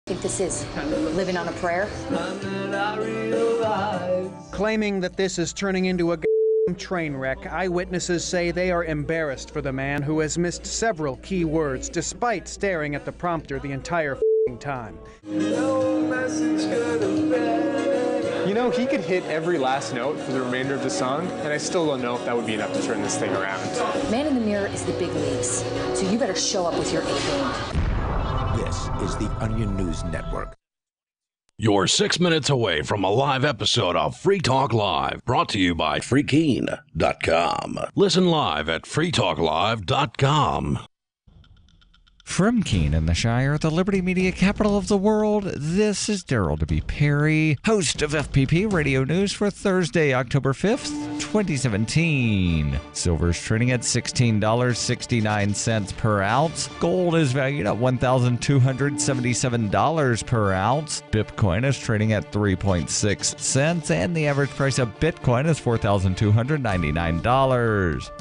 think this is living on a prayer? Claiming that this is turning into a train wreck, eyewitnesses say they are embarrassed for the man who has missed several key words despite staring at the prompter the entire time. You know, he could hit every last note for the remainder of the song, and I still don't know if that would be enough to turn this thing around. Man in the mirror is the big leagues, so you better show up with your A game. This is the Onion News Network. You're 6 minutes away from a live episode of Free Talk Live, brought to you by Freekeen.com. Listen live at freetalklive.com. From Keene in the Shire, the Liberty Media capital of the world, this is Daryl W. Perry, host of FPP Radio News for Thursday, October 5th, 2017. Silver is trading at $16.69 per ounce. Gold is valued at $1,277 per ounce. Bitcoin is trading at 3.6 cents, and the average price of Bitcoin is $4,299.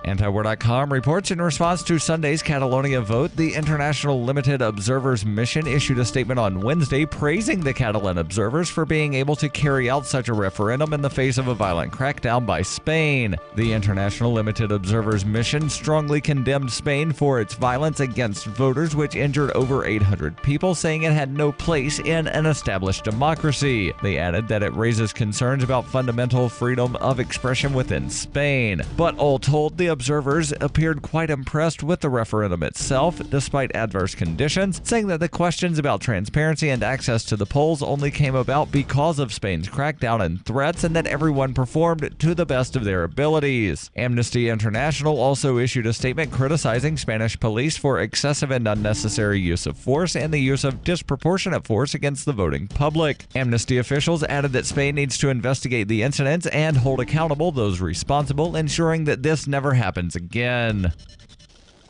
Antiwar.com reports in response to Sunday's Catalonia vote, the International Limited Observers Mission issued a statement on Wednesday praising the Catalan observers for being able to carry out such a referendum in the face of a violent crackdown by Spain. The International Limited Observers Mission strongly condemned Spain for its violence against voters, which injured over 800 people, saying it had no place in an established democracy. They added that it raises concerns about fundamental freedom of expression within Spain. But all told, the observers appeared quite impressed with the referendum itself, despite adverse conditions, saying that the questions about transparency and access to the polls only came about because of Spain's crackdown and threats, and that everyone performed to the best of their abilities. Amnesty International also issued a statement criticizing Spanish police for excessive and unnecessary use of force and the use of disproportionate force against the voting public. Amnesty officials added that Spain needs to investigate the incidents and hold accountable those responsible, ensuring that this never happens again.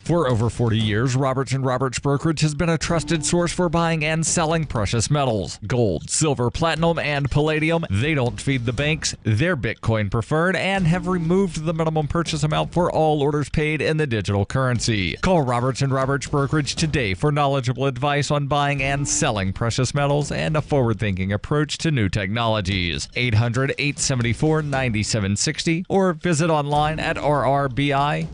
For over 40 years, Roberts & Roberts Brokerage has been a trusted source for buying and selling precious metals. Gold, silver, platinum, and palladium. They don't feed the banks. They're Bitcoin preferred and have removed the minimum purchase amount for all orders paid in the digital currency. Call Roberts & Roberts Brokerage today for knowledgeable advice on buying and selling precious metals and a forward-thinking approach to new technologies. 800-874-9760 or visit online at rrbi.co.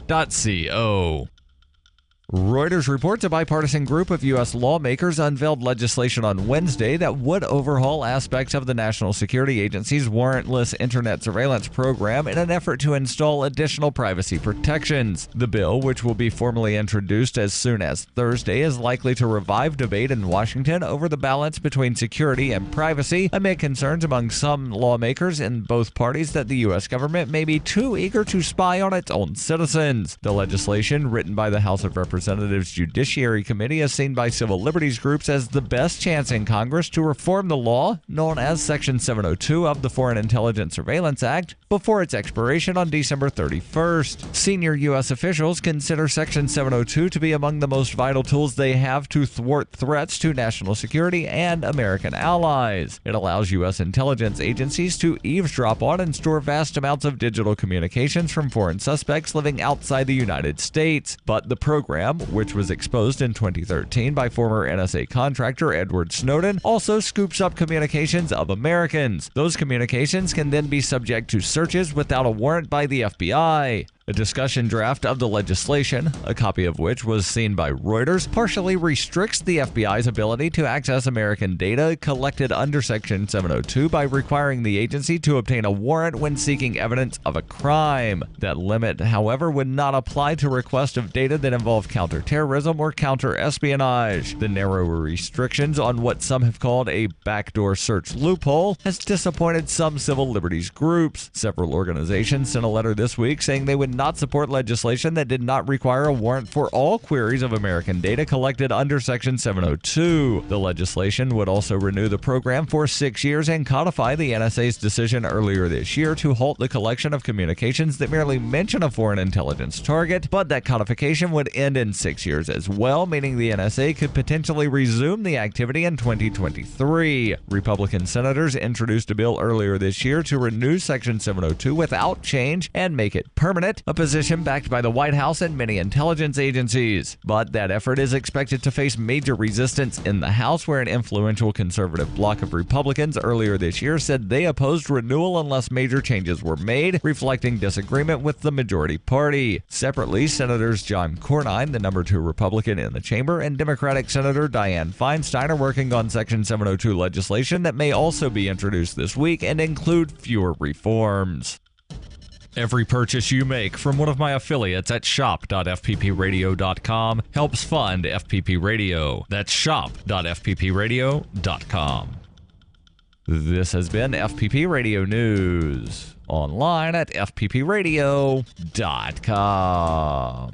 Reuters reports a bipartisan group of U.S. lawmakers unveiled legislation on Wednesday that would overhaul aspects of the National Security Agency's warrantless internet surveillance program in an effort to install additional privacy protections. The bill, which will be formally introduced as soon as Thursday, is likely to revive debate in Washington over the balance between security and privacy, amid concerns among some lawmakers in both parties that the U.S. government may be too eager to spy on its own citizens. The legislation, written by the House of Representatives Judiciary Committee, is seen by civil liberties groups as the best chance in Congress to reform the law, known as Section 702 of the Foreign Intelligence Surveillance Act, before its expiration on December 31st. Senior U.S. officials consider Section 702 to be among the most vital tools they have to thwart threats to national security and American allies. It allows U.S. intelligence agencies to eavesdrop on and store vast amounts of digital communications from foreign suspects living outside the United States. But the program, which was exposed in 2013 by former NSA contractor Edward Snowden, also scoops up communications of Americans. Those communications can then be subject to searches without a warrant by the FBI. A discussion draft of the legislation, a copy of which was seen by Reuters, partially restricts the FBI's ability to access American data collected under Section 702 by requiring the agency to obtain a warrant when seeking evidence of a crime. That limit, however, would not apply to requests of data that involve counterterrorism or counterespionage. The narrower restrictions on what some have called a backdoor search loophole has disappointed some civil liberties groups. Several organizations sent a letter this week saying they would not support legislation that did not require a warrant for all queries of American data collected under Section 702. The legislation would also renew the program for 6 years and codify the NSA's decision earlier this year to halt the collection of communications that merely mention a foreign intelligence target, but that codification would end in 6 years as well, meaning the NSA could potentially resume the activity in 2023. Republican senators introduced a bill earlier this year to renew Section 702 without change and make it permanent. a position backed by the White House and many intelligence agencies. But that effort is expected to face major resistance in the House, where an influential conservative bloc of Republicans earlier this year said they opposed renewal unless major changes were made, reflecting disagreement with the majority party. Separately, Senators John Cornyn, the number 2 Republican in the chamber, and Democratic Senator Dianne Feinstein are working on Section 702 legislation that may also be introduced this week and include fewer reforms. Every purchase you make from one of my affiliates at shop.fppradio.com helps fund FPP Radio. That's shop.fppradio.com. This has been FPP Radio News, online at fppradio.com.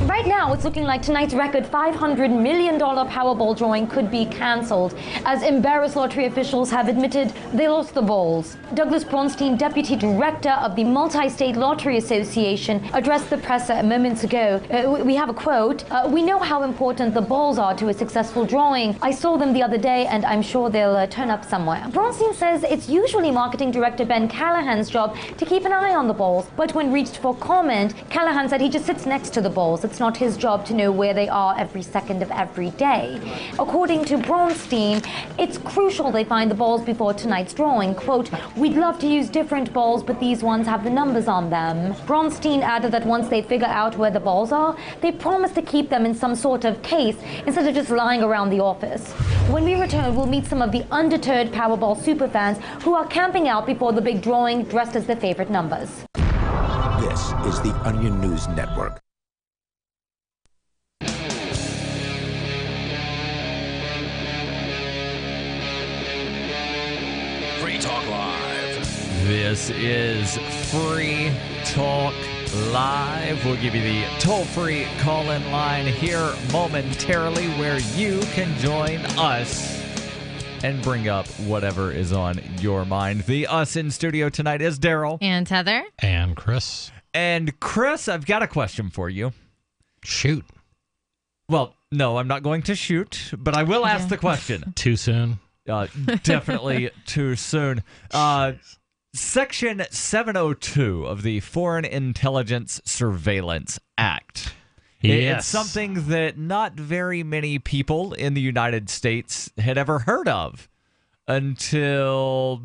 Right now, it's looking like tonight's record $500 million Powerball drawing could be cancelled, as embarrassed lottery officials have admitted they lost the balls. Douglas Bronstein, Deputy Director of the Multi-State Lottery Association, addressed the press moments ago. We have a quote. "We know how important the balls are to a successful drawing. I saw them the other day, and I'm sure they'll turn up somewhere." Bronstein says it's usually Marketing Director Ben Callahan's job to keep an eye on the balls, but when reached for comment, Callahan said he just sits next to the balls. It's not his job to know where they are every second of every day. According to Bronstein, it's crucial they find the balls before tonight's drawing. Quote, "We'd love to use different balls, but these ones have the numbers on them." Bronstein added that once they figure out where the balls are, they promise to keep them in some sort of case instead of just lying around the office. When we return, we'll meet some of the undeterred Powerball superfans who are camping out before the big drawing dressed as their favorite numbers. This is the Onion News Network. Free Talk Live. This is Free Talk Live. We'll give you the toll-free call-in line here momentarily, where you can join us and bring up whatever is on your mind. The us in studio tonight is Daryl. And Heather. And Chris. And Chris, I've got a question for you. Shoot. Well, no, I'm not going to shoot, but I will ask the question. Too soon? Definitely too soon. Section 702 of the Foreign Intelligence Surveillance Act. Yes. It's something that not very many people in the United States had ever heard of until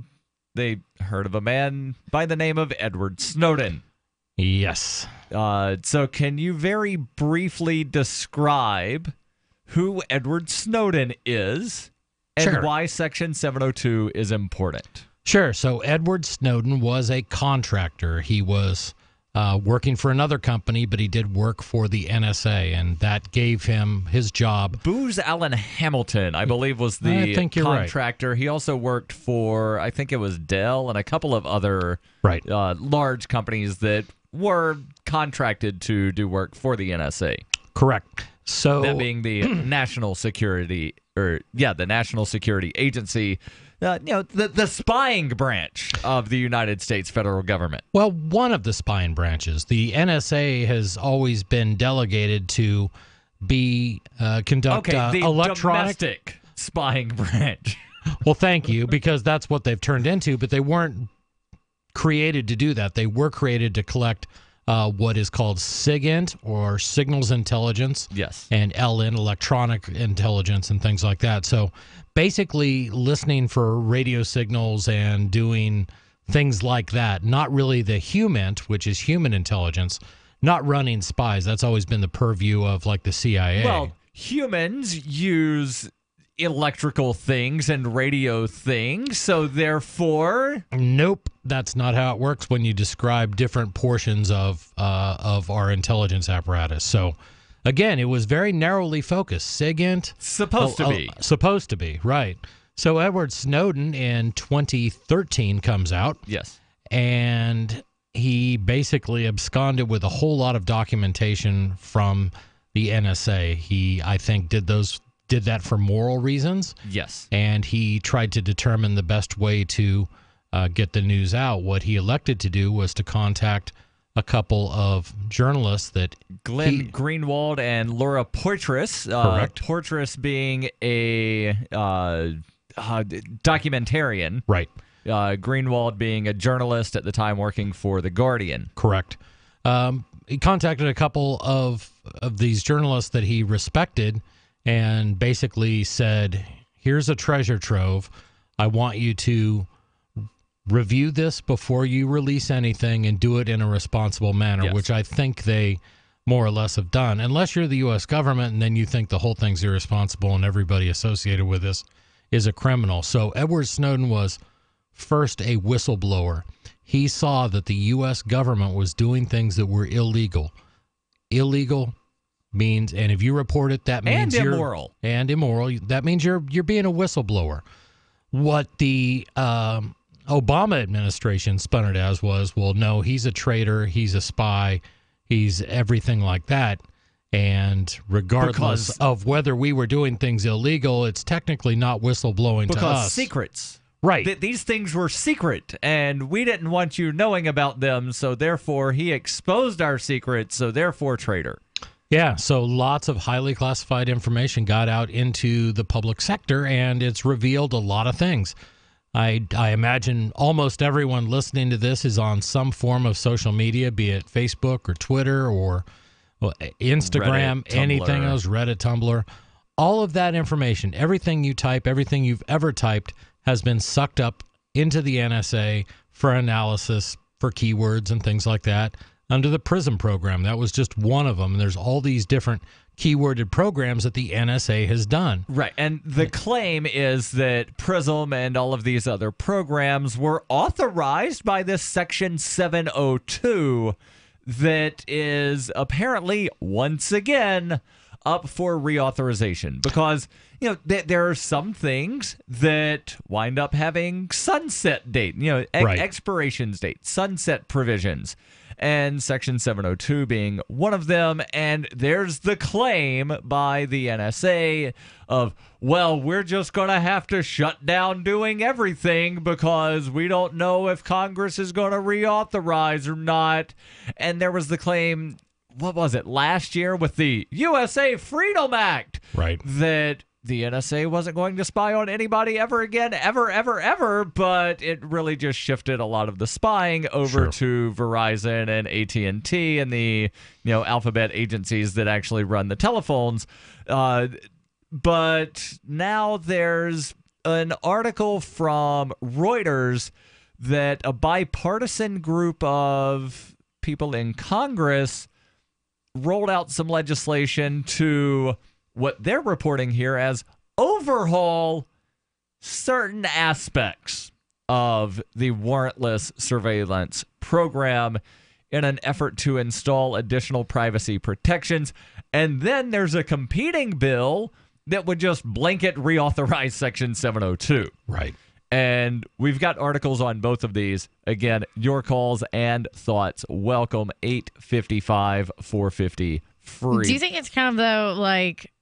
they heard of a man by the name of Edward Snowden. Yes. So can you very briefly describe who Edward Snowden is and why Section 702 is important? Sure. So Edward Snowden was a contractor. He was working for another company, but he did work for the NSA, and that gave him his job. Booz Allen Hamilton, I believe, was the contractor. Right. He also worked for, I think it was Dell and a couple of other large companies that were contracted to do work for the NSA. Correct. So that being the National Security, the National Security Agency, the spying branch of the United States federal government. Well, one of the spying branches. The NSA has always been delegated to conduct the electronic domestic spying branch. Well, thank you, because that's what they've turned into, but they weren't created to do that. They were created to collect what is called SIGINT, or signals intelligence. Yes. And LN, electronic intelligence, and things like that. So basically listening for radio signals and doing things like that. Not really the HUMINT, which is human intelligence, not running spies. That's always been the purview of like the CIA. Well, humans use electrical things and radio things, so therefore... Nope, that's not how it works when you describe different portions of our intelligence apparatus. So, again, it was very narrowly focused. SIGINT... Supposed to be, right. So Edward Snowden in 2013 comes out. Yes. And he basically absconded with a whole lot of documentation from the NSA. He, I think, did that for moral reasons. Yes. And he tried to determine the best way to get the news out. What he elected to do was to contact a couple of journalists that... Glenn Greenwald and Laura Poitras. Correct. Poitras being a documentarian. Right. Greenwald being a journalist at the time working for The Guardian. Correct. He contacted a couple of these journalists that he respected and basically said, here's a treasure trove. I want you to review this before you release anything and do it in a responsible manner, which I think they more or less have done, unless you're the U.S. government and then you think the whole thing's irresponsible and everybody associated with this is a criminal. So Edward Snowden was first a whistleblower. He saw that the U.S. government was doing things that were illegal. Illegal means, and if you report it, that means and immoral. And immoral. That means you're being a whistleblower. What the Obama administration spun it as was, well, no, he's a traitor, he's a spy, he's everything like that. And regardless of whether we were doing things illegal, it's technically not whistleblowing to us. Because secrets. Right. These things were secret, and we didn't want you knowing about them, so therefore he exposed our secrets, so therefore traitor. Yeah, so lots of highly classified information got out into the public sector, and it's revealed a lot of things. I imagine almost everyone listening to this is on some form of social media, be it Facebook or Twitter or Instagram, Reddit, anything Tumblr. else, Reddit, Tumblr. All of that information, everything you type, everything you've ever typed has been sucked up into the NSA for analysis, for keywords and things like that under the PRISM program. That was just one of them. There's all these different keyworded programs that the NSA has done. Right, and the claim is that PRISM and all of these other programs were authorized by this Section 702 that is apparently, once again, up for reauthorization. Because, there are some things that wind up having sunset date, expirations date, sunset provisions. And Section 702 being one of them. And there's the claim by the NSA of, well, we're just going to have to shut down doing everything because we don't know if Congress is going to reauthorize or not. And there was the claim, what was it, last year with the USA Freedom Act? Right. That the NSA wasn't going to spy on anybody ever again, ever, but it really just shifted a lot of the spying over to Verizon and AT&T and the, alphabet agencies that actually run the telephones. But now there's an article from Reuters that a bipartisan group of people in Congress rolled out some legislation to what they're reporting here as overhaul certain aspects of the warrantless surveillance program in an effort to install additional privacy protections. And then there's a competing bill that would just blanket reauthorize Section 702. Right. And we've got articles on both of these. Again, your calls and thoughts. Welcome, 855-450 free. Do you think it's kind of, though, like,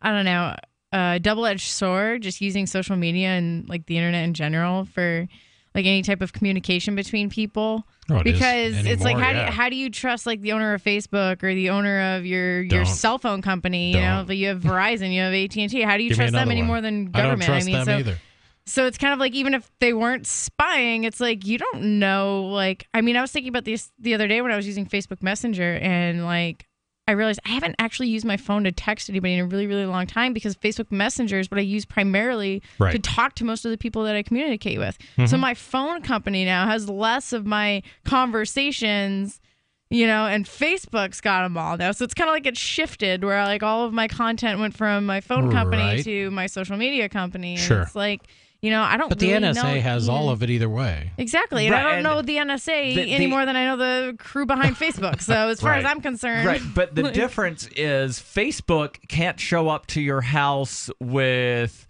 I don't know, a double-edged sword, just using social media and, like, the internet in general for, like, any type of communication between people? Oh, because it's like, how do you trust, like, the owner of Facebook or the owner of your cell phone company? You know, you have Verizon, you have AT&T. How do you trust them any more than government? I don't trust them either. So it's kind of like, even if they weren't spying, it's like, you don't know, like, I mean, I was thinking about this the other day when I was using Facebook Messenger, and, like, I realized I haven't actually used my phone to text anybody in a really, really long time, because Facebook Messenger is what I use primarily to talk to most of the people that I communicate with. Mm-hmm. So my phone company now has less of my conversations, and Facebook's got them all now. So it's kind of like it shifted, where, like, all of my content went from my phone company to my social media company. And it's like, I don't. But really the NSA know, has all of it either way. Exactly, and I don't know the NSA any more than I know the crew behind Facebook. So as far as I'm concerned, But the difference is Facebook can't show up to your house with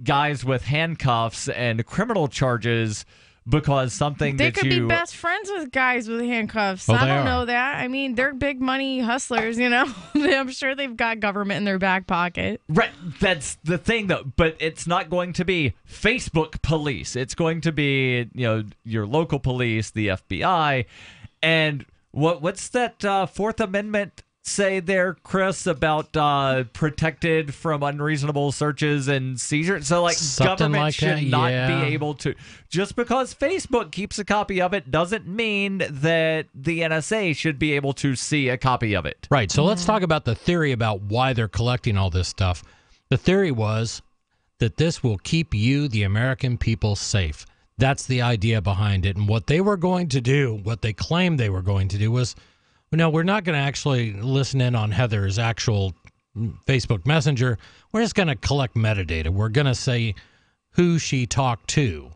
guys with handcuffs and criminal charges because something they that could be best friends with guys with handcuffs. I don't know that. I mean, they're big money hustlers, I'm sure they've got government in their back pocket. Right. That's the thing, though. But it's not going to be Facebook police. It's going to be, your local police, the FBI. And what's that Fourth Amendment say there, Chris, about protected from unreasonable searches and seizures? So, like, Something government like should that, not yeah. be able to. Just because Facebook keeps a copy of it doesn't mean that the NSA should be able to see a copy of it. Right. So let's talk about the theory about why they're collecting all this stuff. The theory was that this will keep you, the American people, safe. That's the idea behind it. And what they were going to do, what they claimed they were going to do was, no, we're not going to actually listen in on Heather's actual Facebook Messenger. We're just going to collect metadata. We're going to say who she talked to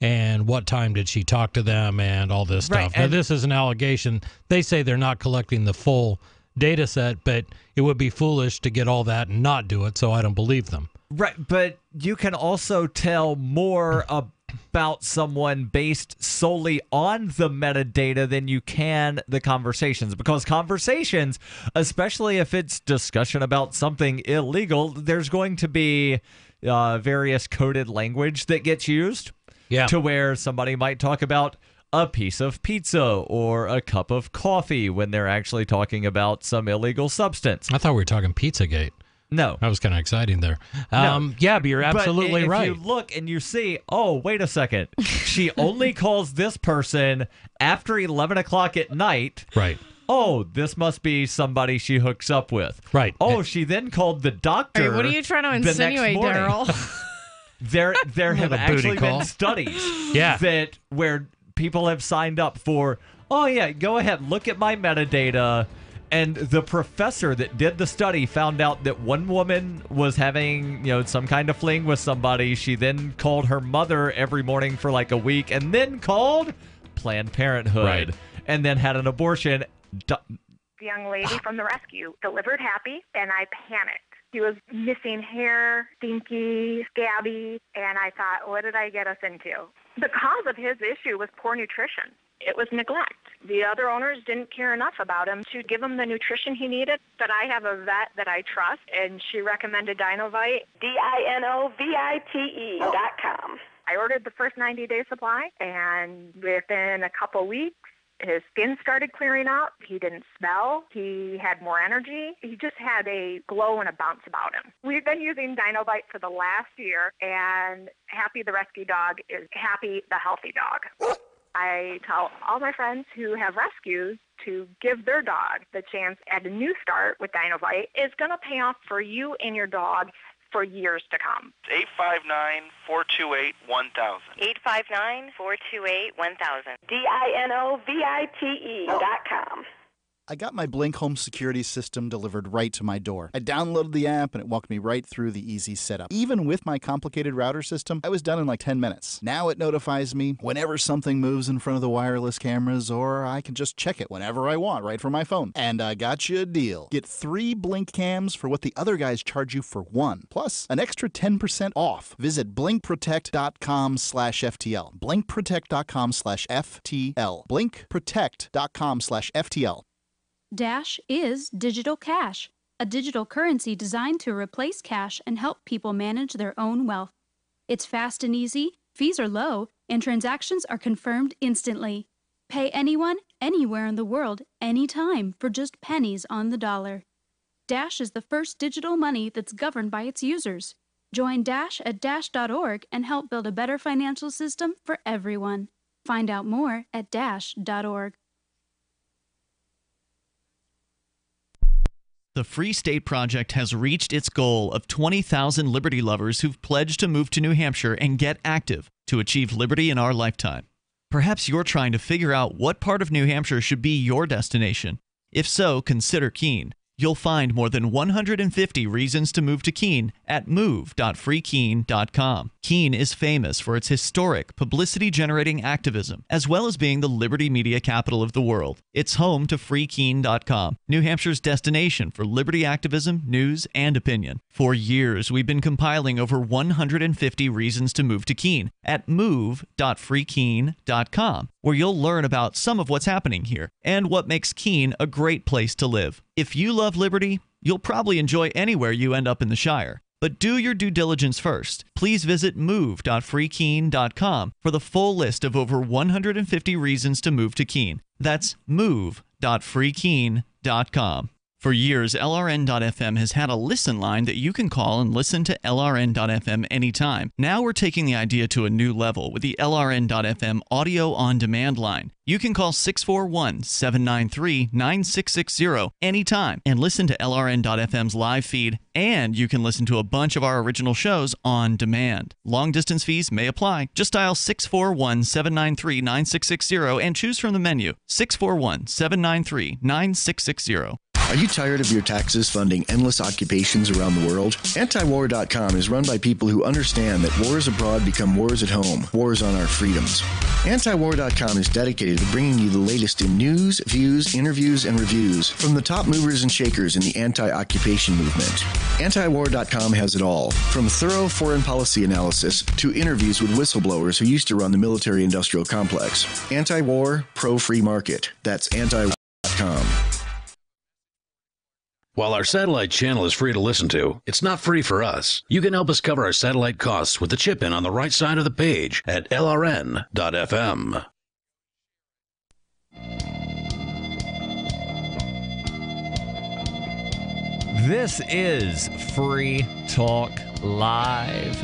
and what time did she talk to them and all this stuff. Now, this is an allegation. They say they're not collecting the full data set, but it would be foolish to get all that and not do it, so I don't believe them. Right, but you can also tell more about someone based solely on the metadata than you can the conversations, because conversations, especially if it's discussion about something illegal, there's going to be various coded language that gets used to where somebody might talk about a piece of pizza or a cup of coffee when they're actually talking about some illegal substance. I thought we were talking Pizzagate. No. That was kind of exciting there. No. Yeah, but you're absolutely right. If you look and you see, oh, wait a second, she only calls this person after 11 o'clock at night. Right. Oh, this must be somebody she hooks up with. Right. Oh, she then called the doctor. Hey, what are you trying to insinuate, Daryl? There have actually been studies that where people have signed up for, oh, yeah, go ahead, look at my metadata. And the professor that did the study found out that one woman was having, some kind of fling with somebody. She then called her mother every morning for like a week and then called Planned Parenthood and then had an abortion. The young lady from the rescue delivered happy, and I panicked. He was missing hair, stinky, scabby, and I thought, what did I get us into? The cause of his issue was poor nutrition. It was neglect. The other owners didn't care enough about him to give him the nutrition he needed. But I have a vet that I trust, and she recommended Dinovite, DINOVITE.com. I ordered the first 90-day supply, and within a couple weeks, his skin started clearing up. He didn't smell. He had more energy. He just had a glow and a bounce about him. We've been using Dinovite for the last year, and Happy the rescue dog is Happy the healthy dog. I tell all my friends who have rescues to give their dog the chance at a new start with Dinovite. It's going to pay off for you and your dog for years to come. 859-428-1000. 859-428-1000. DINOVITE.com. I got my Blink home security system delivered right to my door. I downloaded the app and it walked me right through the easy setup. Even with my complicated router system, I was done in like 10 minutes. Now it notifies me whenever something moves in front of the wireless cameras, or I can just check it whenever I want right from my phone. And I got you a deal. Get 3 Blink cams for what the other guys charge you for 1, plus an extra 10% off. Visit blinkprotect.com/FTL. blinkprotect.com/FTL. blinkprotect.com/FTL. Dash is digital cash, a digital currency designed to replace cash and help people manage their own wealth. It's fast and easy, fees are low, and transactions are confirmed instantly. Pay anyone, anywhere in the world, anytime for just pennies on the dollar. Dash is the first digital money that's governed by its users. Join Dash at dash.org and help build a better financial system for everyone. Find out more at dash.org. The Free State Project has reached its goal of 20,000 liberty lovers who've pledged to move to New Hampshire and get active to achieve liberty in our lifetime. Perhaps you're trying to figure out what part of New Hampshire should be your destination. If so, consider Keene. You'll find more than 150 reasons to move to Keene at move.freekeene.com. Keene is famous for its historic, publicity-generating activism, as well as being the liberty media capital of the world. It's home to freekeene.com, New Hampshire's destination for liberty activism, news, and opinion. For years, we've been compiling over 150 reasons to move to Keene at move.freekeene.com, where you'll learn about some of what's happening here and what makes Keene a great place to live. If you love liberty, you'll probably enjoy anywhere you end up in the Shire. But do your due diligence first. Please visit move.freekeene.com for the full list of over 150 reasons to move to Keene. That's move.freekeene.com. For years, LRN.FM has had a listen line that you can call and listen to LRN.FM anytime. Now we're taking the idea to a new level with the LRN.FM audio on demand line. You can call 641-793-9660 anytime and listen to LRN.FM's live feed, and you can listen to a bunch of our original shows on demand. Long distance fees may apply. Just dial 641-793-9660 and choose from the menu 641-793-9660. Are you tired of your taxes funding endless occupations around the world? Antiwar.com is run by people who understand that wars abroad become wars at home, wars on our freedoms. Antiwar.com is dedicated to bringing you the latest in news, views, interviews, and reviews from the top movers and shakers in the anti-occupation movement. Antiwar.com has it all, from thorough foreign policy analysis to interviews with whistleblowers who used to run the military-industrial complex. Anti-war, pro-free market. That's antiwar.com. While our satellite channel is free to listen to, it's not free for us. You can help us cover our satellite costs with the chip-in on the right side of the page at lrn.fm. This is Free Talk Live.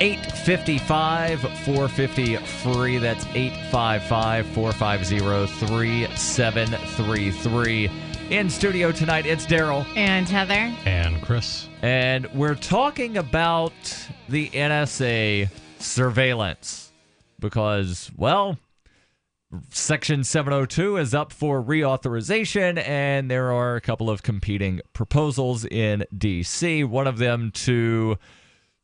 855-450-FREE. That's 855-450-3733. In studio tonight, it's Daryl. And Heather. And Chris. And we're talking about the NSA surveillance because, well, Section 702 is up for reauthorization, and there are a couple of competing proposals in D.C., one of them to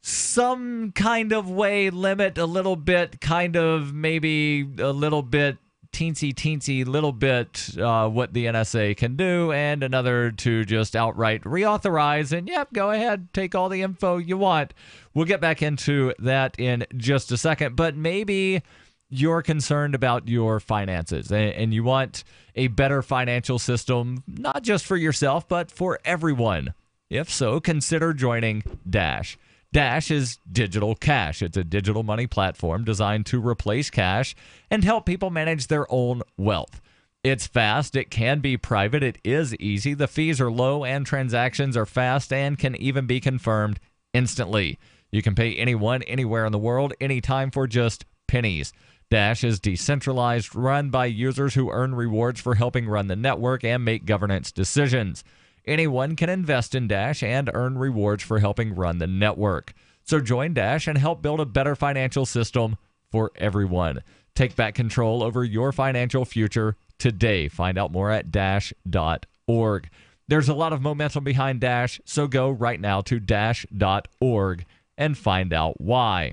some kind of way limit a little bit, kind of maybe a little bit, teensy little bit what the NSA can do, and another to just outright reauthorize and, yep, go ahead, take all the info you want. We'll get back into that in just a second, but maybe you're concerned about your finances and you want a better financial system, not just for yourself, but for everyone. If so, consider joining Dash. Dash is digital cash. It's a digital money platform designed to replace cash and help people manage their own wealth. It's fast. It can be private. It is easy. The fees are low and transactions are fast and can even be confirmed instantly. You can pay anyone, anywhere in the world, anytime for just pennies. Dash is decentralized, run by users who earn rewards for helping run the network and make governance decisions. Anyone can invest in Dash and earn rewards for helping run the network. So join Dash and help build a better financial system for everyone. Take back control over your financial future today. Find out more at dash.org. There's a lot of momentum behind Dash, so go right now to dash.org and find out why.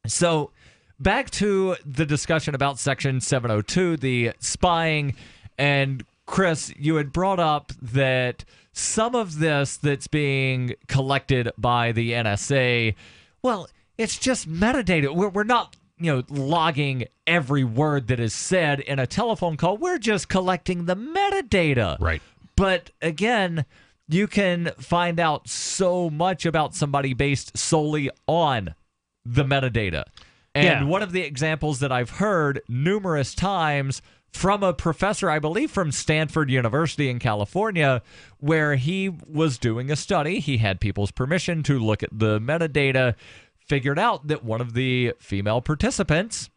So back to the discussion about Section 702, the spying, and Chris, you had brought up that some of this that's being collected by the NSA, well, it's just metadata. We're not, logging every word that is said in a telephone call. We're just collecting the metadata. Right. But again, you can find out so much about somebody based solely on the metadata. And one of the examples that I've heard numerous times from a professor, I believe from Stanford University in California, where he was doing a study. He had people's permission to look at the metadata, figured out that one of the female participants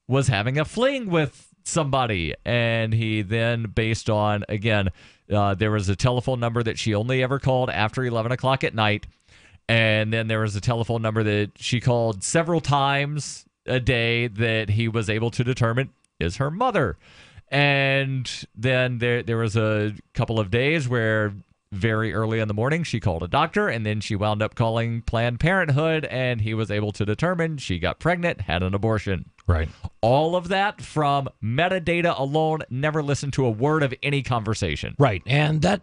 was having a fling with somebody. And he then, based on, again, there was a telephone number that she only ever called after 11 o'clock at night. And then there was a telephone number that she called several times a day that he was able to determine is her mother. And then there was a couple of days where very early in the morning she called a doctor, and then she wound up calling Planned Parenthood, and he was able to determine she got pregnant, had an abortion. Right. All of that from metadata alone, never listened to a word of any conversation. Right. And that's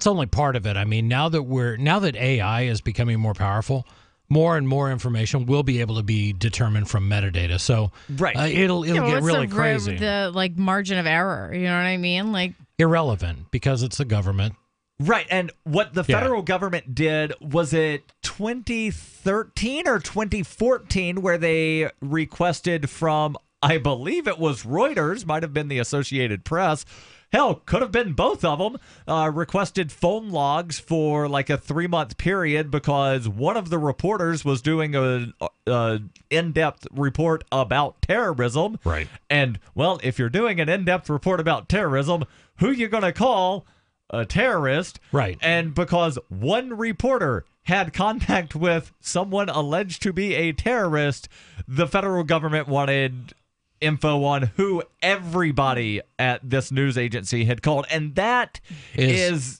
only part of it. I mean, now that AI is becoming more powerful, more and more information will be able to be determined from metadata. So it'll get really crazy. The margin of error, you know what I mean? Irrelevant because it's the government. Right. And what the federal government did, was it 2013 or 2014 where they requested from, I believe it was Reuters, might have been the Associated Press, hell, could have been both of them, requested phone logs for like a 3-month period because one of the reporters was doing an in-depth report about terrorism. Right. And, well, if you're doing an in-depth report about terrorism, who you going to call? A terrorist. Right. And because one reporter had contact with someone alleged to be a terrorist, the federal government wanted info on who everybody at this news agency had called. And that is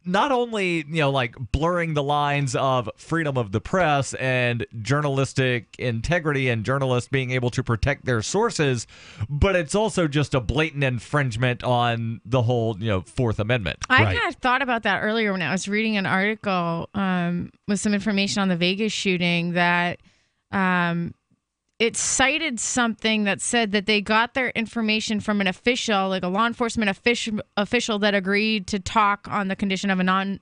not only, like blurring the lines of freedom of the press and journalistic integrity and journalists being able to protect their sources, but it's also just a blatant infringement on the whole, Fourth Amendment. I kind of thought about that earlier when I was reading an article with some information on the Vegas shooting that it cited something that said that they got their information from an official, like a law enforcement official that agreed to talk on the condition of anonymity,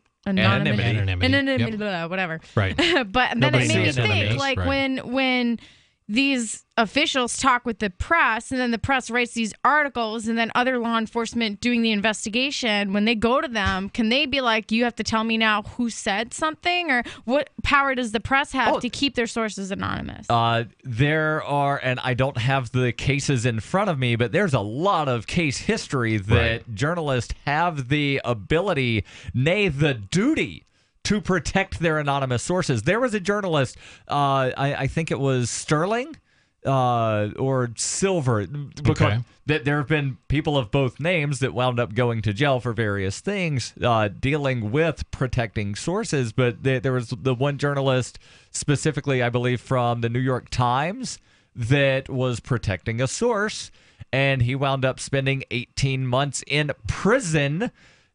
whatever. Right. But then Nobody it made me knows think, anonymous, like right. when these officials talk with the press, and then the press writes these articles, and then other law enforcement doing the investigation, when they go to them, can they be like, you have to tell me now who said something? Or what power does the press have to keep their sources anonymous? There are, and I don't have the cases in front of me, but there's a lot of case history that journalists have the ability, nay, the duty, to protect their anonymous sources. There was a journalist, I think it was Sterling or Silver, because there have been people of both names that wound up going to jail for various things dealing with protecting sources. But there was the one journalist specifically, I believe, from the New York Times that was protecting a source, and he wound up spending 18 months in prison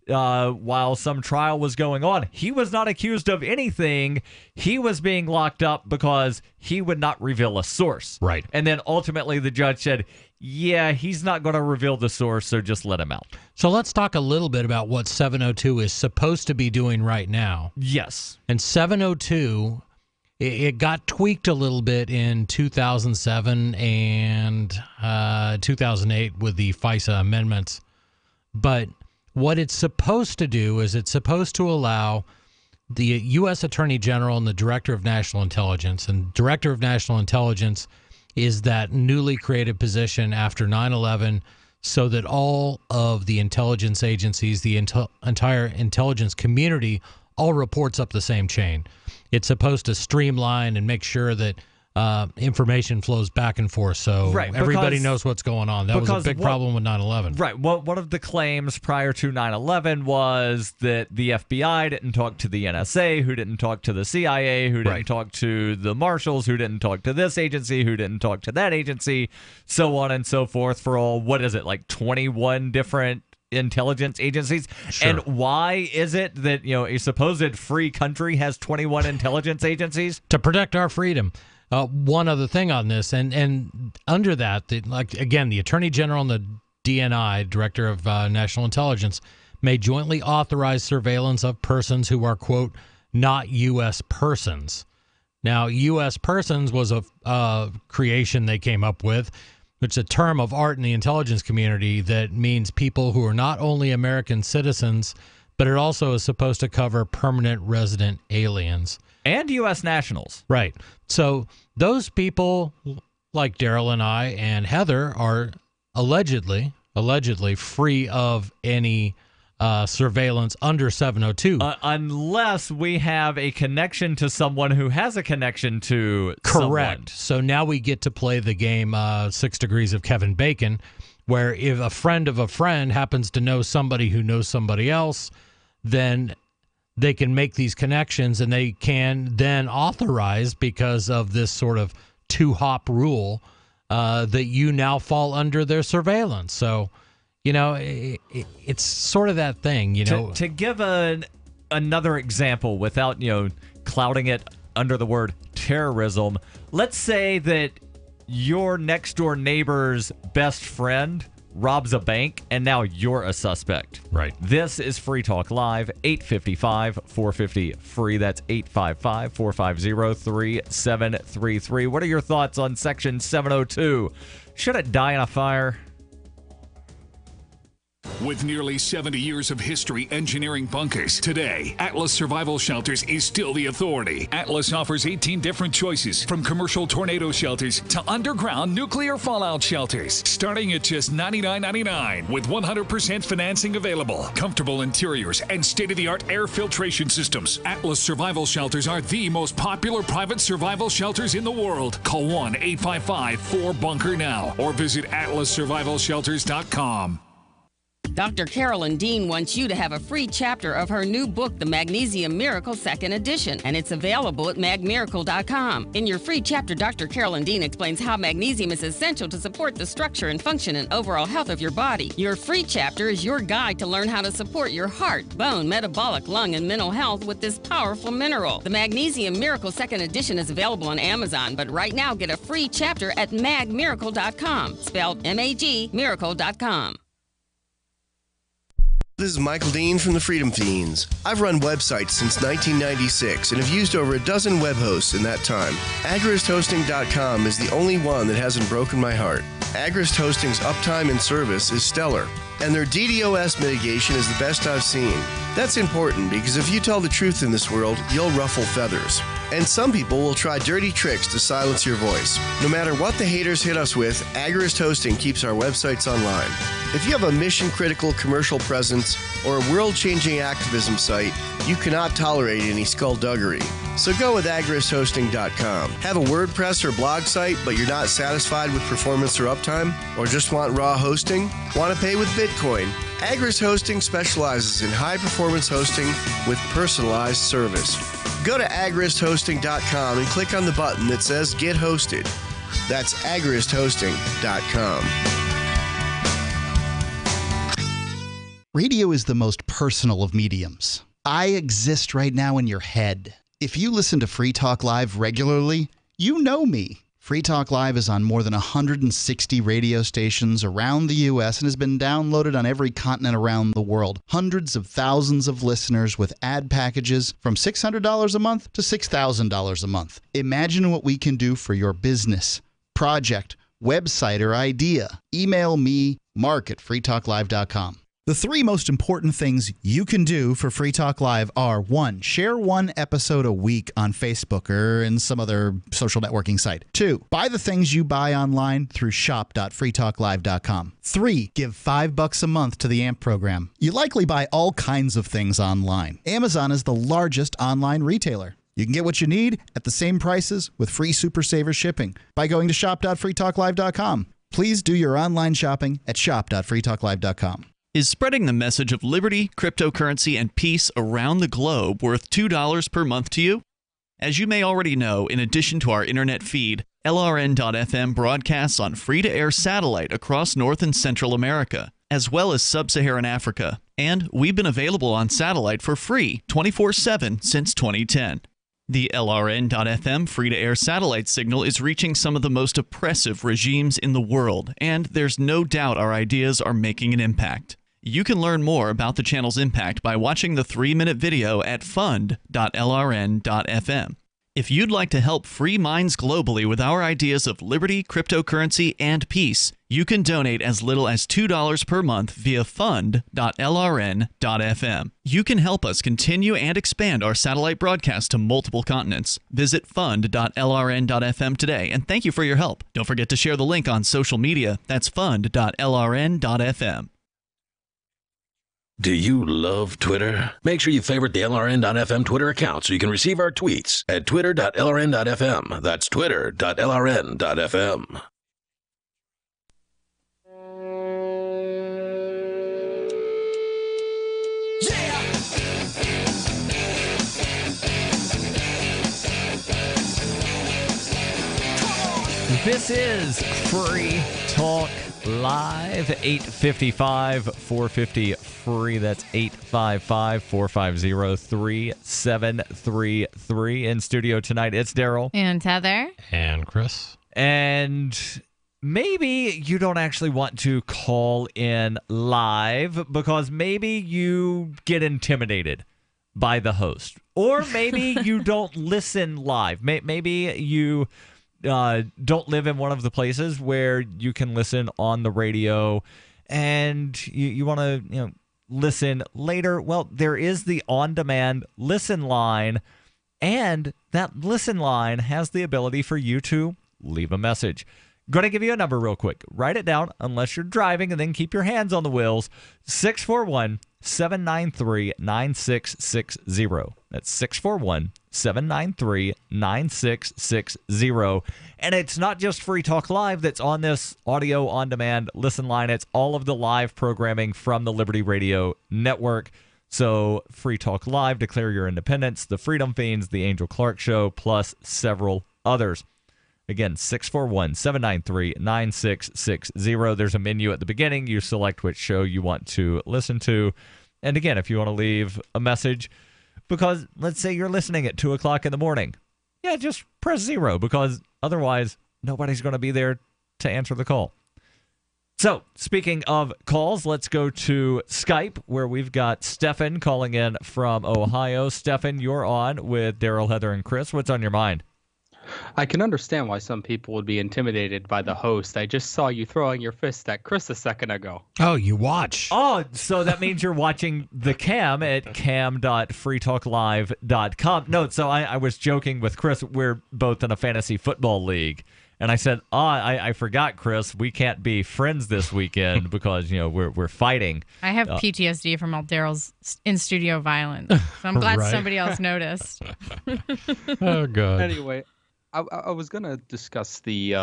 while some trial was going on. He was not accused of anything. He was being locked up because he would not reveal a source. Right. And then ultimately the judge said, yeah, he's not going to reveal the source, so just let him out. So let's talk a little bit about what 702 is supposed to be doing right now. Yes. And 702, it got tweaked a little bit in 2007 and 2008 with the FISA amendments. But what it's supposed to do is it's supposed to allow the U.S. Attorney General and the Director of National Intelligence, and Director of National Intelligence is that newly created position after 9/11, so that all of the intelligence agencies, the entire intelligence community, all reports up the same chain. It's supposed to streamline and make sure that information flows back and forth, so everybody knows what's going on. That was a big problem with 9/11. Right. Well, one of the claims prior to 9/11 was that the FBI didn't talk to the NSA, who didn't talk to the CIA, who didn't talk to the marshals, who didn't talk to this agency, who didn't talk to that agency, so on and so forth, for all, what is it, like 21 different intelligence agencies? Sure. And why is it that, a supposed free country has 21 intelligence agencies? To protect our freedom. One other thing on this, and under that, again, the Attorney General and the DNI, Director of National Intelligence, may jointly authorize surveillance of persons who are, quote, not U.S. persons. Now, U.S. persons was a creation they came up with. It's a term of art in the intelligence community that means people who are not only American citizens, but it also is supposed to cover permanent resident aliens. And U.S. nationals. Right. So those people, like Daryl and I and Heather, are allegedly free of any surveillance under 702. Unless we have a connection to someone who has a connection to Correct. someone. So now we get to play the game 6 Degrees of Kevin Bacon, where if a friend of a friend happens to know somebody who knows somebody else, then they can make these connections, and they can then authorize, because of this sort of two-hop rule, that you now fall under their surveillance. So, it's sort of that thing, To give another example without, clouding it under the word terrorism, let's say that your next-door neighbor's best friend robs a bank, and now you're a suspect. Right. This is Free Talk Live, 855-450-FREE. That's 855-450-3733. What are your thoughts on Section 702? Should it die in a fire? With nearly 70 years of history engineering bunkers, today, Atlas Survival Shelters is still the authority. Atlas offers 18 different choices, from commercial tornado shelters to underground nuclear fallout shelters, starting at just $99.99 with 100% financing available, comfortable interiors, and state-of-the-art air filtration systems. Atlas Survival Shelters are the most popular private survival shelters in the world. Call 1-855-4BUNKER now or visit atlassurvivalshelters.com. Dr. Carolyn Dean wants you to have a free chapter of her new book, The Magnesium Miracle 2nd Edition, and it's available at magmiracle.com. In your free chapter, Dr. Carolyn Dean explains how magnesium is essential to support the structure and function and overall health of your body. Your free chapter is your guide to learn how to support your heart, bone, metabolic, lung, and mental health with this powerful mineral. The Magnesium Miracle 2nd Edition is available on Amazon, but right now get a free chapter at magmiracle.com, spelled M-A-G, miracle.com. This is Michael Dean from the Freedom Fiends. I've run websites since 1996 and have used over a dozen web hosts in that time. AgristHosting.com is the only one that hasn't broken my heart. Agrist Hosting's uptime and service is stellar, and their DDoS mitigation is the best I've seen. That's important because if you tell the truth in this world, you'll ruffle feathers. And some people will try dirty tricks to silence your voice. No matter what the haters hit us with, Agrist Hosting keeps our websites online. If you have a mission-critical commercial presence or a world-changing activism site, you cannot tolerate any skullduggery. So go with agristhosting.com. Have a WordPress or blog site, but you're not satisfied with performance or uptime? Or just want raw hosting? Want to pay with Bitcoin? Agrist Hosting specializes in high-performance hosting with personalized service. Go to agristhosting.com and click on the button that says Get Hosted. That's agristhosting.com. Radio is the most personal of mediums. I exist right now in your head. If you listen to Free Talk Live regularly, you know me. Free Talk Live is on more than 160 radio stations around the U.S. and has been downloaded on every continent around the world. Hundreds of thousands of listeners with ad packages from $600 a month to $6,000 a month. Imagine what we can do for your business, project, website, or idea. Email me, mark@freetalklive.com. The three most important things you can do for Free Talk Live are: 1, share one episode a week on Facebook or in some other social networking site. 2, buy the things you buy online through shop.freetalklive.com. 3, give $5 a month to the AMP program. You likely buy all kinds of things online. Amazon is the largest online retailer. You can get what you need at the same prices with free Super Saver shipping by going to shop.freetalklive.com. Please do your online shopping at shop.freetalklive.com. Is spreading the message of liberty, cryptocurrency, and peace around the globe worth $2 per month to you? As you may already know, in addition to our internet feed, LRN.FM broadcasts on free-to-air satellite across North and Central America, as well as Sub-Saharan Africa. And we've been available on satellite for free 24/7 since 2010. The LRN.FM free-to-air satellite signal is reaching some of the most oppressive regimes in the world, and there's no doubt our ideas are making an impact. You can learn more about the channel's impact by watching the 3-minute video at fund.lrn.fm. If you'd like to help free minds globally with our ideas of liberty, cryptocurrency, and peace, you can donate as little as $2 per month via fund.lrn.fm. You can help us continue and expand our satellite broadcast to multiple continents. Visit fund.lrn.fm today, and thank you for your help. Don't forget to share the link on social media. That's fund.lrn.fm. Do you love Twitter? Make sure you favorite the LRN.FM Twitter account so you can receive our tweets at twitter.lrn.fm. That's twitter.lrn.fm. This is Free Talk Live, 855-450-FREE. That's 855-450-3733. In studio tonight, it's Daryl. And Heather. And Chris. And maybe you don't actually want to call in live because maybe you get intimidated by the host. Or maybe you don't listen live. Maybe you don't live in one of the places where you can listen on the radio and you want to listen later, well, there is the on-demand listen line, and that listen line has the ability for you to leave a message. Going to give you a number real quick. Write it down unless you're driving, and then keep your hands on the wheels. 641-793-9660. That's 641-793-9660. And it's not just Free Talk Live that's on this audio on-demand listen line. It's all of the live programming from the Liberty Radio Network. So Free Talk Live, Declare Your Independence, The Freedom Fiends, The Angel Clark Show, plus several others. Again, 641-793-9660. There's a menu at the beginning. You select which show you want to listen to. And again, if you want to leave a message, because let's say you're listening at 2 o'clock in the morning, yeah, just press 0, because otherwise nobody's going to be there to answer the call. So, speaking of calls, let's go to Skype, where we've got Stefan calling in from Ohio. Stefan, you're on with Daryl, Heather, and Chris. What's on your mind? I can understand why some people would be intimidated by the host. I just saw you throwing your fist at Chris a second ago. Oh, you watch. Oh, so that means you're watching the cam at cam.freetalklive.com. No, so I was joking with Chris. We're both in a fantasy football league. And I said, I forgot, Chris, we can't be friends this weekend because, we're fighting. I have PTSD from all Daryl's in-studio violence. So I'm glad somebody else noticed. Oh, God. Anyway, I was going to discuss the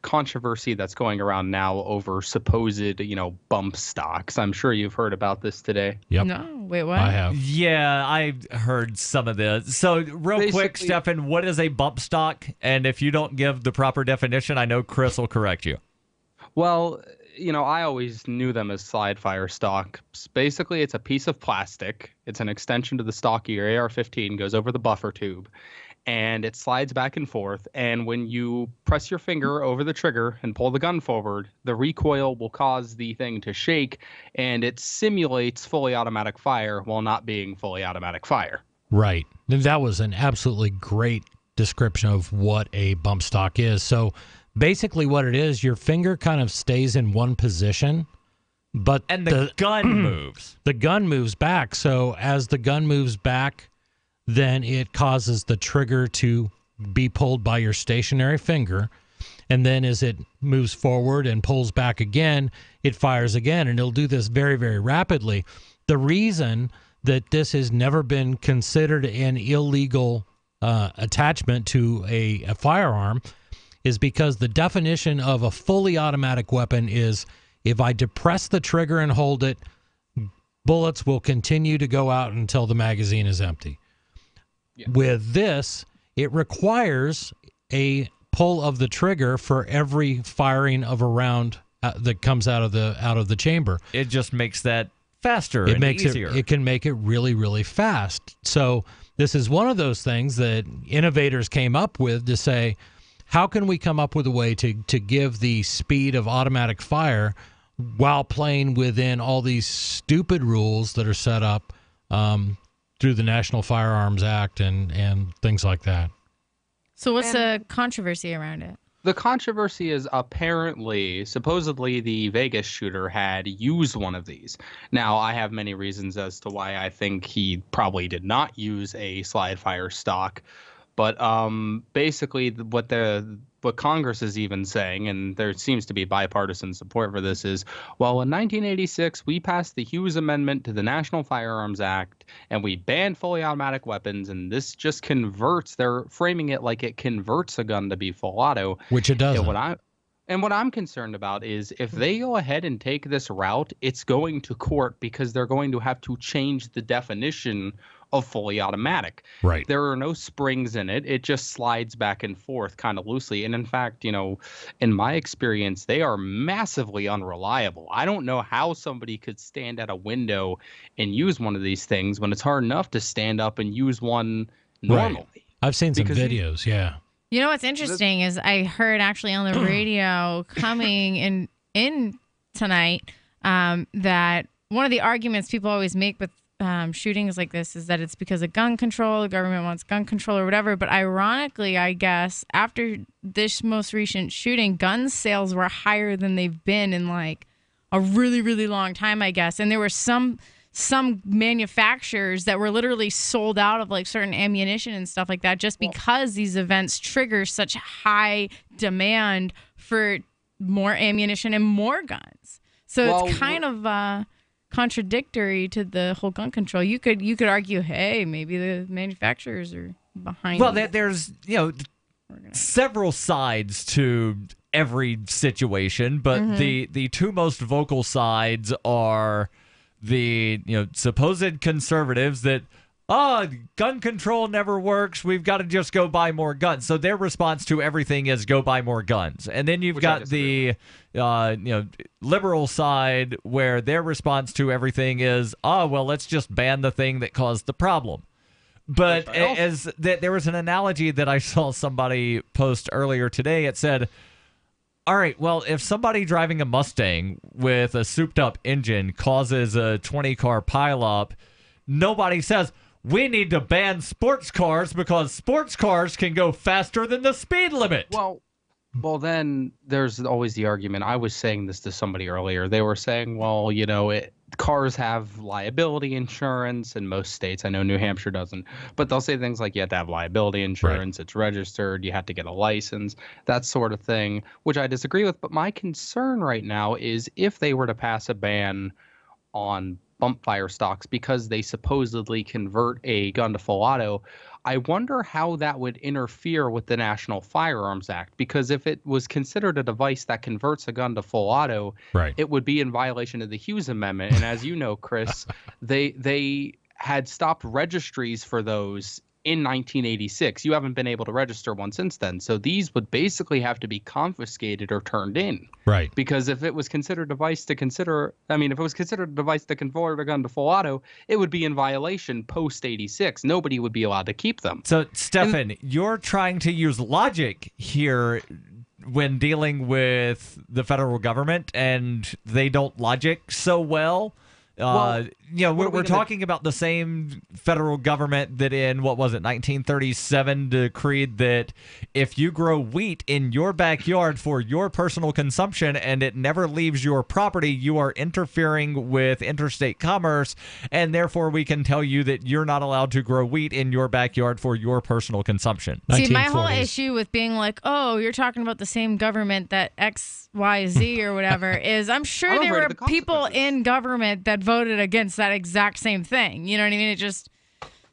controversy that's going around now over supposed, bump stocks. I'm sure you've heard about this today. Yep. No, wait, what? I have. Yeah, I heard some of this. So real quick, Stefan, what is a bump stock? And if you don't give the proper definition, I know Chris will correct you. Well, I always knew them as slide fire stock. Basically, it's a piece of plastic. It's an extension to the stock your AR-15 goes over the buffer tube. And it slides back and forth. And when you press your finger over the trigger and pull the gun forward, the recoil will cause the thing to shake, and it simulates fully automatic fire while not being fully automatic fire. Right. That was an absolutely great description of what a bump stock is. So basically what it is, your finger kind of stays in one position, but the gun moves. The gun moves back. So as the gun moves back, then it causes the trigger to be pulled by your stationary finger. And then as it moves forward and pulls back again, it fires again. And it'll do this very, very rapidly. The reason that this has never been considered an illegal attachment to a firearm is because the definition of a fully automatic weapon is if I depress the trigger and hold it, bullets will continue to go out until the magazine is empty. With this, it requires a pull of the trigger for every firing of a round that comes out of the chamber. It just makes that faster and makes easier. It can make it really, really fast. So this is one of those things that innovators came up with to say, how can we come up with a way to give the speed of automatic fire while playing within all these stupid rules that are set up through the National Firearms Act and things like that. So what's the controversy around it? The controversy is supposedly the Vegas shooter had used one of these. Now, I have many reasons as to why I think he probably did not use a slide fire stock. But basically what Congress is even saying, and there seems to be bipartisan support for this, is, well, in 1986, we passed the Hughes Amendment to the National Firearms Act, and we banned fully automatic weapons, and this just converts, they're framing it like it converts a gun to be full auto. Which it doesn't. And what I'm concerned about is if they go ahead and take this route, it's going to court because they're going to have to change the definition of fully automatic. Right. There are no springs in it. It just slides back and forth kind of loosely. And in fact, in my experience, they are massively unreliable. I don't know how somebody could stand at a window and use one of these things when it's hard enough to stand up and use one normally. Right. I've seen some videos, yeah. You know what's interesting is I heard actually on the radio coming in tonight that one of the arguments people always make with shootings like this is that it's because of gun control, the government wants gun control or whatever. But ironically, I guess, after this most recent shooting, gun sales were higher than they've been in like a really, really long time, I guess. And there were some manufacturers that were literally sold out of like certain ammunition and stuff like that just because these events trigger such high demand for more ammunition and more guns. So it's kind of contradictory to the whole gun control. You could argue, hey, maybe the manufacturers are behind. Well, there's several sides to every situation, but the two most vocal sides are the supposed conservatives that gun control never works, we've got to just go buy more guns. So their response to everything is go buy more guns. And then you've got the liberal side where their response to everything is well, let's just ban the thing that caused the problem. But there was an analogy that I saw somebody post earlier today. It said, all right, well, if somebody driving a Mustang with a souped-up engine causes a 20-car pileup, nobody says, we need to ban sports cars because sports cars can go faster than the speed limit. Well, then there's always the argument. I was saying this to somebody earlier. They were saying, well, cars have liability insurance in most states. I know New Hampshire doesn't. But they'll say things like you have to have liability insurance. Right. It's registered. You have to get a license, that sort of thing, which I disagree with. But my concern right now is if they were to pass a ban on bump fire stocks because they supposedly convert a gun to full auto, I wonder how that would interfere with the National Firearms Act, because if it was considered a device that converts a gun to full auto, it would be in violation of the Hughes Amendment. And as you know, Chris, they had stopped registries for those in 1986. You haven't been able to register one since then. So these would basically have to be confiscated or turned in. Right. Because if it was considered a device to convert a gun to full auto, it would be in violation post 86. Nobody would be allowed to keep them. So, Stefan, you're trying to use logic here when dealing with the federal government, and they don't logic so well. We're talking about the same federal government that in, 1937 decreed that if you grow wheat in your backyard for your personal consumption and it never leaves your property, you are interfering with interstate commerce, and therefore we can tell you that you're not allowed to grow wheat in your backyard for your personal consumption. See, my whole issue with being like, oh, you're talking about the same government that X, Y, Z or whatever is I'm sure there were people in government that voted against that exact same thing. You know what I mean? It just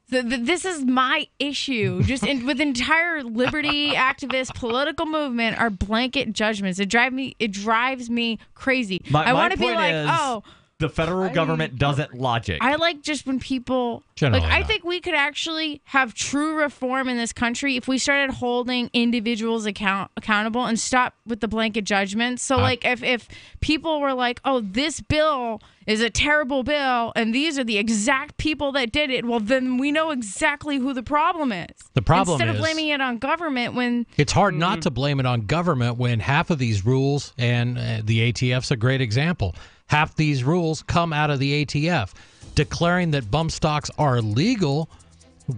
this is my issue. Just with entire liberty activist political movement are blanket judgments. It drives me crazy. I want to be like, the federal government doesn't logic. I like just when people I think we could actually have true reform in this country if we started holding individuals accountable and stop with the blanket judgments. So if people were like, oh, this bill is a terrible bill and these are the exact people that did it, well, then we know exactly who the problem is. The problem instead of blaming it on government when it's hard not to blame it on government when half of these rules, and the ATF's a great example, half these rules come out of the ATF. Declaring that bump stocks are legal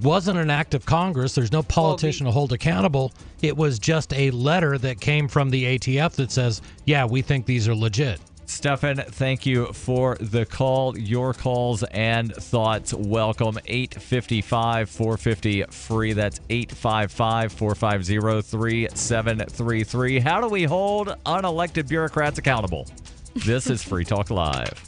wasn't an act of Congress. There's no politician to hold accountable. It was just a letter that came from the ATF that says, yeah, we think these are legit. Stefan, thank you for the call. Your calls and thoughts welcome. 855-450-FREE. That's 855-450-3733. How do we hold unelected bureaucrats accountable? This is Free Talk Live.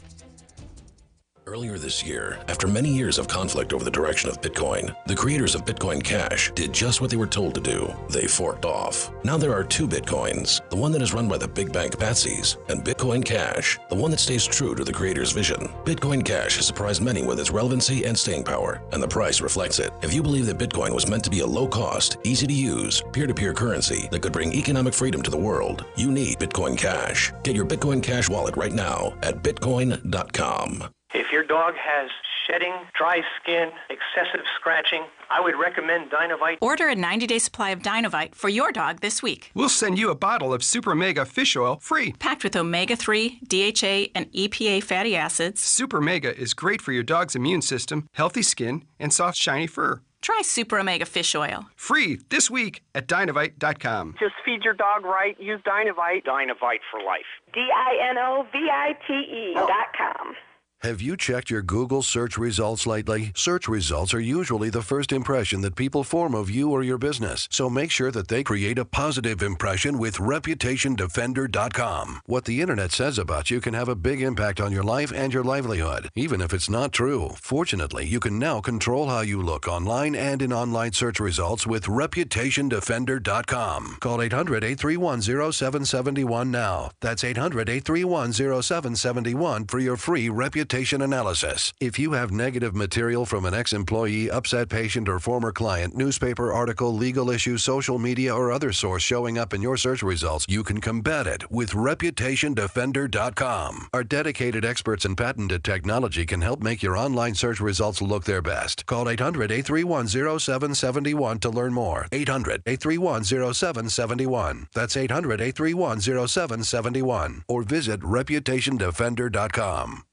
Earlier this year, after many years of conflict over the direction of Bitcoin, the creators of Bitcoin Cash did just what they were told to do. They forked off. Now there are two Bitcoins, the one that is run by the big bank patsies, and Bitcoin Cash, the one that stays true to the creator's vision. Bitcoin Cash has surprised many with its relevancy and staying power, and the price reflects it. If you believe that Bitcoin was meant to be a low-cost, easy-to-use, peer-to-peer currency that could bring economic freedom to the world, you need Bitcoin Cash. Get your Bitcoin Cash wallet right now at bitcoin.com. If your dog has shedding, dry skin, excessive scratching, I would recommend Dynovite. Order a 90-day supply of Dynovite for your dog this week. We'll send you a bottle of Super Mega Fish Oil free. Packed with omega-3, DHA, and EPA fatty acids. Super Mega is great for your dog's immune system, healthy skin, and soft, shiny fur. Try Super Omega Fish Oil. Free this week at Dinovite.com. Just feed your dog right. Use Dinovite. Dinovite for life. DINOVITE.com. Have you checked your Google search results lately? Search results are usually the first impression that people form of you or your business. So make sure that they create a positive impression with ReputationDefender.com. What the internet says about you can have a big impact on your life and your livelihood, even if it's not true. Fortunately, you can now control how you look online and in online search results with ReputationDefender.com. Call 800-831-0771 now. That's 800-831-0771 for your free reputation analysis. If you have negative material from an ex-employee, upset patient, or former client, newspaper article, legal issue, social media, or other source showing up in your search results, you can combat it with ReputationDefender.com. Our dedicated experts in patented technology can help make your online search results look their best. Call 800-831-0771 to learn more. 800-831-0771. That's 800-831-0771. Or visit ReputationDefender.com.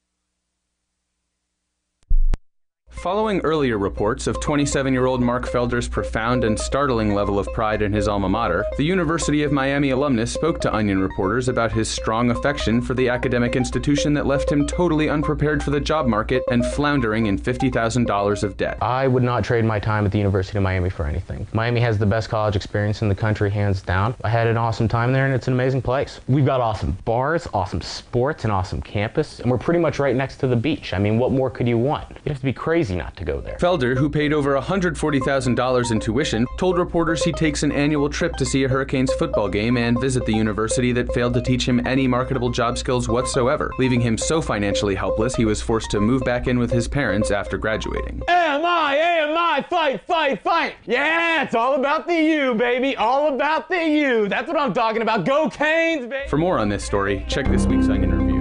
Following earlier reports of 27-year-old Mark Felder's profound and startling level of pride in his alma mater, the University of Miami alumnus spoke to Onion reporters about his strong affection for the academic institution that left him totally unprepared for the job market and floundering in $50,000 of debt. I would not trade my time at the University of Miami for anything. Miami has the best college experience in the country, hands down. I had an awesome time there, and it's an amazing place. We've got awesome bars, awesome sports, an awesome campus, and we're pretty much right next to the beach. I mean, what more could you want? You'd have to be crazy not to go there. Felder, who paid over $140,000 in tuition, told reporters he takes an annual trip to see a Hurricanes football game and visit the university that failed to teach him any marketable job skills whatsoever, leaving him so financially helpless he was forced to move back in with his parents after graduating. AMI, fight, fight, fight. Yeah, it's all about the U, baby. All about the U. That's what I'm talking about. Go Canes, baby. For more on this story, check this week's Onion Review.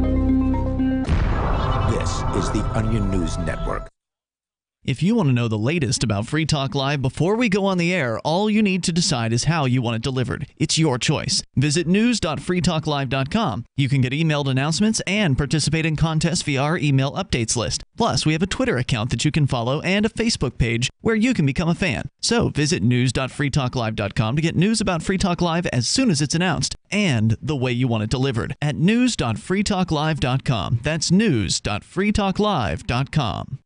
This is the Onion News Network. If you want to know the latest about Free Talk Live before we go on the air, all you need to decide is how you want it delivered. It's your choice. Visit news.freetalklive.com. You can get emailed announcements and participate in contests via our email updates list. Plus, we have a Twitter account that you can follow and a Facebook page where you can become a fan. So visit news.freetalklive.com to get news about Free Talk Live as soon as it's announced and the way you want it delivered at news.freetalklive.com. That's news.freetalklive.com.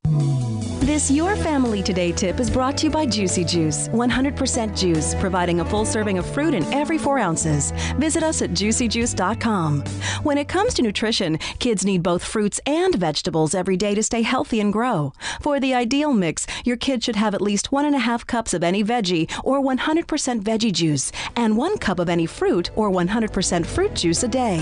This Your Family Today tip is brought to you by Juicy Juice, 100% juice, providing a full serving of fruit in every 4 ounces. Visit us at juicyjuice.com. When it comes to nutrition, kids need both fruits and vegetables every day to stay healthy and grow. For the ideal mix, your kid should have at least 1.5 cups of any veggie or 100% veggie juice, and 1 cup of any fruit or 100% fruit juice a day.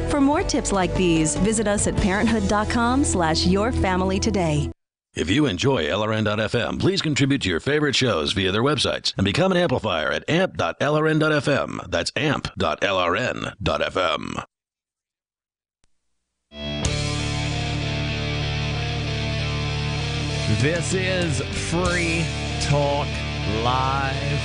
For more tips like these, visit us at parenthood.com/yourfamilytoday. If you enjoy LRN.FM, please contribute to your favorite shows via their websites and become an amplifier at amp.lrn.fm. That's amp.lrn.fm. This is Free Talk Live,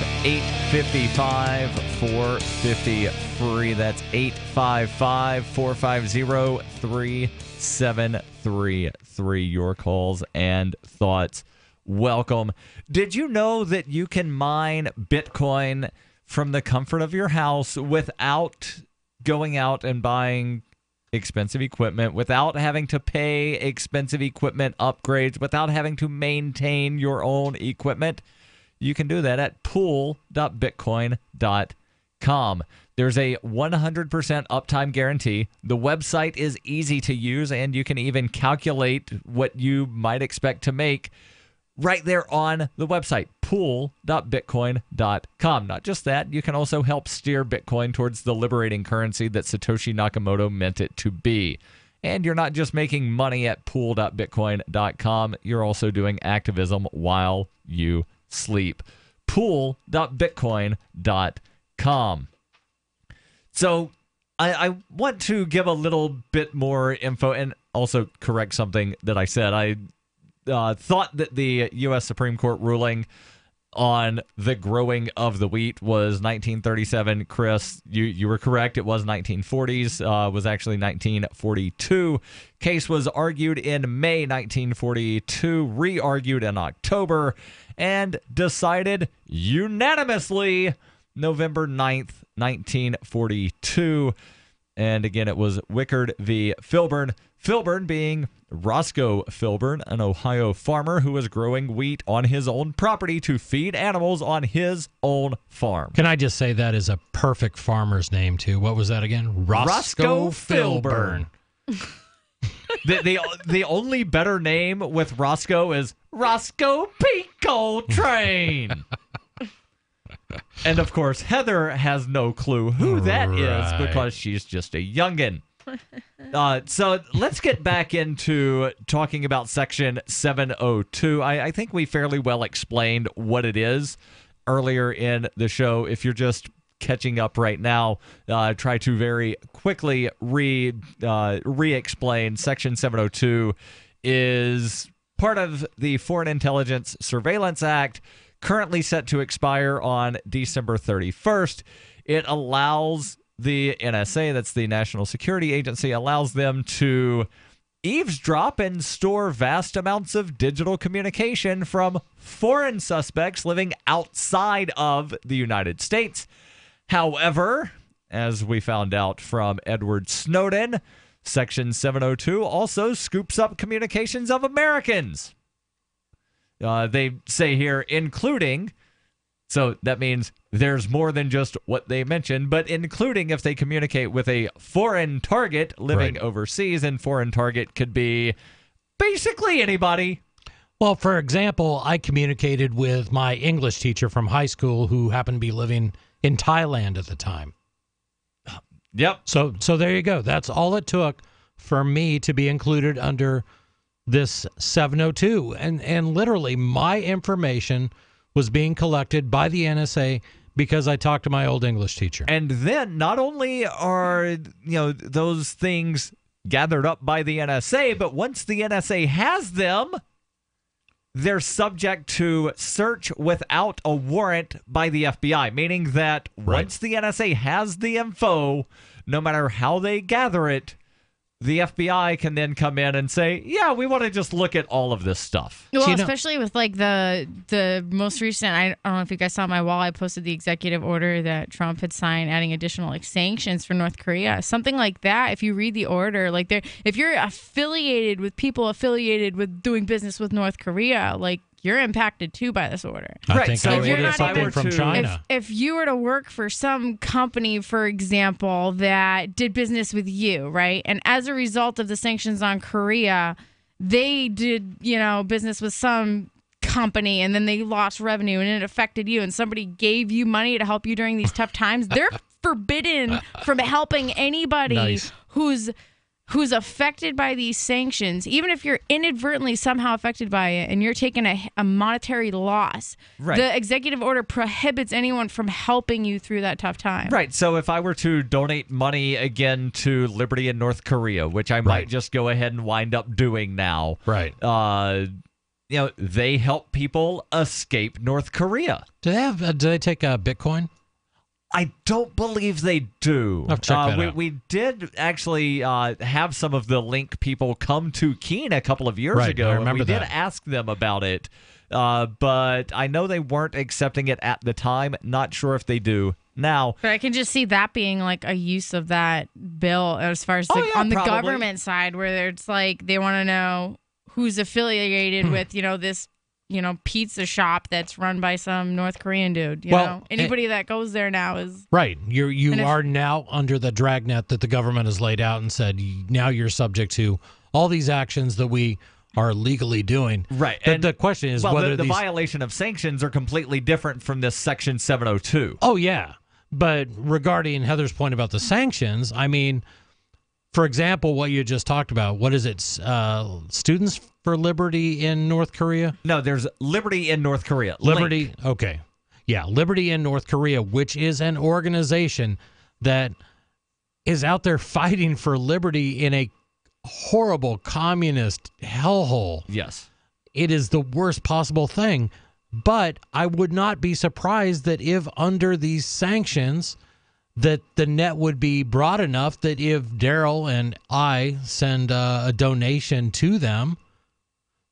855-450-FREE. That's 855-450-3733. Your calls and thoughts welcome. Did you know that you can mine Bitcoin from the comfort of your house without going out and buying expensive equipment, without having to pay expensive equipment upgrades, without having to maintain your own equipment? You can do that at pool.bitcoin.com. There's a 100% uptime guarantee. The website is easy to use, and you can even calculate what you might expect to make right there on the website, pool.bitcoin.com. Not just that, you can also help steer Bitcoin towards the liberating currency that Satoshi Nakamoto meant it to be. And you're not just making money at pool.bitcoin.com, you're also doing activism while you sleep. Pool.bitcoin.com. So I want to give a little bit more info and also correct something that I said. I thought that the U.S. Supreme Court ruling on the growing of the wheat was 1937. Chris, you were correct. It was 1940s. Was actually 1942. Case was argued in May 1942, re-argued in October, and decided unanimously November 9th, 1942. And again, it was Wickard v. Filburn. Filburn being Roscoe Filburn, an Ohio farmer who was growing wheat on his own property to feed animals on his own farm. Can I just say that is a perfect farmer's name, too? What was that again? Roscoe Filburn. The only better name with Roscoe is Roscoe Pico Train. And, of course, Heather has no clue who that is because she's just a youngin'. So let's get back into talking about Section 702. I think we fairly well explained what it is earlier in the show. If you're just catching up right now, try to very quickly re-explain. Section 702 is part of the Foreign Intelligence Surveillance Act, currently set to expire on December 31st. It allows the NSA, that's the National Security Agency, allows them to eavesdrop and store vast amounts of digital communication from foreign suspects living outside of the United States. However, as we found out from Edward Snowden, Section 702 also scoops up communications of Americans. They say here, including, so that means there's more than just what they mentioned, but including if they communicate with a foreign target living overseas, and foreign target could be basically anybody. Well, for example, I communicated with my English teacher from high school who happened to be living in Thailand at the time. Yep. So there you go. That's all it took for me to be included under this 702. And literally my information was being collected by the NSA because I talked to my old English teacher. And then not only are, those things gathered up by the NSA, but once the NSA has them, they're subject to search without a warrant by the FBI, meaning that once the NSA has the info, no matter how they gather it, the FBI can then come in and say, yeah, we want to just look at all of this stuff. Well, especially with like the most recent, I don't know if you guys saw my wall, I posted the executive order that Trump had signed adding additional sanctions for North Korea. Something like that, if you read the order, like if you're affiliated with people affiliated with doing business with North Korea, like you're impacted too by this order. I think I ordered something from China. If you were to work for some company, for example, that did business with you, right? And as a result of the sanctions on Korea, they did, business with some company and then they lost revenue and it affected you and somebody gave you money to help you during these tough times, they're forbidden from helping anybody who's affected by these sanctions, even if you're inadvertently somehow affected by it and you're taking a monetary loss, the executive order prohibits anyone from helping you through that tough time. Right. So if I were to donate money again to Liberty in North Korea, which I might just go ahead and wind up doing now, they help people escape North Korea. Do they take Bitcoin? I don't believe they do. I'll check that out. We did actually have some of the Link people come to Keene a couple of years ago. I remember and we did ask them about it, but I know they weren't accepting it at the time. Not sure if they do now. But I can just see that being like a use of that bill as far as on the government side, where it's like they want to know who's affiliated with, this pizza shop that's run by some North Korean dude. Anybody that goes there now is right. You are now under the dragnet that the government has laid out and said now you're subject to all these actions that we are legally doing. Right. And the question is whether the violation of sanctions are completely different from this Section 702. Oh yeah, but regarding Heather's point about the sanctions, I mean, for example, what you just talked about, what is it? Students for Liberty in North Korea? No, there's Liberty in North Korea. Liberty, Link. okay. Yeah, Liberty in North Korea, which is an organization that is out there fighting for liberty in a horrible communist hellhole. Yes. It is the worst possible thing. But I would not be surprised that if under these sanctions that the net would be broad enough that if Daryl and I send a donation to them,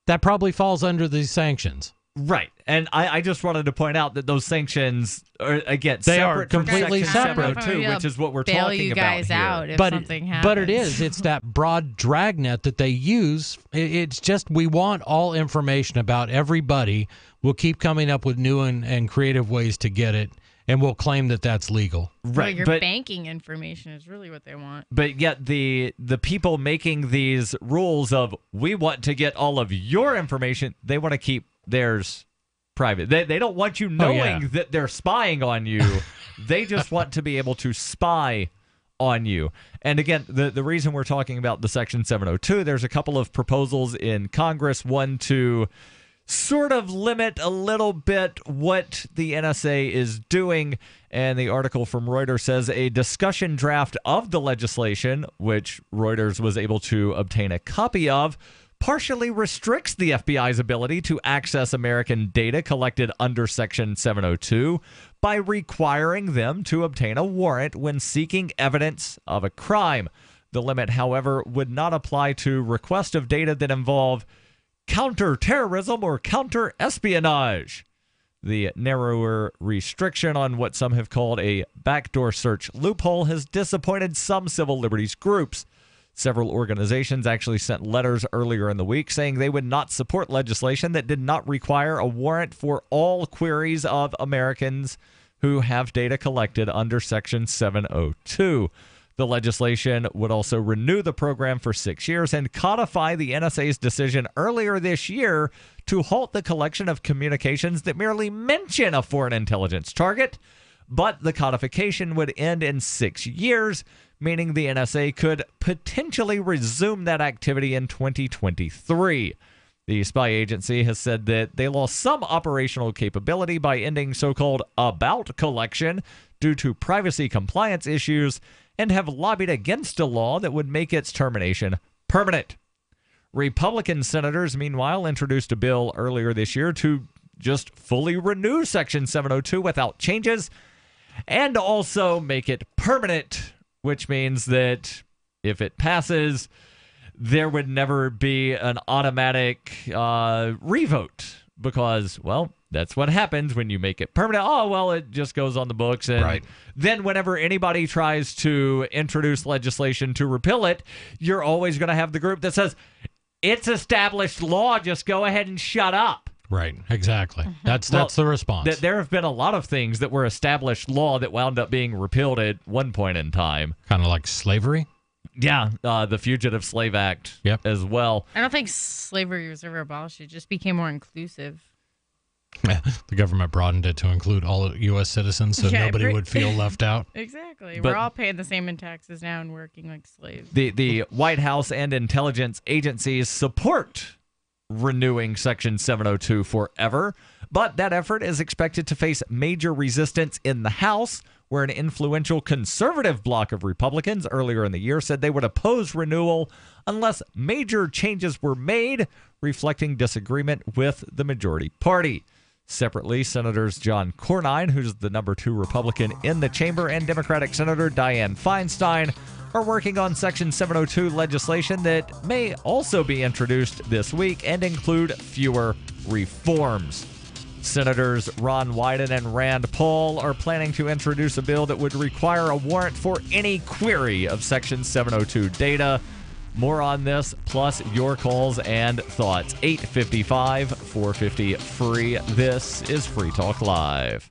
that probably falls under these sanctions. Right. And I just wanted to point out that those sanctions are, again, they separate are completely from Section separate. 702, which is what we're bail talking you about guys here. out if But something happens. But it is. It's that broad dragnet that they use. It's just we want all information about everybody. We'll keep coming up with new and creative ways to get it, and we'll claim that that's legal. Right. Well, your banking information is really what they want. But yet the people making these rules of we want to get all of your information, they want to keep theirs private. They don't want you knowing that they're spying on you. They just want to be able to spy on you. And again, the reason we're talking about the Section 702, there's a couple of proposals in Congress, one to sort of limit a little bit what the NSA is doing. And the article from Reuters says a discussion draft of the legislation, which Reuters was able to obtain a copy of, partially restricts the FBI's ability to access American data collected under Section 702 by requiring them to obtain a warrant when seeking evidence of a crime. The limit, however, would not apply to requests of data that involve counterterrorism or counter-espionage. The narrower restriction on what some have called a backdoor search loophole has disappointed some civil liberties groups. Several organizations actually sent letters earlier in the week saying they would not support legislation that did not require a warrant for all queries of Americans who have data collected under Section 702. The legislation would also renew the program for 6 years and codify the NSA's decision earlier this year to halt the collection of communications that merely mention a foreign intelligence target. But the codification would end in 6 years, meaning the NSA could potentially resume that activity in 2023. The spy agency has said that they lost some operational capability by ending so-called about collection due to privacy compliance issues and have lobbied against a law that would make its termination permanent. Republican senators, meanwhile, introduced a bill earlier this year to just fully renew Section 702 without changes and also make it permanent, which means that if it passes, there would never be an automatic revote because, well, that's what happens when you make it permanent. Oh, well, it just goes on the books. And then whenever anybody tries to introduce legislation to repeal it, you're always going to have the group that says, it's established law, just go ahead and shut up. Right, exactly. That's the response. There have been a lot of things that were established law that wound up being repealed at one point in time. Kind of like slavery? Yeah, the Fugitive Slave Act as well. I don't think slavery was ever abolished. It just became more inclusive. The government broadened it to include all U.S. citizens so nobody would feel left out. Exactly. But we're all paying the same in taxes now and working like slaves. The White House and intelligence agencies support renewing Section 702 forever, but that effort is expected to face major resistance in the House, where an influential conservative bloc of Republicans earlier in the year said they would oppose renewal unless major changes were made, reflecting disagreement with the majority party. Separately, Senators John Cornyn, who's the number 2 Republican in the chamber, and Democratic Senator Dianne Feinstein are working on Section 702 legislation that may also be introduced this week and include fewer reforms. Senators Ron Wyden and Rand Paul are planning to introduce a bill that would require a warrant for any query of Section 702 data. More on this, plus your calls and thoughts. 855-450-FREE. This is Free Talk Live.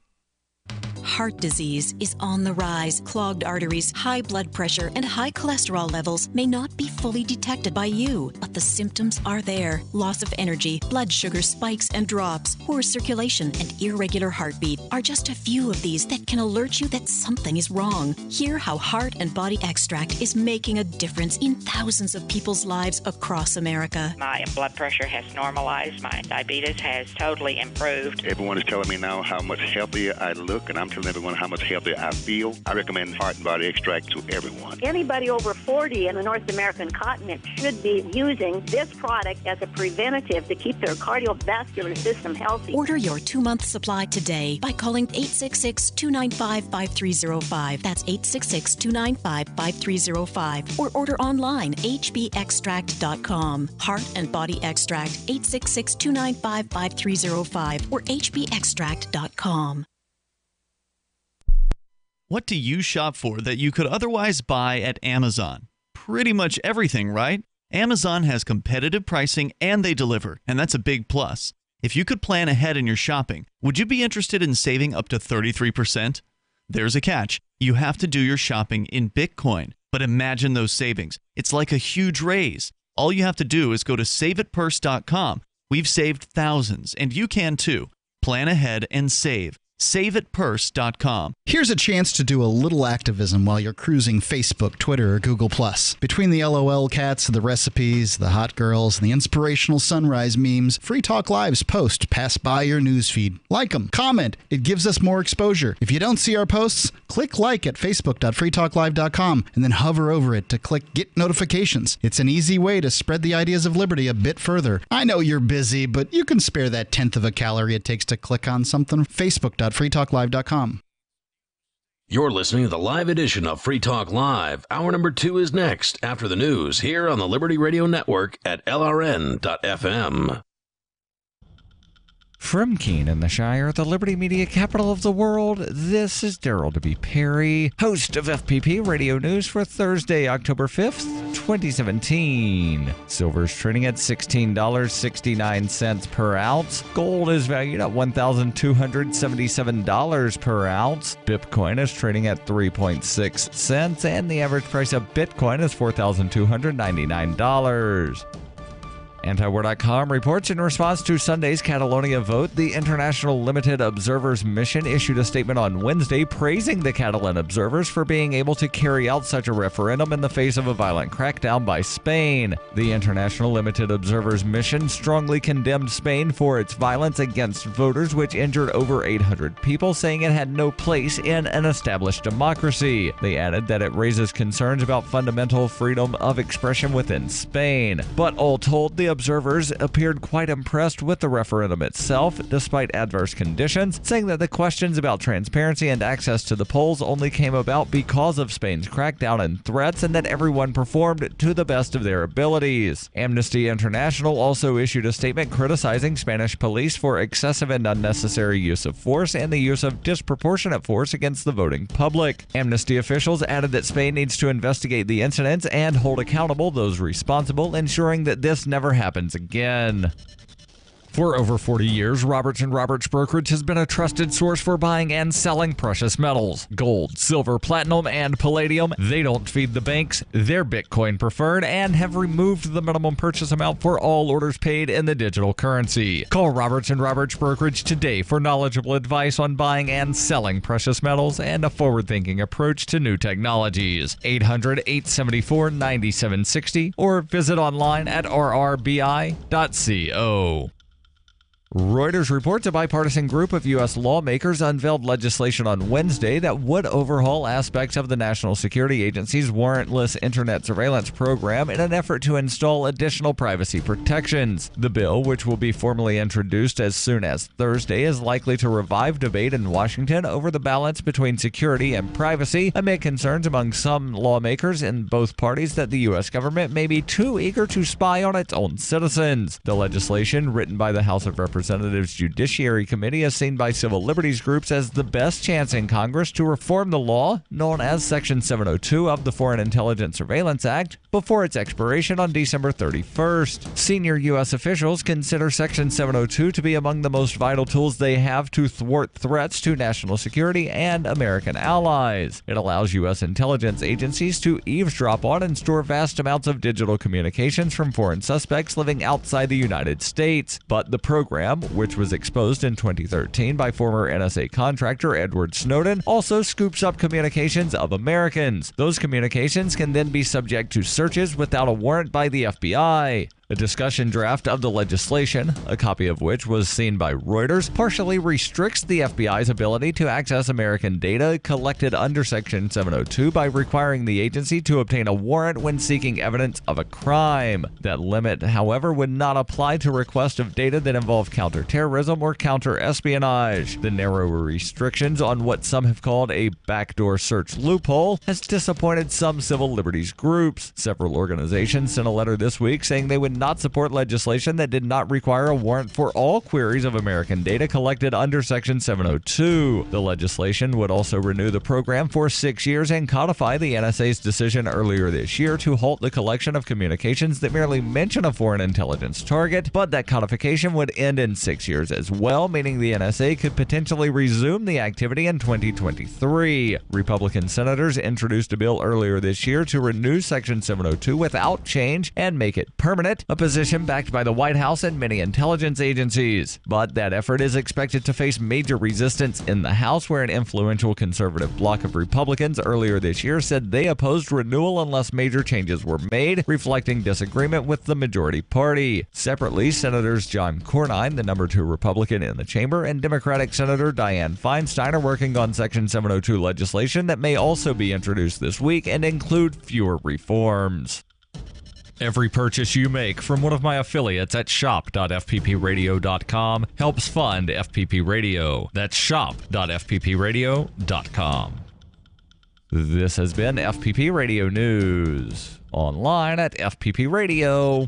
Heart disease is on the rise. Clogged arteries, high blood pressure, and high cholesterol levels may not be fully detected by you, but the symptoms are there. Loss of energy, blood sugar spikes and drops, poor circulation, and irregular heartbeat are just a few of these that can alert you that something is wrong. Hear how Heart and Body Extract is making a difference in thousands of people's lives across America. My blood pressure has normalized. My diabetes has totally improved. Everyone is telling me now how much healthier I look, and I'm telling telling everyone how much healthier I feel. I recommend Heart and Body Extract to everyone. Anybody over 40 in the North American continent should be using this product as a preventative to keep their cardiovascular system healthy. Order your 2-month supply today by calling 866-295-5305. That's 866-295-5305. Or order online, hbextract.com. Heart and Body Extract, 866-295-5305 or hbextract.com. What do you shop for that you could otherwise buy at Amazon? Pretty much everything, right? Amazon has competitive pricing and they deliver, and that's a big plus. If you could plan ahead in your shopping, would you be interested in saving up to 33%? There's a catch. You have to do your shopping in Bitcoin. But imagine those savings. It's like a huge raise. All you have to do is go to saveitpurse.com. We've saved thousands, and you can too. Plan ahead and save. SaveItPurse.com. Here's a chance to do a little activism while you're cruising Facebook, Twitter, or Google+. Between the LOL cats, the recipes, the hot girls, and the inspirational sunrise memes, Free Talk Live's posts pass by your newsfeed. Like them, comment. It gives us more exposure. If you don't see our posts, click like at facebook.freetalklive.com and then hover over it to click Get Notifications. It's an easy way to spread the ideas of liberty a bit further. I know you're busy, but you can spare that 1/10 of a calorie it takes to click on something. Facebook.freetalklive.com. You're listening to the live edition of Free Talk Live. Hour number 2 is next after the news here on the Liberty Radio Network at LRN.FM. From Keene in the Shire, the Liberty Media capital of the world, this is Daryl W. Perry, host of FPP Radio News for Thursday, October 5th, 2017. Silver's trading at $16.69 per ounce. Gold is valued at $1,277 per ounce. Bitcoin is trading at 3.6 cents, and the average price of Bitcoin is $4,299. Antiwar.com reports in response to Sunday's Catalonia vote, the International Limited Observers Mission issued a statement on Wednesday praising the Catalan observers for being able to carry out such a referendum in the face of a violent crackdown by Spain. The International Limited Observers Mission strongly condemned Spain for its violence against voters, which injured over 800 people, saying it had no place in an established democracy. They added that it raises concerns about fundamental freedom of expression within Spain. But all told, the observers appeared quite impressed with the referendum itself, despite adverse conditions, saying that the questions about transparency and access to the polls only came about because of Spain's crackdown and threats, and that everyone performed to the best of their abilities. Amnesty International also issued a statement criticizing Spanish police for excessive and unnecessary use of force and the use of disproportionate force against the voting public. Amnesty officials added that Spain needs to investigate the incidents and hold accountable those responsible, ensuring that this never happens again. For over 40 years, Roberts & Roberts Brokerage has been a trusted source for buying and selling precious metals. Gold, silver, platinum, and palladium. They don't feed the banks. They're Bitcoin preferred and have removed the minimum purchase amount for all orders paid in the digital currency. Call Roberts & Roberts Brokerage today for knowledgeable advice on buying and selling precious metals and a forward-thinking approach to new technologies. 800-874-9760 or visit online at rrbi.co. Reuters reports a bipartisan group of U.S. lawmakers unveiled legislation on Wednesday that would overhaul aspects of the National Security Agency's warrantless internet surveillance program in an effort to install additional privacy protections. The bill, which will be formally introduced as soon as Thursday, is likely to revive debate in Washington over the balance between security and privacy, amid concerns among some lawmakers in both parties that the U.S. government may be too eager to spy on its own citizens. The legislation, written by the House of Representatives Judiciary Committee, is seen by civil liberties groups as the best chance in Congress to reform the law, known as Section 702 of the Foreign Intelligence Surveillance Act, before its expiration on December 31st. Senior U.S. officials consider Section 702 to be among the most vital tools they have to thwart threats to national security and American allies. It allows U.S. intelligence agencies to eavesdrop on and store vast amounts of digital communications from foreign suspects living outside the United States. But the program, which was exposed in 2013 by former NSA contractor Edward Snowden, also scoops up communications of Americans. Those communications can then be subject to searches without a warrant by the FBI. A discussion draft of the legislation, a copy of which was seen by Reuters, partially restricts the FBI's ability to access American data collected under Section 702 by requiring the agency to obtain a warrant when seeking evidence of a crime. That limit, however, would not apply to requests of data that involve counterterrorism or counterespionage. The narrow restrictions on what some have called a backdoor search loophole has disappointed some civil liberties groups. Several organizations sent a letter this week saying they would not support legislation that did not require a warrant for all queries of American data collected under Section 702. The legislation would also renew the program for 6 years and codify the NSA's decision earlier this year to halt the collection of communications that merely mention a foreign intelligence target, but that codification would end in 6 years as well, meaning the NSA could potentially resume the activity in 2023. Republican senators introduced a bill earlier this year to renew Section 702 without change and make it permanent, a position backed by the White House and many intelligence agencies. But that effort is expected to face major resistance in the House, where an influential conservative bloc of Republicans earlier this year said they opposed renewal unless major changes were made, reflecting disagreement with the majority party. Separately, Senators John Cornyn, the number 2 Republican in the chamber, and Democratic Senator Dianne Feinstein are working on Section 702 legislation that may also be introduced this week and include fewer reforms. Every purchase you make from one of my affiliates at shop.fppradio.com helps fund FPP Radio. That's shop.fppradio.com. This has been FPP Radio News, online at fppradio.com.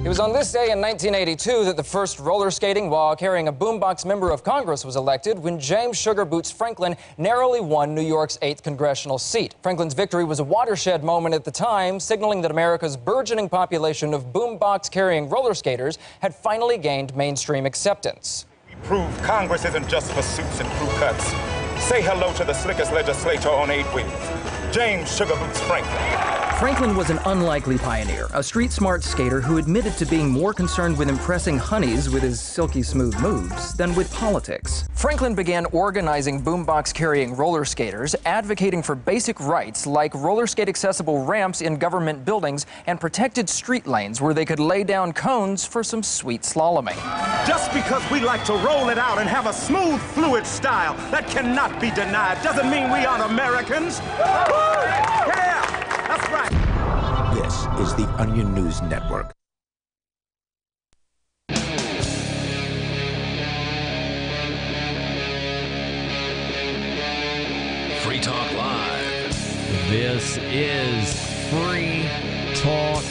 It was on this day in 1982 that the first roller skating while carrying a boombox member of Congress was elected, when James Sugar Boots Franklin narrowly won New York's 8th congressional seat. Franklin's victory was a watershed moment at the time, signaling that America's burgeoning population of boombox-carrying roller skaters had finally gained mainstream acceptance. Prove Congress isn't just for suits and crew cuts. Say hello to the slickest legislator on 8 wheels, James Sugar Boots Franklin. Franklin was an unlikely pioneer, a street-smart skater who admitted to being more concerned with impressing honeys with his silky smooth moves than with politics. Franklin began organizing boombox-carrying roller skaters, advocating for basic rights like roller skate-accessible ramps in government buildings and protected street lanes where they could lay down cones for some sweet slaloming. Just because we like to roll it out and have a smooth, fluid style that cannot be denied doesn't mean we aren't Americans. Yeah, that's right. This is the Onion News Network. Free Talk Live. This is Free Talk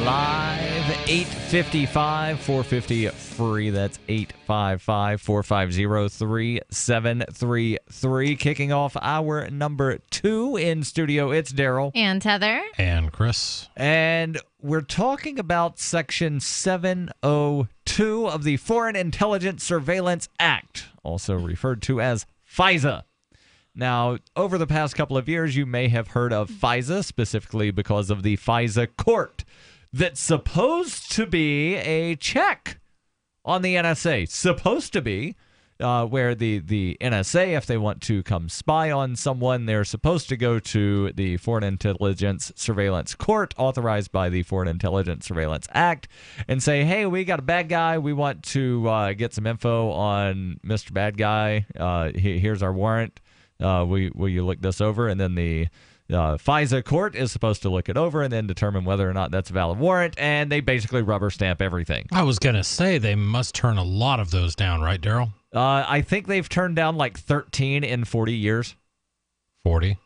Live. 855-450-FREE. That's 855-450-3733. Kicking off hour number 2 in studio, it's Daryl. And Heather. And Chris. And we're talking about Section 702 of the Foreign Intelligence Surveillance Act, also referred to as FISA. Now, over the past couple of years, you may have heard of FISA, specifically because of the FISA court that's supposed to be a check on the NSA. Supposed to be, where the NSA, if they want to come spy on someone, they're supposed to go to the Foreign Intelligence Surveillance Court, authorized by the Foreign Intelligence Surveillance Act, and say, hey, we got a bad guy. We want to get some info on Mr. Bad Guy. Here's our warrant. Will you look this over? And then the FISA court is supposed to look it over and then determine whether or not that's a valid warrant, and they basically rubber stamp everything. I was going to say they must turn a lot of those down, right, Daryl? I think they've turned down like 13 in 40 years. 40? Has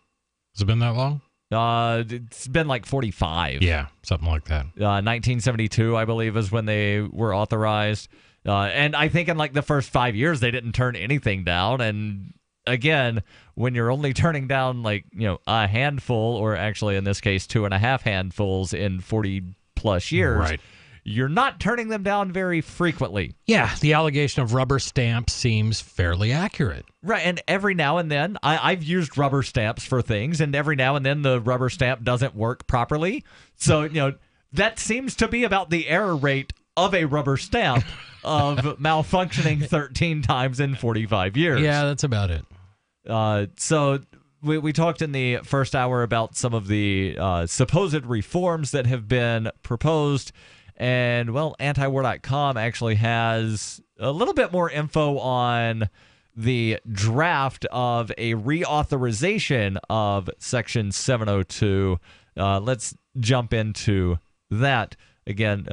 it been that long? It's been like 45. Yeah, something like that. 1972, I believe, is when they were authorized. And I think in like the first 5 years, they didn't turn anything down. And again, when you're only turning down like, a handful, or actually in this case, 2.5 handfuls in 40 plus years, right, you're not turning them down very frequently. Yeah, the allegation of rubber stamp seems fairly accurate. Right, and every now and then, I've used rubber stamps for things, and every now and then the rubber stamp doesn't work properly. So, that seems to be about the error rate of a rubber stamp of malfunctioning 13 times in 45 years. Yeah, that's about it. So we talked in the first hour about some of the supposed reforms that have been proposed. And, well, antiwar.com actually has a little bit more info on the draft of a reauthorization of Section 702. Let's jump into that. Again,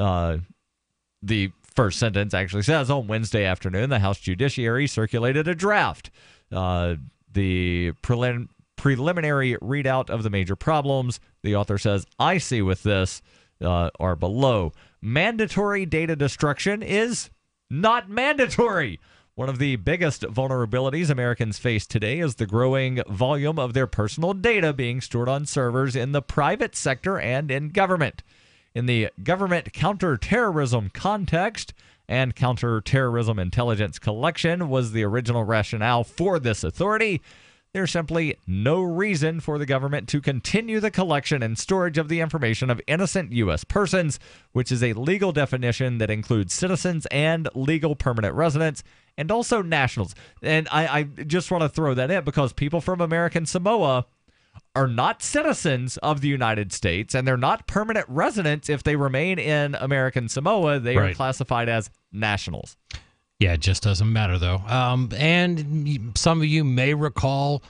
the first sentence actually says, on Wednesday afternoon, the House Judiciary circulated a draft. The preliminary readout of the major problems, the author says, I see with this are below. Mandatory data destruction is not mandatory. One of the biggest vulnerabilities Americans face today is the growing volume of their personal data being stored on servers in the private sector and in government. In the government counterterrorism context, and counterterrorism intelligence collection was the original rationale for this authority, there's simply no reason for the government to continue the collection and storage of the information of innocent U.S. persons, which is a legal definition that includes citizens and legal permanent residents, and also nationals. And I just want to throw that in because people from American Samoa are not citizens of the United States, and they're not permanent residents if they remain in American Samoa. They are classified as nationals. Yeah, it just doesn't matter, though. And some of you may recall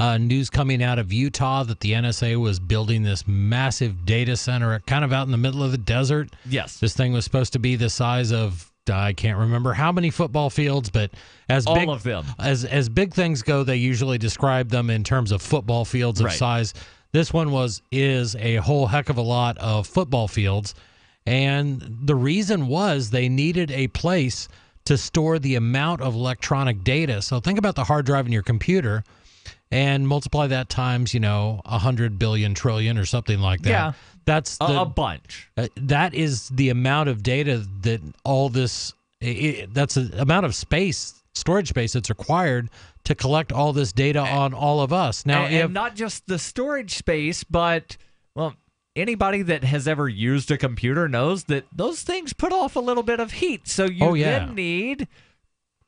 news coming out of Utah that the NSA was building this massive data center kind of out in the middle of the desert. Yes. This thing was supposed to be the size of, I can't remember how many football fields, but as all big, of them. As big things go, they usually describe them in terms of football fields of size. This one is a whole heck of a lot of football fields. And the reason was they needed a place to store the amount of electronic data. So think about the hard drive in your computer and multiply that times, 100 billion trillion or something like that. Yeah. That's a bunch. That is the amount of data that all this, that's the amount of storage space that's required to collect all this data on all of us. Now, and not just the storage space, but, well, anybody that has ever used a computer knows that those things put off a little bit of heat. So you then need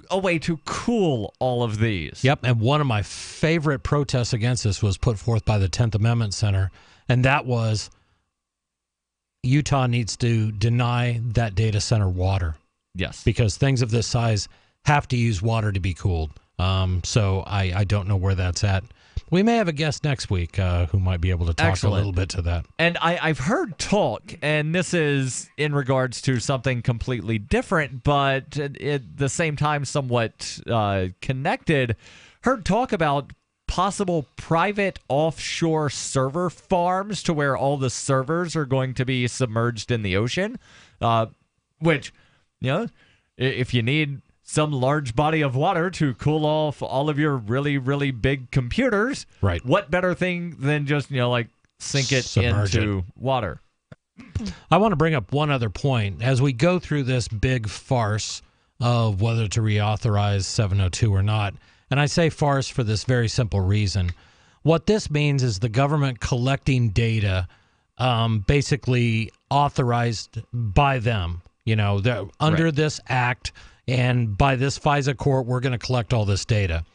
a way to cool all of these. Yep. And one of my favorite protests against this was put forth by the 10th Amendment Center. And that was Utah needs to deny that data center water. Yes. Because things of this size have to use water to be cooled. So I don't know where that's at. We may have a guest next week who might be able to talk a little bit to that. And I've heard talk, and this is in regards to something completely different, but at the same time somewhat connected, heard talk about possible private offshore server farms to where all the servers are going to be submerged in the ocean, which, if you need some large body of water to cool off all of your really, really big computers. Right. What better thing than just, sink it into water? I want to bring up one other point. As we go through this big farce of whether to reauthorize 702 or not, and I say farce for this very simple reason. What this means is the government collecting data basically authorized by them. They're under this act. And by this FISA court, we're going to collect all this data.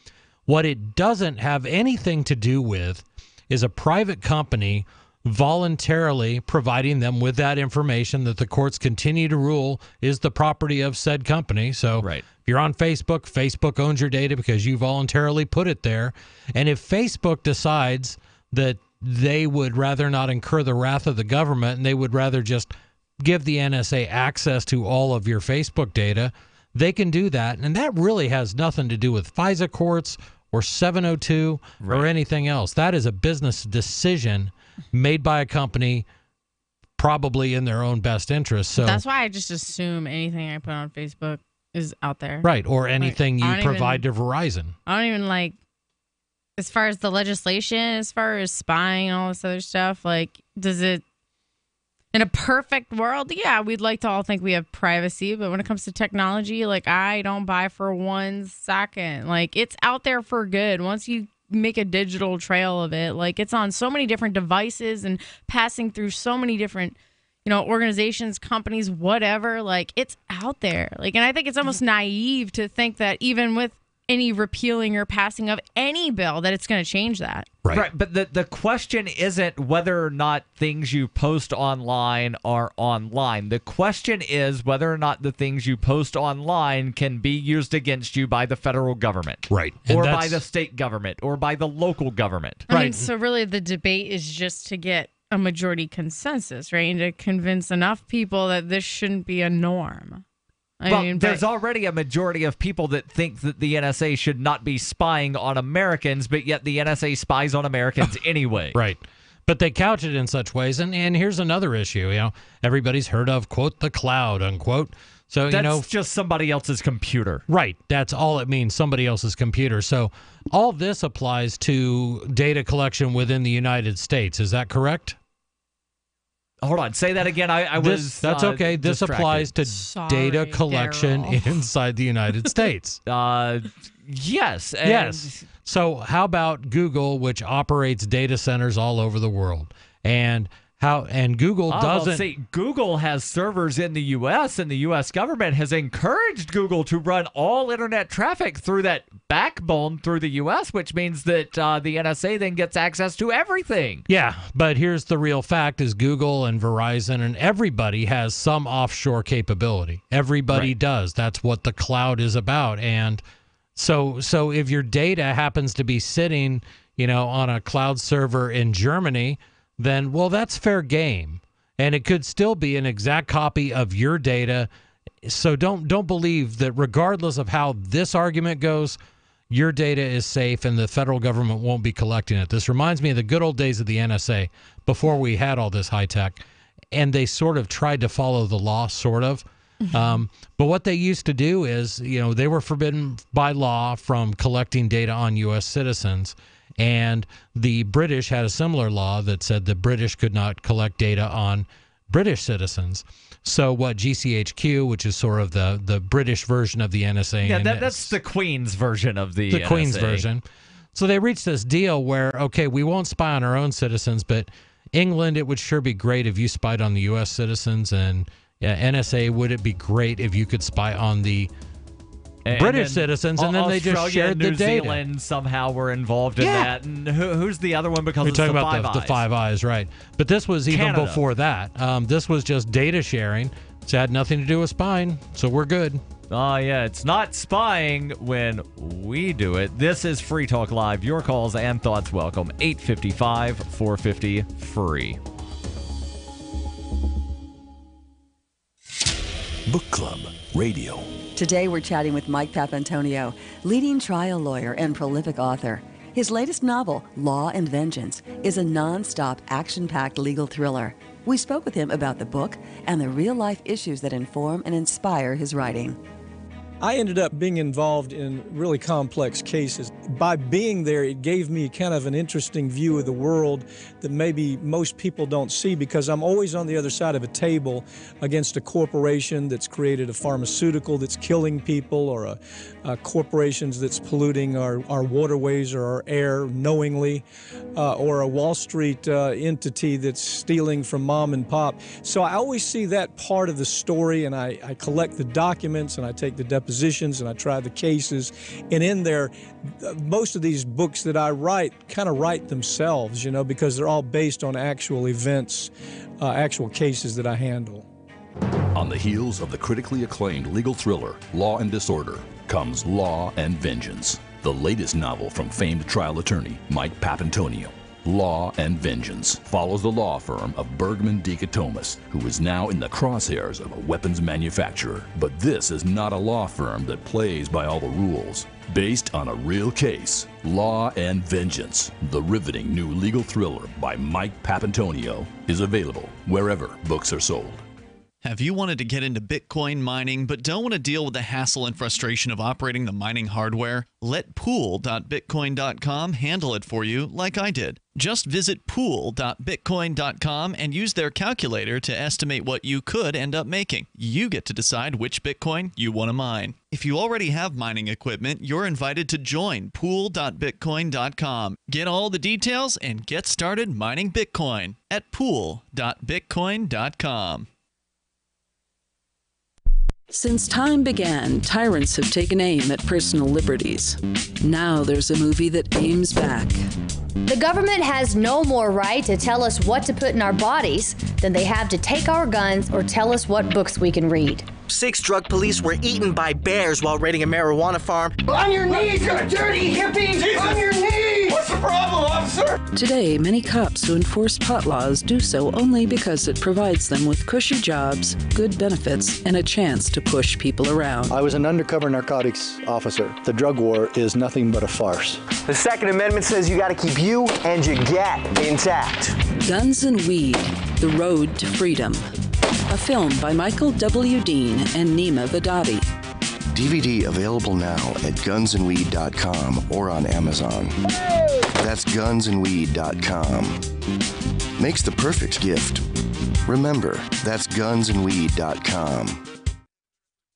What it doesn't have anything to do with is a private company voluntarily providing them with that information that the courts continue to rule is the property of said company. So if you're on Facebook, Facebook owns your data because you voluntarily put it there. And if Facebook decides that they would rather not incur the wrath of the government and they would rather just give the NSA access to all of your Facebook data, they can do that, and that really has nothing to do with FISA courts or 702 or anything else. That is a business decision made by a company probably in their own best interest. So that's why I just assume anything I put on Facebook is out there. Right, or anything you provide to Verizon. I don't even as far as the legislation, as far as spying and all this other stuff, does it, in a perfect world, yeah, we'd like to all think we have privacy, but when it comes to technology, I don't buy for 1 second. It's out there for good. Once you make a digital trail of it, it's on so many different devices and passing through so many different, organizations, companies, whatever, it's out there. And I think it's almost naive to think that even with any repealing or passing of any bill that it's going to change that. Right. But the question isn't whether or not things you post online are online. The question is whether or not the things you post online can be used against you by the federal government. Right. Or by the state government or by the local government. I mean, so really the debate is just to get a majority consensus, right? And to convince enough people that this shouldn't be a norm. There's already a majority of people that think that the NSA should not be spying on Americans, but yet the NSA spies on Americans anyway. Right. But they couch it in such ways. And here's another issue. Everybody's heard of, quote, the cloud, unquote. So, that's just somebody else's computer. Right. That's all it means, somebody else's computer. So all this applies to data collection within the United States. Is that correct? Hold on. Say that again. That's okay. This applies to data collection inside the United States. Yes. Yes. So how about Google, which operates data centers all over the world? And Google doesn't. Google has servers in the U.S., and the U.S. government has encouraged Google to run all internet traffic through that backbone through the U.S., which means that the NSA then gets access to everything. Yeah, but here's the real fact is Google and Verizon and everybody has some offshore capability. Everybody does. That's what the cloud is about. And so if your data happens to be sitting, on a cloud server in Germany, then, well, that's fair game. And it could still be an exact copy of your data. So don't believe that regardless of how this argument goes, your data is safe and the federal government won't be collecting it. This reminds me of the good old days of the NSA before we had all this high tech. And they sort of tried to follow the law, sort of. But what they used to do is, they were forbidden by law from collecting data on U.S. citizens. And the British had a similar law that said the British could not collect data on British citizens. So what GCHQ, which is sort of the British version of the NSA. Yeah, that's the Queen's version of the NSA. Queen's version. So they reached this deal where, okay, we won't spy on our own citizens, but England, it would sure be great if you spied on the U.S. citizens. And NSA, would it be great if you could spy on the British citizens, and then they just shared the data. New Zealand somehow were involved in that. And who's the other one? Because we're it's talking the about Five the Five Eyes, right? But this was even Canada. before that. This was just data sharing. It had nothing to do with spying, so we're good. Yeah, it's not spying when we do it. This is Free Talk Live. Your calls and thoughts welcome. 855-450-FREE. Book Club Radio. Today we're chatting with Mike Papantonio, leading trial lawyer and prolific author. His latest novel, Law and Vengeance, is a non-stop, action-packed legal thriller. We spoke with him about the book and the real-life issues that inform and inspire his writing. I ended up being involved in really complex cases. By being there, it gave me kind of an interesting view of the world that maybe most people don't see, because I'm always on the other side of a table against a corporation that's created a pharmaceutical that's killing people, or a corporations that's polluting our waterways or our air knowingly, or a Wall Street entity that's stealing from mom and pop. So I always see that part of the story, and I collect the documents and I take the depositions and I try the cases. And in there, most of these books that I write kind of write themselves, because they're all based on actual events, actual cases that I handle. On the heels of the critically acclaimed legal thriller, Law and Disorder, comes Law and Vengeance, the latest novel from famed trial attorney Mike Papantonio. Law and Vengeance follows the law firm of Bergman Dichotomous, who is now in the crosshairs of a weapons manufacturer. But this is not a law firm that plays by all the rules. Based on a real case, Law and Vengeance, the riveting new legal thriller by Mike Papantonio, is available wherever books are sold. Have you wanted to get into Bitcoin mining but don't want to deal with the hassle and frustration of operating the mining hardware? Let pool.bitcoin.com handle it for you like I did. Just visit pool.bitcoin.com and use their calculator to estimate what you could end up making. You get to decide which Bitcoin you want to mine. If you already have mining equipment, you're invited to join pool.bitcoin.com. Get all the details and get started mining Bitcoin at pool.bitcoin.com. Since time began, tyrants have taken aim at personal liberties. Now there's a movie that aims back. The government has no more right to tell us what to put in our bodies than they have to take our guns or tell us what books we can read. 6 drug police were eaten by bears while raiding a marijuana farm. On your knees, you dirty hippie! Jesus. On your knees! What's the problem, officer? Today, many cops who enforce pot laws do so only because it provides them with cushy jobs, good benefits, and a chance to push people around. I was an undercover narcotics officer. The drug war is nothing but a farce. The Second Amendment says you got to keep you and your gat intact. Guns and Weed, The Road to Freedom. A film by Michael W. Dean and Nima Vadadi. DVD available now at gunsandweed.com or on Amazon. That's gunsandweed.com. Makes the perfect gift. Remember, that's gunsandweed.com.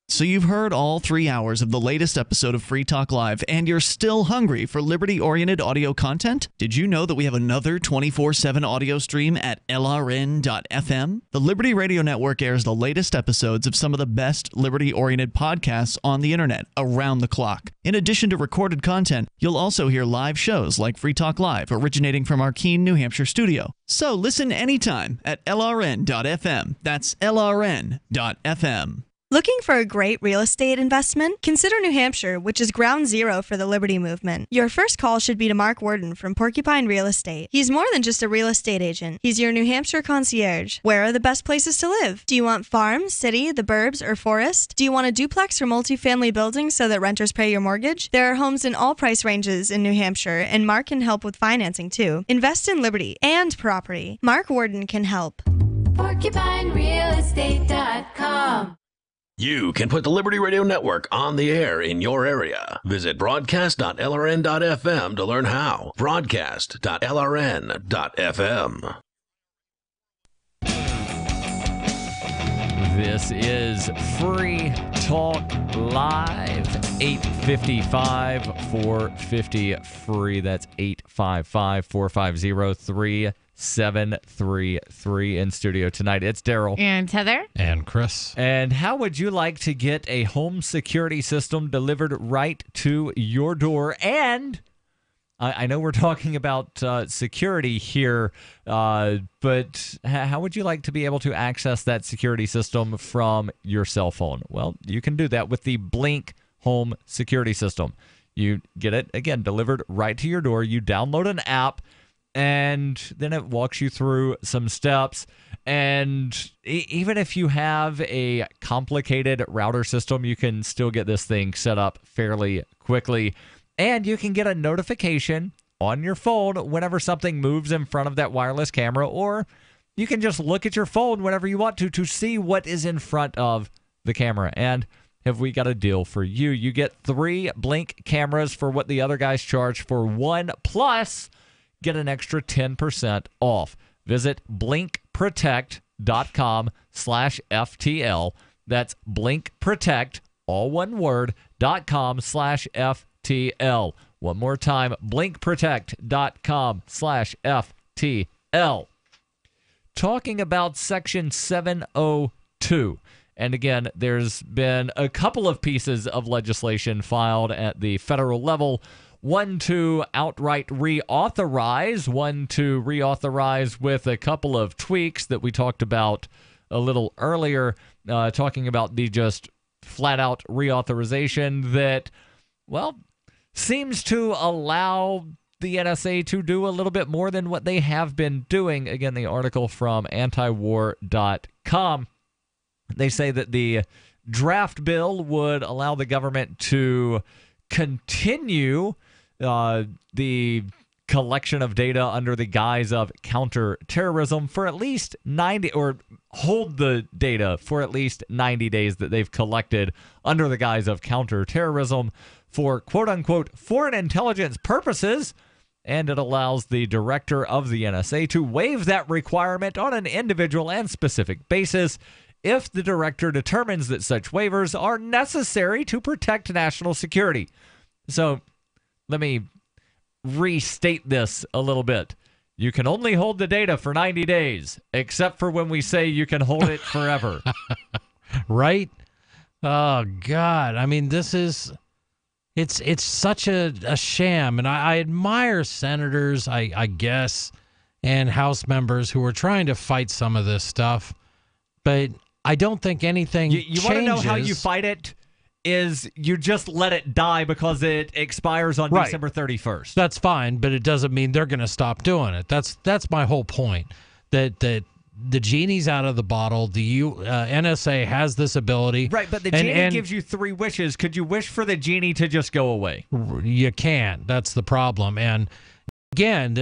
So you've heard all 3 hours of the latest episode of Free Talk Live, and you're still hungry for liberty-oriented audio content? Did you know that we have another 24/7 audio stream at LRN.FM? The Liberty Radio Network airs the latest episodes of some of the best liberty-oriented podcasts on the internet around the clock. In addition to recorded content, you'll also hear live shows like Free Talk Live, originating from our Keene, New Hampshire studio. So listen anytime at LRN.FM. That's LRN.FM. Looking for a great real estate investment? Consider New Hampshire, which is ground zero for the Liberty Movement. Your first call should be to Mark Worden from Porcupine Real Estate. He's more than just a real estate agent. He's your New Hampshire concierge. Where are the best places to live? Do you want farm, city, the burbs, or forest? Do you want a duplex or multifamily building so that renters pay your mortgage? There are homes in all price ranges in New Hampshire, and Mark can help with financing too. Invest in liberty and property. Mark Worden can help. PorcupineRealEstate.com. You can put the Liberty Radio Network on the air in your area. Visit broadcast.lrn.fm to learn how. Broadcast.lrn.fm. This is Free Talk Live, 855-450-FREE. That's 855-450-3733 in studio tonight. It's Daryl. And Heather. And Chris. And how would you like to get a home security system delivered right to your door? And I know we're talking about security here, but how would you like to be able to access that security system from your cell phone? Well, you can do that with the Blink Home Security System. You get it, again, delivered right to your door. You download an app, and then it walks you through some steps. And even if you have a complicated router system, you can still get this thing set up fairly quickly. And you can get a notification on your phone whenever something moves in front of that wireless camera, or you can just look at your phone whenever you want to see what is in front of the camera. And have we got a deal for you? You get 3 Blink cameras for what the other guys charge for 1, plus get an extra 10% off. Visit blinkprotect.com/FTL. That's blinkprotect, all one word, .com/FTL. One more time, blinkprotect.com/FTL. Talking about Section 702. And again, there's been a couple of pieces of legislation filed at the federal level. One to outright reauthorize, one to reauthorize with a couple of tweaks that we talked about a little earlier, talking about the just flat-out reauthorization that, well, seems to allow the NSA to do a little bit more than what they have been doing. Again, the article from antiwar.com. They say that the draft bill would allow the government to continue the collection of data under the guise of counterterrorism for at least 90, or hold the data for at least 90 days that they've collected under the guise of counterterrorism for quote-unquote foreign intelligence purposes. And it allows the director of the NSA to waive that requirement on an individual and specific basis if the director determines that such waivers are necessary to protect national security. So let me restate this a little bit. You can only hold the data for 90 days, except for when we say you can hold it forever. Right? Oh, God. I mean, this is... It's such a sham, and I admire senators, I guess, and House members who are trying to fight some of this stuff, but I don't think anything You want to know how you fight it? Is you just let it die because it expires on Right. December 31st. That's fine, but it doesn't mean they're going to stop doing it. That's my whole point, that the genie's out of the bottle. The NSA has this ability. Right, but the genie gives you 3 wishes. Could you wish for the genie to just go away? You can't. That's the problem. And again,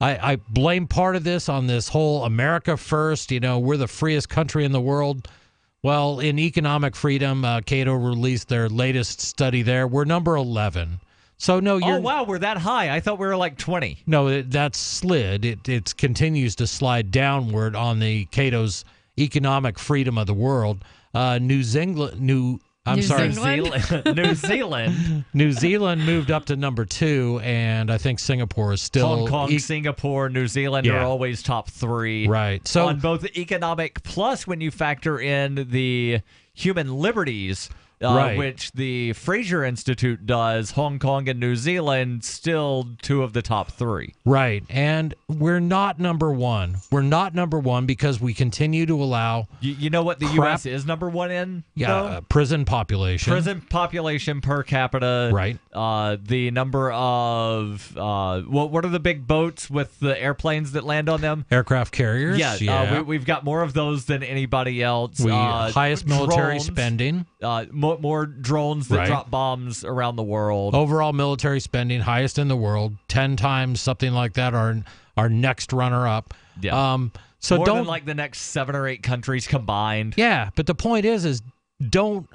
I blame part of this on this whole America first. We're the freest country in the world. Well, in economic freedom, Cato released their latest study there. We're number 11. So no, you're. Oh wow, we're that high. I thought we were like 20. No, that's slid. It continues to slide downward on the Cato's economic freedom of the world. New Zealand moved up to number 2, and I think Singapore is still. Hong Kong, Singapore, New Zealand are always top 3. Right. So on both economic plus when you factor in the human liberties. Which the Fraser Institute does, Hong Kong and New Zealand still 2 of the top 3. Right. And we're not number 1. We're not number 1 because we continue to allow... You know what the U.S. is number 1 in? Yeah, prison population. Prison population per capita. Right. The number of... what are the big boats with the airplanes that land on them? Aircraft carriers. Yeah. We've got more of those than anybody else. Highest military drones, spending. More drones that drop bombs around the world. Overall military spending, highest in the world. 10 times something like that. Our next runner-up. Yeah. So more don't than like the next 7 or 8 countries combined. Yeah, but the point is don't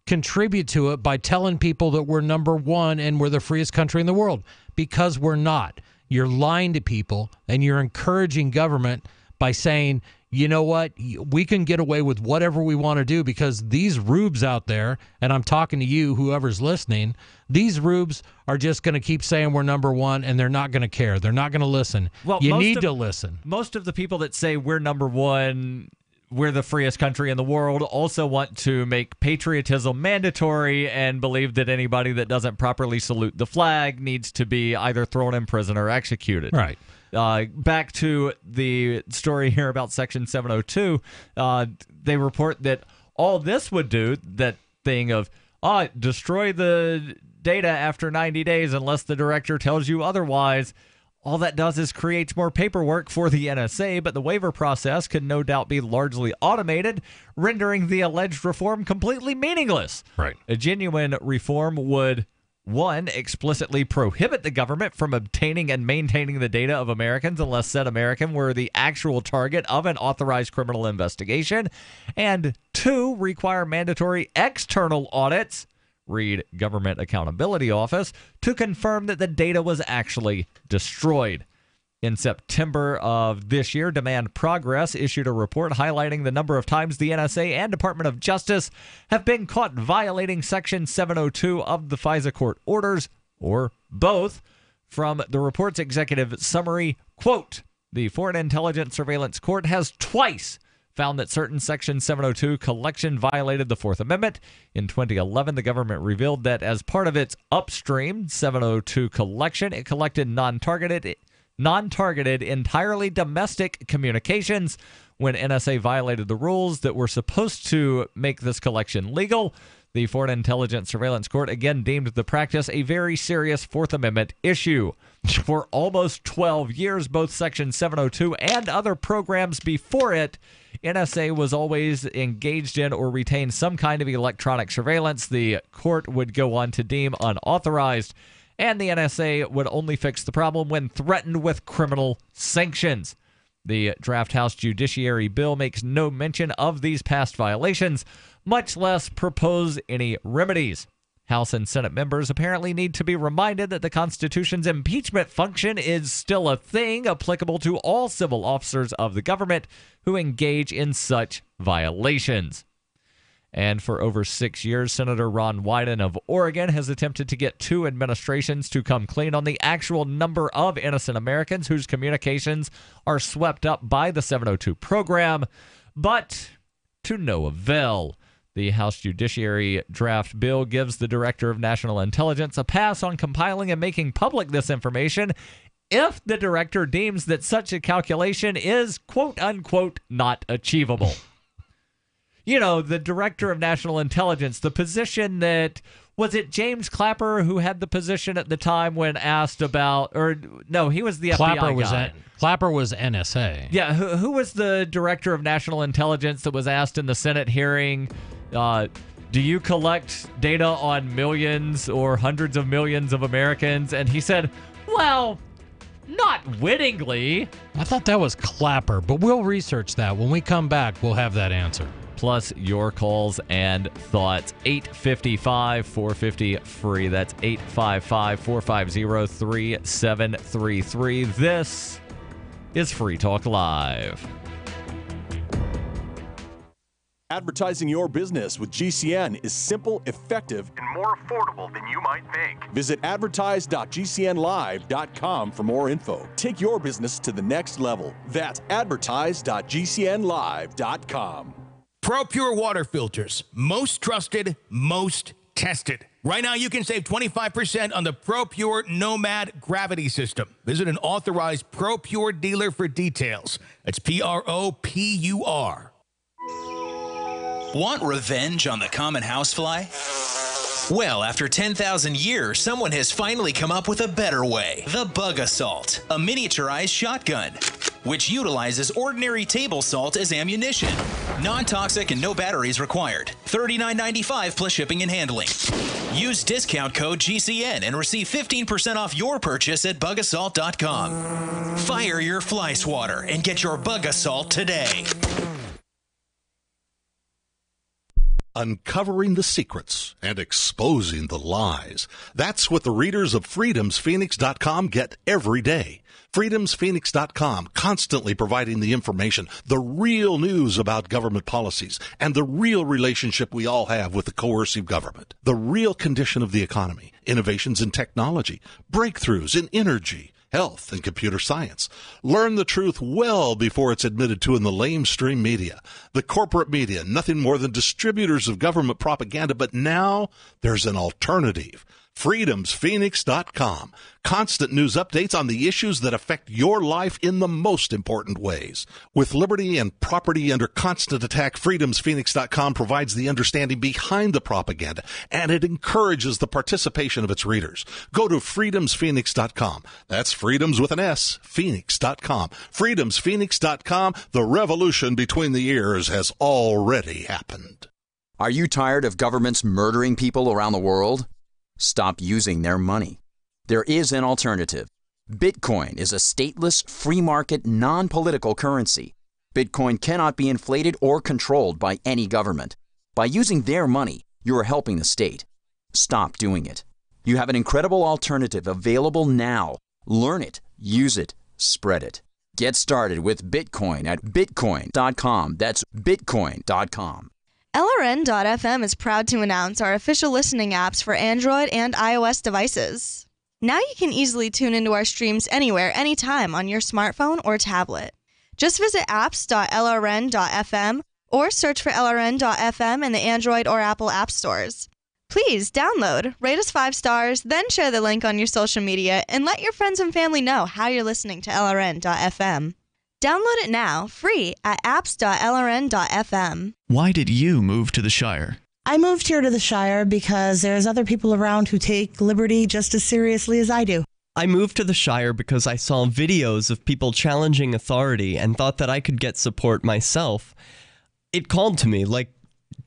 contribute to it by telling people that we're number 1 and we're the freest country in the world, because we're not. You're lying to people, and you're encouraging government by saying, you know what, we can get away with whatever we want to do because these rubes out there, and I'm talking to you, whoever's listening, these rubes are just going to keep saying we're number 1, and they're not going to care. They're not going to listen. Well, you need to listen. Most of the people that say we're number 1, we're the freest country in the world, also want to make patriotism mandatory and believe that anybody that doesn't properly salute the flag needs to be either thrown in prison or executed. Right. Back to the story here about Section 702, they report that all this would do, that thing of, destroy the data after 90 days unless the director tells you otherwise, all that does is creates more paperwork for the NSA, but the waiver process could no doubt be largely automated, rendering the alleged reform completely meaningless. Right. A genuine reform would... 1, explicitly prohibit the government from obtaining and maintaining the data of Americans unless said American were the actual target of an authorized criminal investigation. And 2, require mandatory external audits, read Government Accountability Office, to confirm that the data was actually destroyed. In September of this year, Demand Progress issued a report highlighting the number of times the NSA and Department of Justice have been caught violating Section 702 of the FISA court orders, or both. From the report's executive summary, quote, the Foreign Intelligence Surveillance Court has twice found that certain Section 702 collection violated the Fourth Amendment. In 2011, the government revealed that as part of its upstream 702 collection, it collected non-targeted, entirely domestic communications. When NSA violated the rules that were supposed to make this collection legal, the Foreign Intelligence Surveillance Court again deemed the practice a very serious Fourth Amendment issue. For almost 12 years, both Section 702 and other programs before it, NSA was always engaged in or retained some kind of electronic surveillance the court would go on to deem unauthorized. And the NSA would only fix the problem when threatened with criminal sanctions. The draft House Judiciary bill makes no mention of these past violations, much less propose any remedies. House and Senate members apparently need to be reminded that the Constitution's impeachment function is still a thing applicable to all civil officers of the government who engage in such violations. And for over 6 years, Senator Ron Wyden of Oregon has attempted to get 2 administrations to come clean on the actual number of innocent Americans whose communications are swept up by the 702 program, but to no avail. The House Judiciary draft bill gives the Director of National Intelligence a pass on compiling and making public this information if the director deems that such a calculation is, quote unquote, not achievable. You know, the Director of National Intelligence, the position that, was it James Clapper who had the position at the time when asked about, or no, he was the FBI guy. Clapper was NSA. Yeah, who was the Director of National Intelligence that was asked in the Senate hearing, do you collect data on millions or hundreds of millions of Americans? And he said, well, not wittingly. I thought that was Clapper, but we'll research that. When we come back, we'll have that answer. Plus your calls and thoughts. 855-450-FREE. That's 855-450-3733. This is Free Talk Live. Advertising your business with GCN is simple, effective, and more affordable than you might think. Visit advertise.gcnlive.com for more info. Take your business to the next level. That's advertise.gcnlive.com. ProPure water filters. Most trusted, most tested. Right now, you can save 25% on the ProPure Nomad gravity system. Visit an authorized ProPure dealer for details. That's PROPUR. Want revenge on the common housefly? Well, after 10,000 years, someone has finally come up with a better way. The Bug Assault, a miniaturized shotgun, which utilizes ordinary table salt as ammunition. Non-toxic and no batteries required. $39.95 plus shipping and handling. Use discount code GCN and receive 15% off your purchase at bugassault.com. Fire your fly swatter and get your Bug Assault today. Uncovering the secrets and exposing the lies. That's what the readers of freedomsphoenix.com get every day. freedomsphoenix.com, constantly providing the information, the real news about government policies, and the real relationship we all have with the coercive government, the real condition of the economy, innovations in technology, breakthroughs in energy, health, and computer science. Learn the truth well before it's admitted to in the lamestream media. The corporate media, nothing more than distributors of government propaganda, but now there's an alternative. freedomsphoenix.com. Constant news updates on the issues that affect your life in the most important ways. With liberty and property under constant attack, freedomsphoenix.com provides the understanding behind the propaganda, and it encourages the participation of its readers. Go to freedomsphoenix.com. That's freedoms with an S, phoenix.com. freedomsphoenix.com. The revolution between the ears has already happened. Are you tired of governments murdering people around the world? Stop using their money. There is an alternative. Bitcoin is a stateless, free market, non-political currency. Bitcoin cannot be inflated or controlled by any government. By using their money, you are helping the state. Stop doing it. You have an incredible alternative available now. Learn it, use it, spread it. Get started with Bitcoin at bitcoin.com. That's bitcoin.com. LRN.FM is proud to announce our official listening apps for Android and iOS devices. Now you can easily tune into our streams anywhere, anytime on your smartphone or tablet. Just visit apps.lrn.fm or search for LRN.FM in the Android or Apple app stores. Please download, rate us 5 stars, then share the link on your social media and let your friends and family know how you're listening to LRN.FM. Download it now, free at apps.lrn.fm. Why did you move to the Shire? I moved here to the Shire because there's other people around who take liberty just as seriously as I do. I moved to the Shire because I saw videos of people challenging authority and thought that I could get support myself. It called to me, like,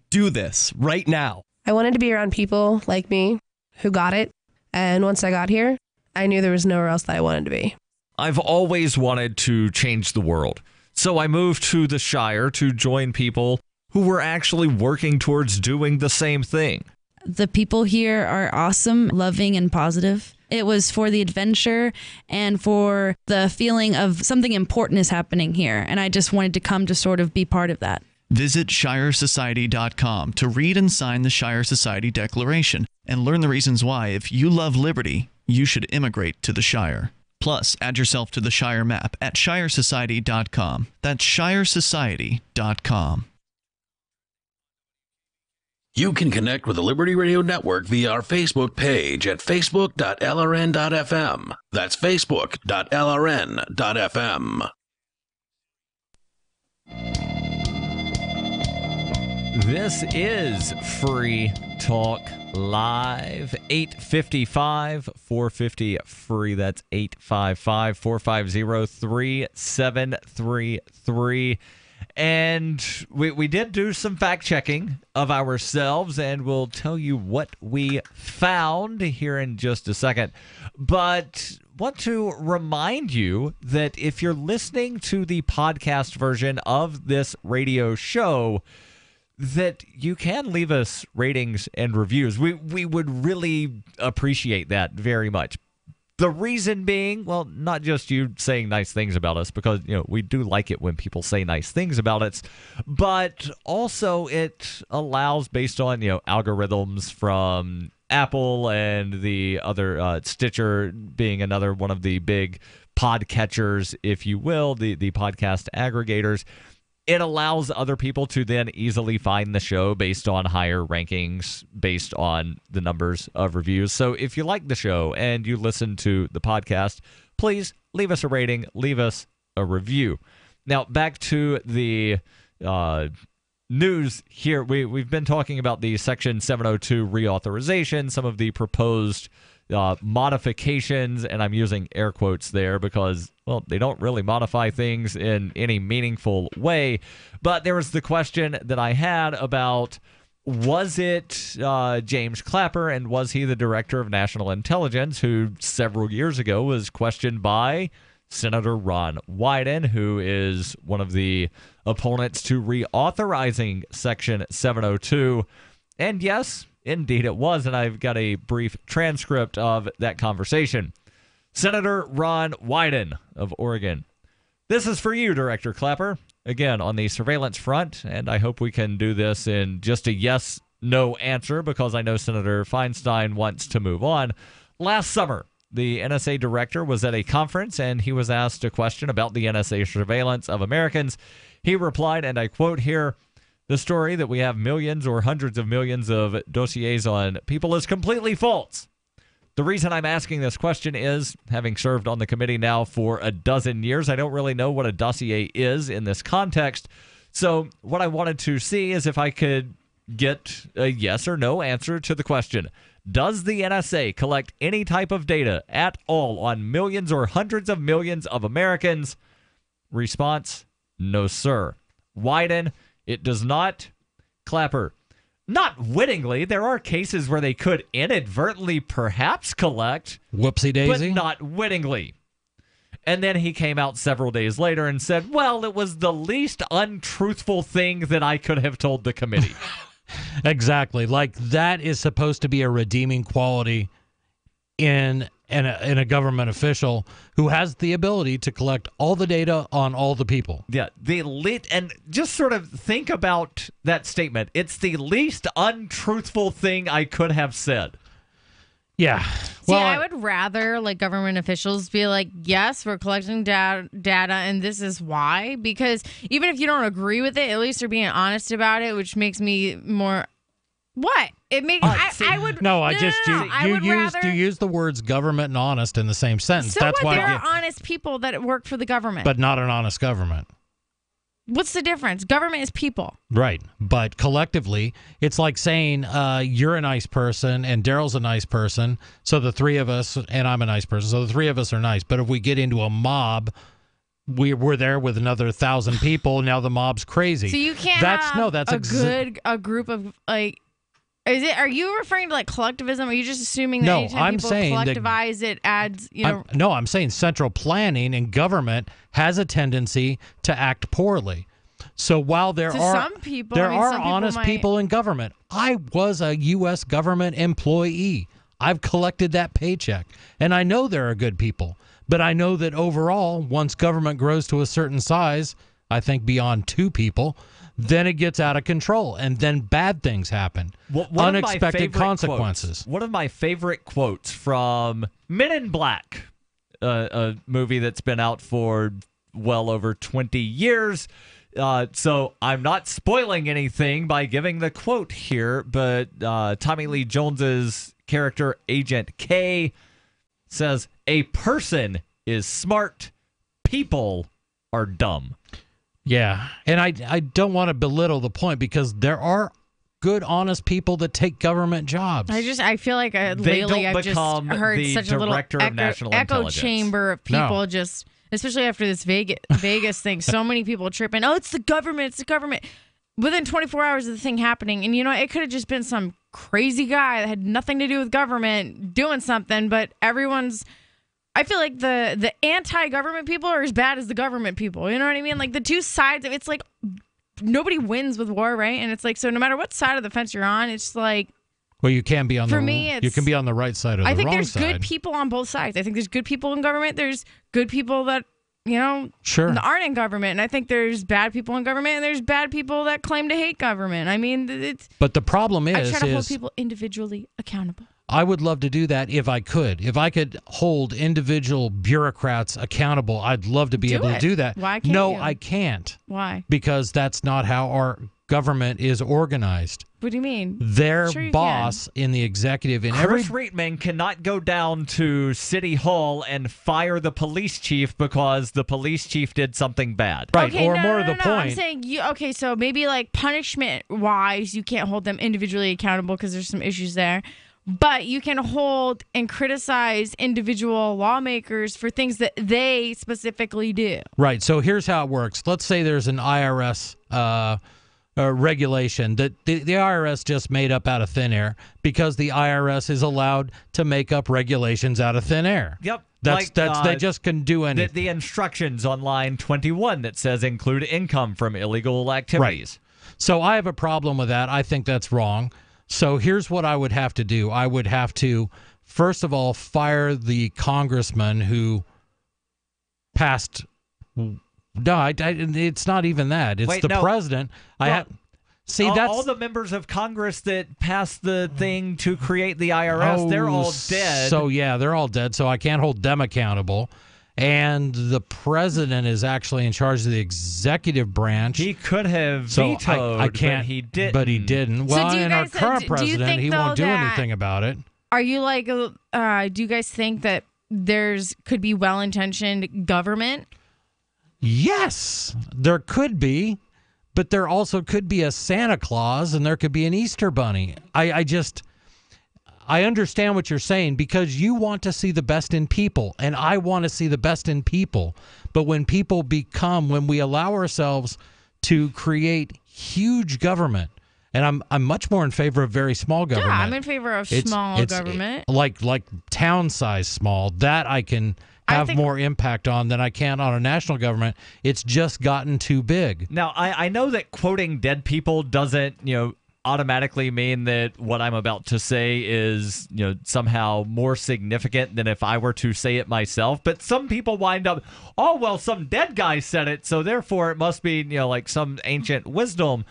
do this right now. I wanted to be around people like me who got it. And once I got here, I knew there was nowhere else that I wanted to be. I've always wanted to change the world. So I moved to the Shire to join people who were actually working towards doing the same thing. The people here are awesome, loving, and positive. It was for the adventure and for the feeling of something important is happening here. And I just wanted to come to sort of be part of that. Visit ShireSociety.com to read and sign the Shire Society Declaration and learn the reasons why, if you love liberty, you should immigrate to the Shire. Plus, add yourself to the Shire map at ShireSociety.com. That's ShireSociety.com. You can connect with the Liberty Radio Network via our Facebook page at facebook.lrn.fm. That's facebook.lrn.fm. This is Free Talk Live, 855-450-FREE. That's 855-450-3733. And we did do some fact-checking of ourselves, and we'll tell you what we found here in just a second. But want to remind you that if you're listening to the podcast version of this radio show, that you can leave us ratings and reviews. We would really appreciate that very much. The reason being, well, not just you saying nice things about us, because, we do like it when people say nice things about us, but also it allows, based on, algorithms from Apple and the other, Stitcher being another one of the big podcatchers, if you will, the podcast aggregators. It allows other people to then easily find the show based on higher rankings, based on the numbers of reviews. So if you like the show and you listen to the podcast, please leave us a rating, leave us a review. Now, back to the news here. We've been talking about the Section 702 reauthorization, some of the proposed modifications, and I'm using air quotes there because, well, they don't really modify things in any meaningful way. But there was the question that I had about, was it James Clapper, and was he the director of national intelligence, who several years ago was questioned by Senator Ron Wyden, who is one of the opponents to reauthorizing Section 702. And yes, indeed it was, and I've got a brief transcript of that conversation. Senator Ron Wyden of Oregon. This is for you, Director Clapper. Again, on the surveillance front, and I hope we can do this in just a yes-no answer, because I know Senator Feinstein wants to move on. Last summer, the NSA director was at a conference, and he was asked a question about the NSA surveillance of Americans. He replied, and I quote here, "The story that we have millions or hundreds of millions of dossiers on people is completely false. The reason I'm asking this question is, having served on the committee now for a dozen years, I don't really know what a dossier is in this context. So what I wanted to see is if I could get a yes or no answer to the question. Does the NSA collect any type of data at all on millions or hundreds of millions of Americans?" Response, no, sir. Wyden, it does not. Clapper, not wittingly. There are cases where they could inadvertently perhaps collect. Whoopsie daisy. But not wittingly. And then he came out several days later and said, well, it was the least untruthful thing that I could have told the committee. Exactly. Like, that is supposed to be a redeeming quality in a government official who has the ability to collect all the data on all the people. Yeah, and just sort of think about that statement. It's the least untruthful thing I could have said. Yeah. See, I would rather government officials be like, yes, we're collecting data and this is why. Because even if you don't agree with it, at least they're being honest about it, which makes me more... What? It makes I would no. rather, you use the words government and honest in the same sentence. So that's what? why There are honest people that work for the government, but not an honest government. What's the difference? Government is people, right? But collectively, it's like saying you're a nice person and Daryl's a nice person, so the three of us, and I'm a nice person, so the three of us are nice. But if we get into a mob, we're there with another 1,000 people. Now the mob's crazy. So you can't a group of Are you referring to collectivism? Or are you just assuming that anytime people collectivize, it adds, No, I'm saying central planning and government has a tendency to act poorly. So while there are honest people in government, I was a U.S. government employee. I've collected that paycheck, and I know there are good people. But I know that overall, once government grows to a certain size, I think beyond 2 people, then it gets out of control, and then bad things happen. Unexpected consequences. One of my favorite quotes from Men in Black, a movie that's been out for well over 20 years. So I'm not spoiling anything by giving the quote here, but Tommy Lee Jones's character, Agent K, says, "A person is smart, people are dumb." Yeah, and I don't want to belittle the point because there are good, honest people that take government jobs. I feel like lately I've just heard such a little echo chamber of people just, especially after this Vegas thing. So many people tripping. Oh, it's the government. It's the government. Within 24 hours of the thing happening, and it could have just been some crazy guy that had nothing to do with government doing something, but everyone's. I feel like the anti-government people are as bad as the government people. You know what I mean? Like the two sides of it's like nobody wins with war, right? And it's like, so no matter what side of the fence you're on, it's like. Well, you can be on for me, you can be on the right side or the wrong side. I think there's good people on both sides. I think there's good people in government. There's good people that aren't in government, and I think there's bad people in government, and there's bad people that claim to hate government. I mean, it's. But the problem I try to hold people individually accountable. I would love to do that if I could. If I could hold individual bureaucrats accountable, I'd love to be able to do that. Why can't you? No, I can't. Why? Because that's not how our government is organized. What do you mean? Their boss in the executive in Chris Reitman cannot go down to City Hall and fire the police chief because the police chief did something bad. Right, okay, or no, more no, to the no, point. I'm saying so maybe like punishment-wise, you can't hold them individually accountable because there's some issues there. But you can hold and criticize individual lawmakers for things that they specifically do. Right. So here's how it works. Let's say there's an IRS regulation that the IRS just made up out of thin air because the IRS is allowed to make up regulations out of thin air. Yep. They just can do anything. The instructions on line 21 that says include income from illegal activities. Right. So I have a problem with that. I think that's wrong. So here's what I would have to do. I would have to, first of all, fire the congressman who passed. No, it's not even that. It's president. All the members of Congress that passed the thing to create the IRS, they're all dead. So yeah, they're all dead. So I can't hold them accountable. And the president is actually in charge of the executive branch. He could have vetoed, I can't, but he didn't. But he didn't. Well, and our current president, he won't do anything about it. Are you like, do you guys think that could be well-intentioned government? Yes, there could be. But there also could be a Santa Claus and there could be an Easter Bunny. I understand what you're saying because you want to see the best in people, and I want to see the best in people. But when we allow ourselves to create huge government, and I'm much more in favor of very small government. Yeah, I'm in favor of small government. Like town size small, that I can have more impact on than I can on a national government. It's just gotten too big. Now, I know that quoting dead people doesn't, automatically mean that what I'm about to say is, somehow more significant than if I were to say it myself. But some people wind up, some dead guy said it, so therefore it must be, like some ancient wisdom.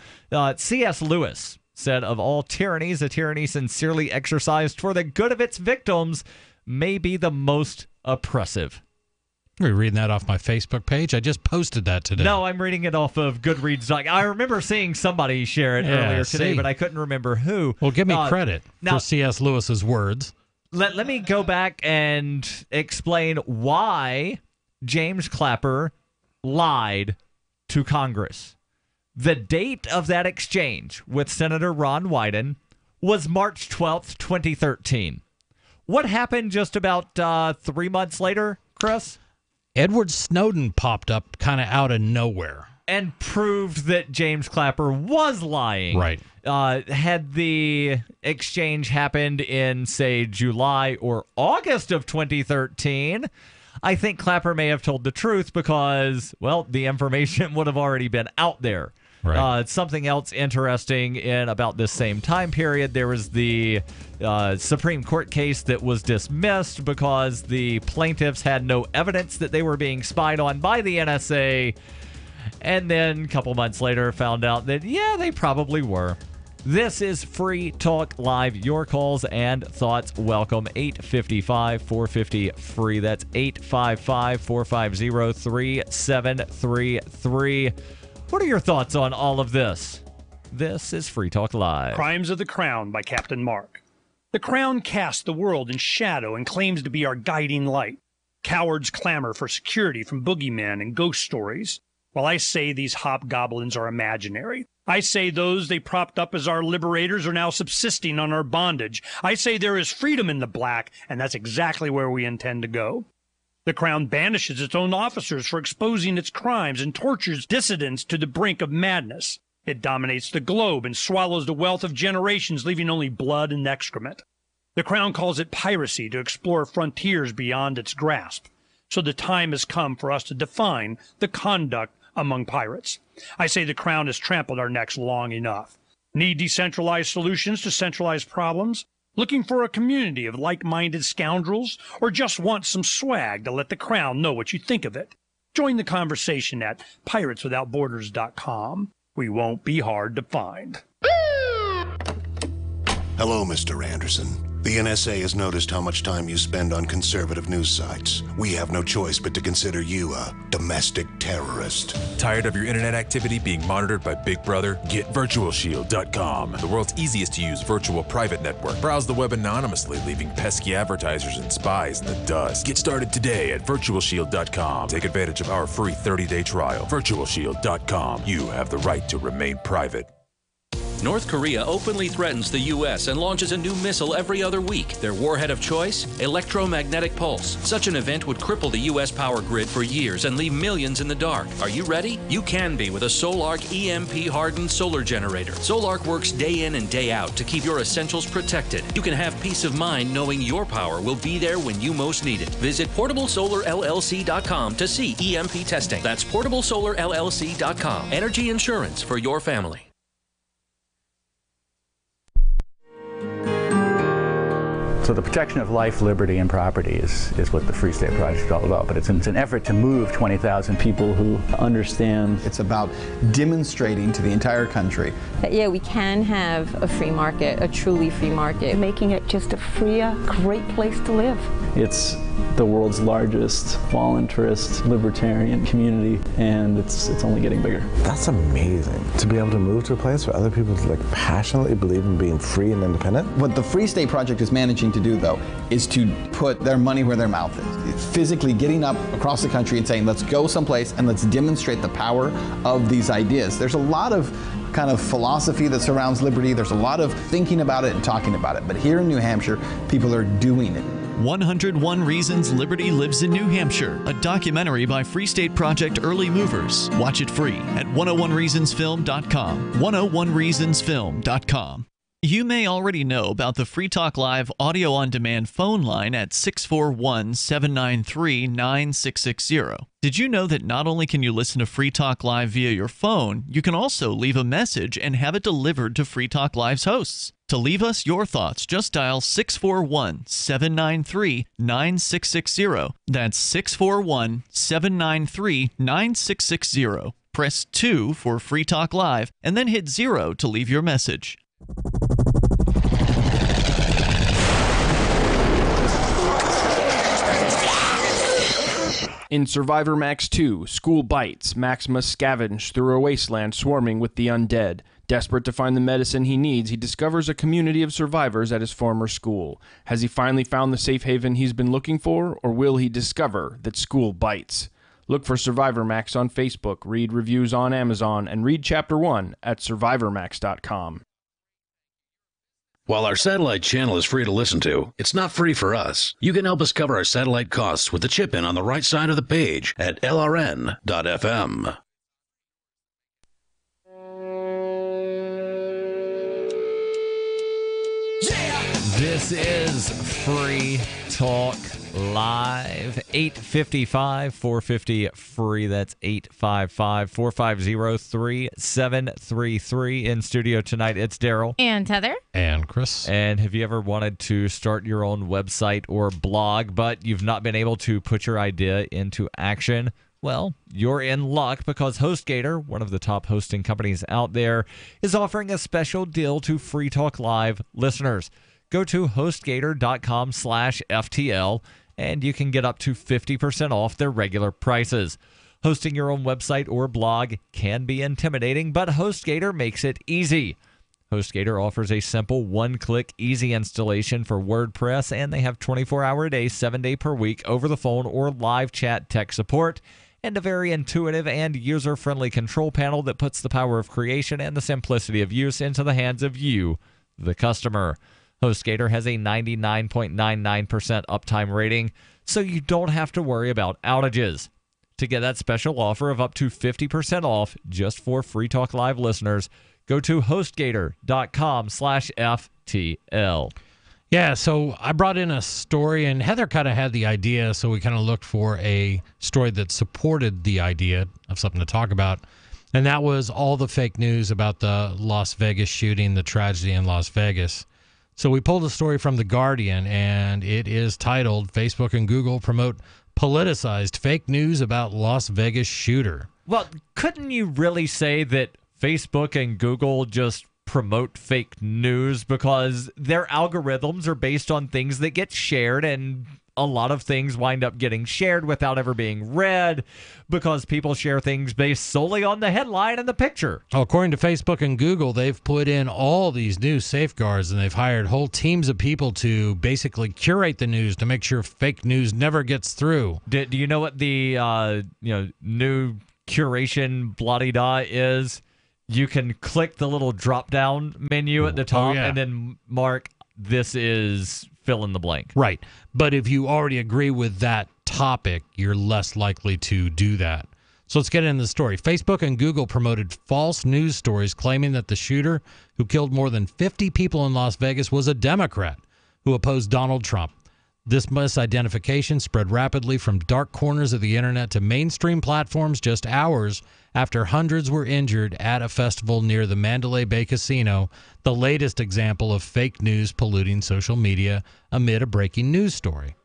C.S. Lewis said, of all tyrannies, a tyranny sincerely exercised for the good of its victims may be the most oppressive. You're reading that off my Facebook page? I just posted that today. No, I'm reading it off of Goodreads. I remember seeing somebody share it earlier today, but I couldn't remember who. Well, give me credit for C.S. Lewis's words. Let me go back and explain why James Clapper lied to Congress. The date of that exchange with Senator Ron Wyden was March 12th, 2013. What happened just about 3 months later, Chris? Edward Snowden popped up kind of out of nowhere. And proved that James Clapper was lying. Right. Had the exchange happened in, say, July or August of 2013, I think Clapper may have told the truth because, the information would have already been out there. Right. Something else interesting in about this same time period, there was the Supreme Court case that was dismissed because the plaintiffs had no evidence that they were being spied on by the NSA, and then a couple months later found out that, they probably were. This is Free Talk Live. Your calls and thoughts welcome. 855-450-FREE. That's 855-450-3733. What are your thoughts on all of this? This is Free Talk Live. Crimes of the Crown by Captain Mark. The Crown casts the world in shadow and claims to be our guiding light. Cowards clamor for security from boogeymen and ghost stories. While I say these hobgoblins are imaginary. I say those they propped up as our liberators are now subsisting on our bondage. I say there is freedom in the black, and that's exactly where we intend to go. The Crown banishes its own officers for exposing its crimes and tortures dissidents to the brink of madness. It dominates the globe and swallows the wealth of generations, leaving only blood and excrement. The Crown calls it piracy to explore frontiers beyond its grasp. So the time has come for us to define the conduct among pirates. I say the Crown has trampled our necks long enough. Need decentralized solutions to centralized problems? Looking for a community of like-minded scoundrels? Or just want some swag to let the Crown know what you think of it? Join the conversation at pirateswithoutborders.com. We won't be hard to find. Hello, Mr. Anderson. The NSA has noticed how much time you spend on conservative news sites. We have no choice but to consider you a domestic terrorist. Tired of your internet activity being monitored by Big Brother? Get VirtualShield.com, the world's easiest to use virtual private network. Browse the web anonymously, leaving pesky advertisers and spies in the dust. Get started today at VirtualShield.com. Take advantage of our free 30-day trial. VirtualShield.com. You have the right to remain private. North Korea openly threatens the U.S. and launches a new missile every other week. Their warhead of choice? Electromagnetic pulse. Such an event would cripple the U.S. power grid for years and leave millions in the dark. Are you ready? You can be with a Solarc EMP-hardened solar generator. Solarc works day in and day out to keep your essentials protected. You can have peace of mind knowing your power will be there when you most need it. Visit PortableSolarLLC.com to see EMP testing. That's PortableSolarLLC.com. Energy insurance for your family. So the protection of life, liberty, and property is what the Free State Project is all about. But it's an effort to move 20,000 people who understand. It's about demonstrating to the entire country that, yeah, we can have a free market, a truly free market. Making it just a freer, great place to live. It's the world's largest voluntarist libertarian community, and it's only getting bigger. That's amazing, to be able to move to a place where other people passionately believe in being free and independent. What the Free State Project is managing to do, though, is to put their money where their mouth is. It's physically getting up across the country and saying, let's go someplace and let's demonstrate the power of these ideas. There's a lot of kind of philosophy that surrounds liberty. There's a lot of thinking about it and talking about it. But here in New Hampshire, people are doing it. 101 Reasons Liberty Lives in New Hampshire, a documentary by Free State Project Early Movers. Watch it free at 101reasonsfilm.com. 101reasonsfilm.com. You may already know about the Free Talk Live audio-on-demand phone line at 641-793-9660. Did you know that not only can you listen to Free Talk Live via your phone, you can also leave a message and have it delivered to Free Talk Live's hosts? To leave us your thoughts, just dial 641-793-9660. That's 641-793-9660. Press 2 for Free Talk Live, and then hit 0 to leave your message. In Survivor Max 2, School Bites, Max must scavenge through a wasteland swarming with the undead. Desperate to find the medicine he needs, he discovers a community of survivors at his former school. Has he finally found the safe haven he's been looking for, or will he discover that school bites? Look for Survivor Max on Facebook, read reviews on Amazon, and read Chapter 1 at SurvivorMax.com. While our satellite channel is free to listen to, it's not free for us. You can help us cover our satellite costs with the chip-in on the right side of the page at LRN.FM. This is Free Talk Live, 855-450-FREE. That's 855-450-3733. In studio tonight, it's Daryl. And Heather. And Chris. And have you ever wanted to start your own website or blog, but you've not been able to put your idea into action? Well, you're in luck because HostGator, one of the top hosting companies out there, is offering a special deal to Free Talk Live listeners. Go to HostGator.com/FTL, and you can get up to 50% off their regular prices. Hosting your own website or blog can be intimidating, but HostGator makes it easy. HostGator offers a simple one-click easy installation for WordPress, and they have 24-hour-a-day, 7-day-per-week over-the-phone or live chat tech support, and a very intuitive and user-friendly control panel that puts the power of creation and the simplicity of use into the hands of you, the customer. HostGator has a 99.99% uptime rating, so you don't have to worry about outages. To get that special offer of up to 50% off just for Free Talk Live listeners, go to HostGator.com/FTL. Yeah, so I brought in a story, and Heather kind of had the idea, so we kind of looked for a story that supported the idea of something to talk about, and that was all the fake news about the Las Vegas shooting, the tragedy in Las Vegas. So we pulled a story from The Guardian, and it is titled, Facebook and Google Promote Politicized Fake News About Las Vegas Shooter. Well, couldn't you really say that Facebook and Google just promote fake news because their algorithms are based on things that get shared, and a lot of things wind up getting shared without ever being read because people share things based solely on the headline and the picture. Well, according to Facebook and Google, they've put in all these new safeguards, and they've hired whole teams of people to basically curate the news to make sure fake news never gets through. Do you know what the new curation blah-de-da is? You can click the little drop-down menu at the top and then mark, this is fill in the blank. Right. But if you already agree with that topic, you're less likely to do that. So let's get into the story. Facebook and Google promoted false news stories claiming that the shooter who killed more than 50 people in Las Vegas was a Democrat who opposed Donald Trump. This misidentification spread rapidly from dark corners of the internet to mainstream platforms just hours after hundreds were injured at a festival near the Mandalay Bay Casino, the latest example of fake news polluting social media amid a breaking news story.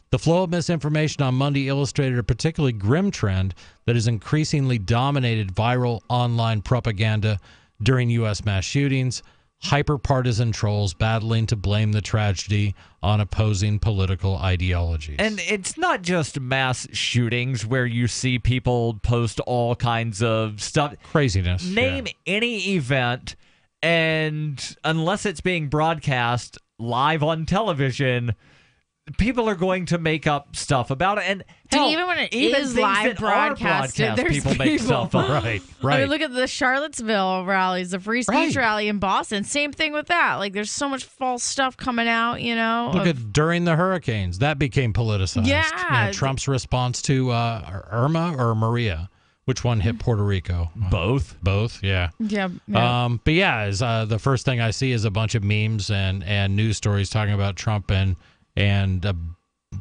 The flow of misinformation on Monday illustrated a particularly grim trend that has increasingly dominated viral online propaganda during U.S. mass shootings, hyper-partisan trolls battling to blame the tragedy on opposing political ideologies. And it's not just mass shootings where you see people post all kinds of stuff. Craziness. Name any event, and unless it's being broadcast live on television, people are going to make up stuff about it. And hell, even when it even is things live that are broadcasted, there's people make stuff up. Right. I mean, look at the Charlottesville rallies, the free speech Right. rally in Boston. Same thing with that. Like, there's so much false stuff coming out, you know. Look at during the hurricanes. That became politicized. Yeah. You know, Trump's response to Irma or Maria. Which one hit Puerto Rico? Both. Both, yeah. Yeah. But yeah, the first thing I see is a bunch of memes and news stories talking about Trump and a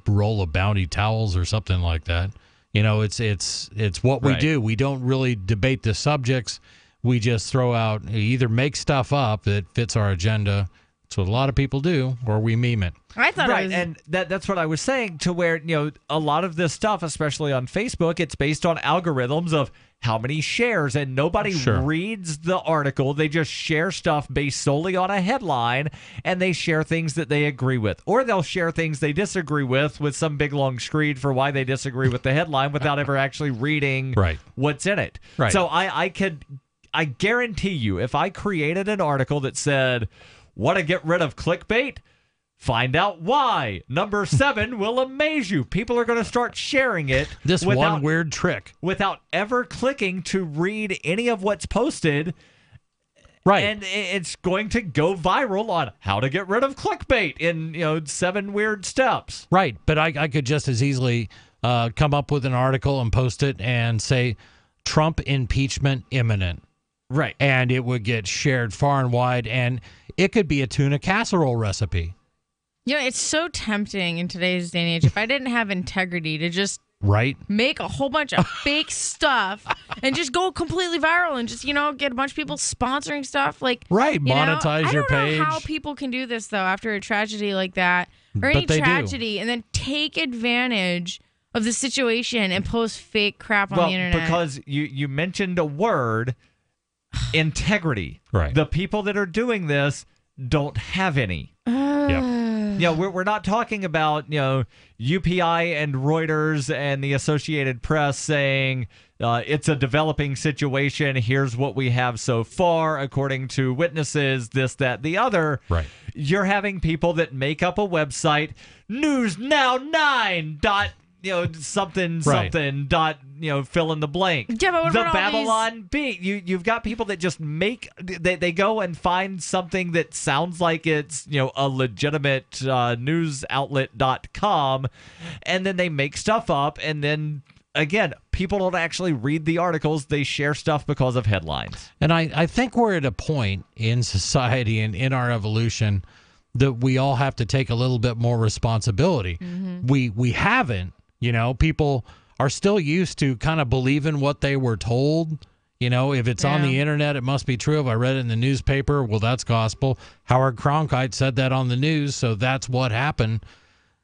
roll of Bounty towels or something like that. You know, it's what we do. We don't really debate the subjects. We just throw out, either make stuff up that fits our agenda. That's what a lot of people do, or we meme it. I thought right, and that's what I was saying, to where, you know, a lot of this stuff, especially on Facebook, it's based on algorithms of how many shares, and nobody reads the article. They just share stuff based solely on a headline, and they share things that they agree with. Or they'll share things they disagree with some big long screed for why they disagree with the headline without ever actually reading what's in it. Right. So I guarantee you, if I created an article that said, want to get rid of clickbait? Find out why. Number 7 will amaze you. People are going to start sharing it. This one weird trick. Without ever clicking to read any of what's posted. Right. And it's going to go viral on how to get rid of clickbait in 7 weird steps. Right. But I could just as easily come up with an article and post it and say, Trump impeachment imminent. Right. And it would get shared far and wide, and it could be a tuna casserole recipe. You know, it's so tempting in today's day and age, if I didn't have integrity, to just make a whole bunch of fake stuff and just go completely viral and just, get a bunch of people sponsoring stuff. Monetize your page. I don't know how people can do this, though, after a tragedy like that, or any tragedy, and then take advantage of the situation and post fake crap on the internet. Because you mentioned a word, integrity. Right. The people that are doing this don't have any. we're not talking about, UPI and Reuters and the Associated Press saying it's a developing situation. Here's what we have so far, according to witnesses, this, that, the other. Right. You're having people that make up a website, newsnow9. Something dot fill in the blank. Yeah, but what the about Babylon Bee. You've got people that just make they go and find something that sounds like it's a legitimate news outlet.com, and then they make stuff up, and then again, people don't actually read the articles. They share stuff because of headlines. And I think we're at a point in society and in our evolution that we all have to take a little bit more responsibility. Mm-hmm. We haven't. People are still used to kind of believing what they were told. If it's on the internet, it must be true. If I read it in the newspaper, well, that's gospel. Howard Cronkite said that on the news, so that's what happened.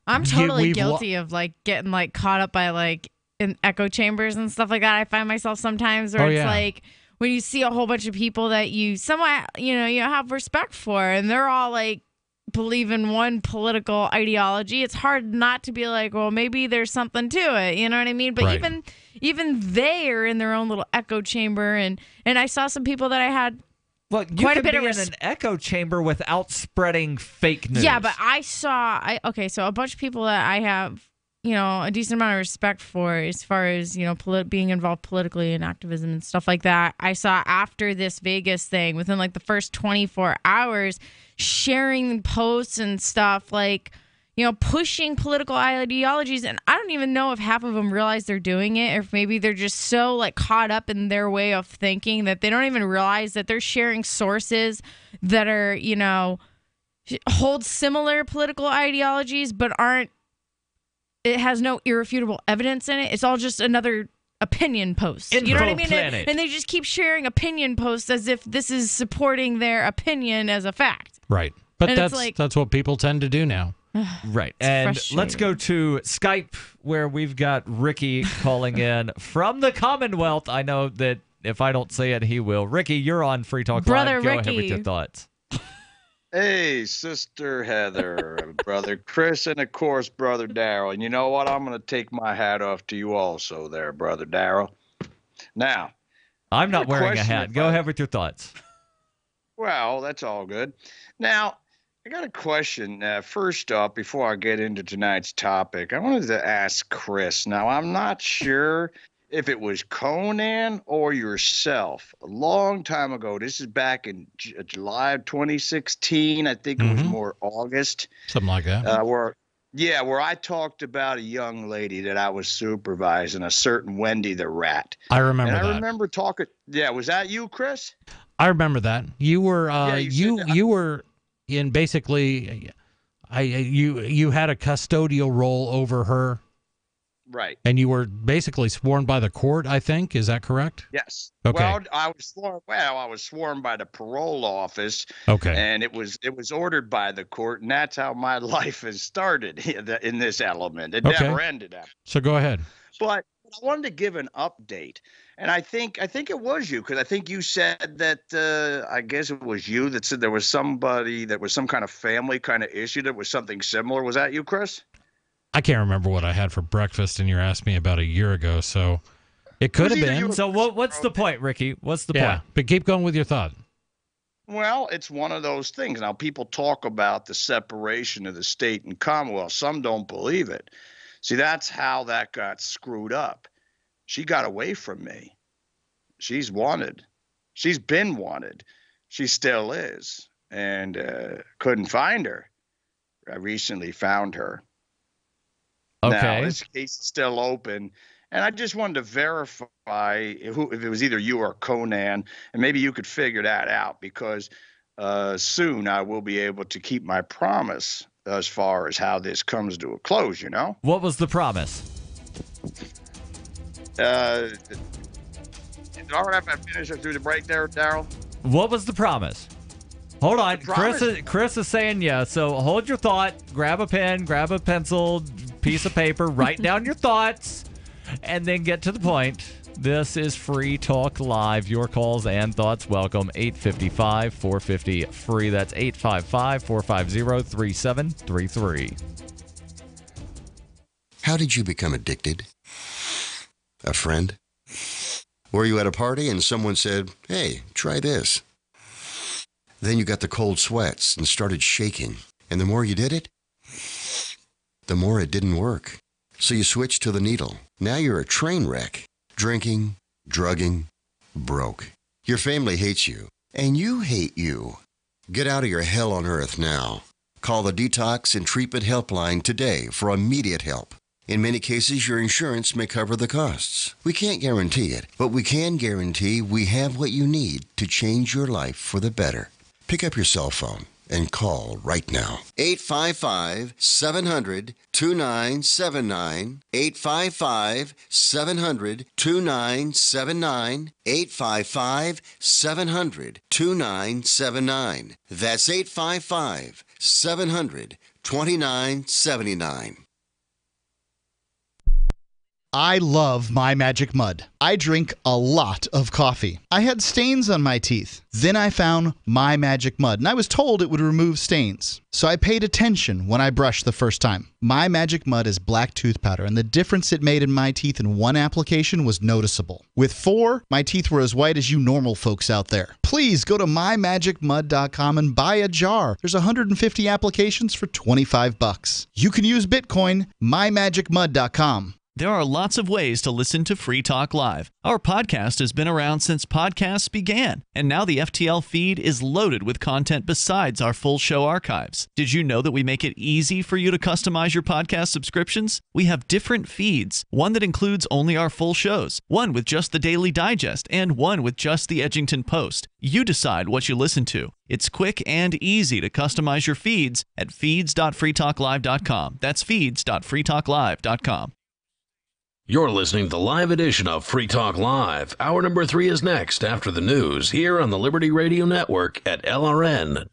I'm totally guilty of getting caught up by in echo chambers and stuff like that. I find myself sometimes where it's when you see a whole bunch of people that you somewhat you have respect for, and they're all believe in one political ideology, it's hard not to be well, maybe there's something to it, you know what I mean? But right. even they are in their own little echo chamber, and I saw some people that I had Well, you quite can a bit be of in an echo chamber without spreading fake news. Yeah, but so a bunch of people that I have, a decent amount of respect for as far as, being involved politically in activism and stuff like that. I saw after this Vegas thing, within the first 24 hours, sharing posts and stuff pushing political ideologies. And I don't even know if half of them realize they're doing it, or if maybe they're just so caught up in their way of thinking that they don't even realize that they're sharing sources that are, hold similar political ideologies, but it has no irrefutable evidence in it. It's all just another opinion post. You know what I mean? And they just keep sharing opinion posts as if this is supporting their opinion as a fact. Right. But And that's what people tend to do now. Right. And let's go to Skype, where we've got Ricky calling in from the Commonwealth. I know that if I don't say it, he will. Ricky, you're on Free Talk Brother Live. Go Ricky. ahead with your thoughts. Hey, Sister Heather, Brother Chris, and of course, Brother Daryl. And you know what? I'm going to take my hat off to you also there, Brother Daryl. Now, I'm not wearing a hat. Go ahead with your thoughts. Well, that's all good. Now, I got a question. First off, before I get into tonight's topic, I wanted to ask Chris. Now, I'm not sure if it was Conan or yourself. A long time ago, this is back in July of 2016. I think it was more August. Something like that. Where I talked about a young lady that I was supervising, a certain Wendy the Rat. I remember that. I remember talking. Yeah, was that you, Chris? I remember that. You were you were in basically you had a custodial role over her. Right. And you were basically sworn by the court, I think. Is that correct? Yes. Okay. Well, I was sworn by the parole office. Okay. And it was ordered by the court, and that's how my life has started in this element. It never ended up. So go ahead. But I wanted to give an update, and I think it was you, because I think you said that I guess it was you that said there was somebody that was some kind of family kind of issue that was something similar. Was that you, Chris? I can't remember what I had for breakfast, and you asked me about a year ago, so it could have been. So what's the point, Ricky? What's the point? But keep going with your thought. Well, it's one of those things. Now, people talk about the separation of the state and Commonwealth. Some don't believe it. See, that's how that got screwed up. She got away from me. She's wanted. She's been wanted. She still is. And couldn't find her. I recently found her. Okay. Now, this case is still open, and I just wanted to verify if it was either you or Conan, and maybe you could figure that out, because soon I will be able to keep my promise as far as how this comes to a close, What was the promise? All right, if I finish it through the break there, Daryl? What was the promise? Hold on. Chris is saying yes, so hold your thought. Grab a pen, grab a pencil, piece of paper, write down your thoughts, and then get to the point. This is Free Talk Live. Your calls and thoughts welcome. 855-450-FREE. That's 855-450-3733. How did you become addicted? A friend? Were you at a party and someone said, "Hey, try this"? Then you got the cold sweats and started shaking. And the more you did it, the more it didn't work. So you switched to the needle. Now you're a train wreck. Drinking, drugging, broke. Your family hates you, and you hate you. Get out of your hell on earth now. Call the Detox and Treatment Helpline today for immediate help. In many cases, your insurance may cover the costs. We can't guarantee it, but we can guarantee we have what you need to change your life for the better. Pick up your cell phone and call right now. 855-700-2979. 855-700-2979. 855-700-2979. That's 855-700-2979. I love My Magic Mud. I drink a lot of coffee. I had stains on my teeth. Then I found My Magic Mud, and I was told it would remove stains. So I paid attention when I brushed the first time. My Magic Mud is black tooth powder, and the difference it made in my teeth in one application was noticeable. With 4, my teeth were as white as you normal folks out there. Please go to mymagicmud.com and buy a jar. There's 150 applications for $25. You can use Bitcoin, mymagicmud.com. There are lots of ways to listen to Free Talk Live. Our podcast has been around since podcasts began, and now the FTL feed is loaded with content besides our full show archives. Did you know that we make it easy for you to customize your podcast subscriptions? We have different feeds, one that includes only our full shows, one with just the Daily Digest, and one with just the Edgington Post. You decide what you listen to. It's quick and easy to customize your feeds at feeds.freetalklive.com. That's feeds.freetalklive.com. You're listening to the live edition of Free Talk Live. Hour number 3 is next after the news here on the Liberty Radio Network at LRN.FM.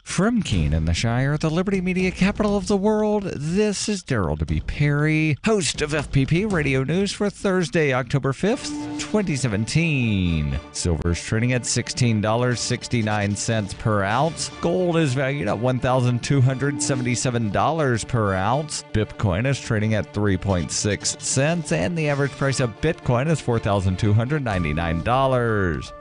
From Keene in the Shire, the Liberty Media capital of the world, this is Daryl W. Perry, host of FPP Radio News for Thursday, October 5th, 2017. Silver is trading at $16.69 per ounce. Gold is valued at $1,277 per ounce. Bitcoin is trading at 3.6 cents, and the average price of Bitcoin is $4,299.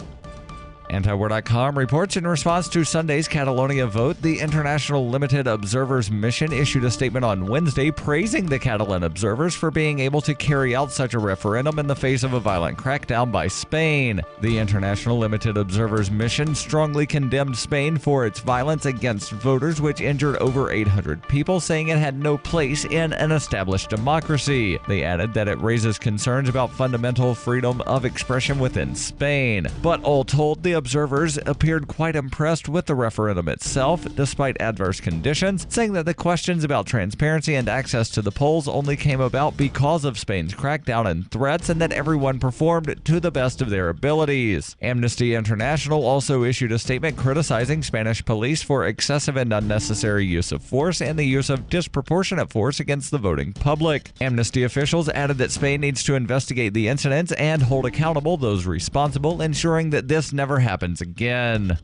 Antiwar.com reports in response to Sunday's Catalonia vote, the International Limited Observers Mission issued a statement on Wednesday praising the Catalan observers for being able to carry out such a referendum in the face of a violent crackdown by Spain. The International Limited Observers Mission strongly condemned Spain for its violence against voters, which injured over 800 people, saying it had no place in an established democracy. They added that it raises concerns about fundamental freedom of expression within Spain. But all told, the observers appeared quite impressed with the referendum itself, despite adverse conditions, saying that the questions about transparency and access to the polls only came about because of Spain's crackdown and threats, and that everyone performed to the best of their abilities. Amnesty International also issued a statement criticizing Spanish police for excessive and unnecessary use of force and the use of disproportionate force against the voting public. Amnesty officials added that Spain needs to investigate the incidents and hold accountable those responsible, ensuring that this never happens again.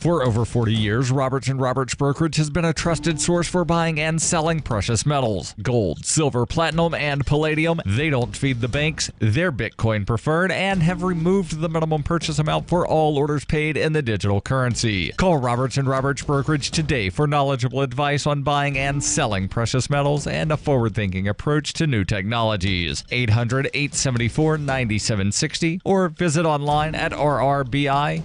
For over 40 years, Roberts & Roberts Brokerage has been a trusted source for buying and selling precious metals. Gold, silver, platinum, and palladium. They don't feed the banks. They're Bitcoin preferred and have removed the minimum purchase amount for all orders paid in the digital currency. Call Roberts & Roberts Brokerage today for knowledgeable advice on buying and selling precious metals and a forward-thinking approach to new technologies. 800-874-9760 or visit online at rrbi.co.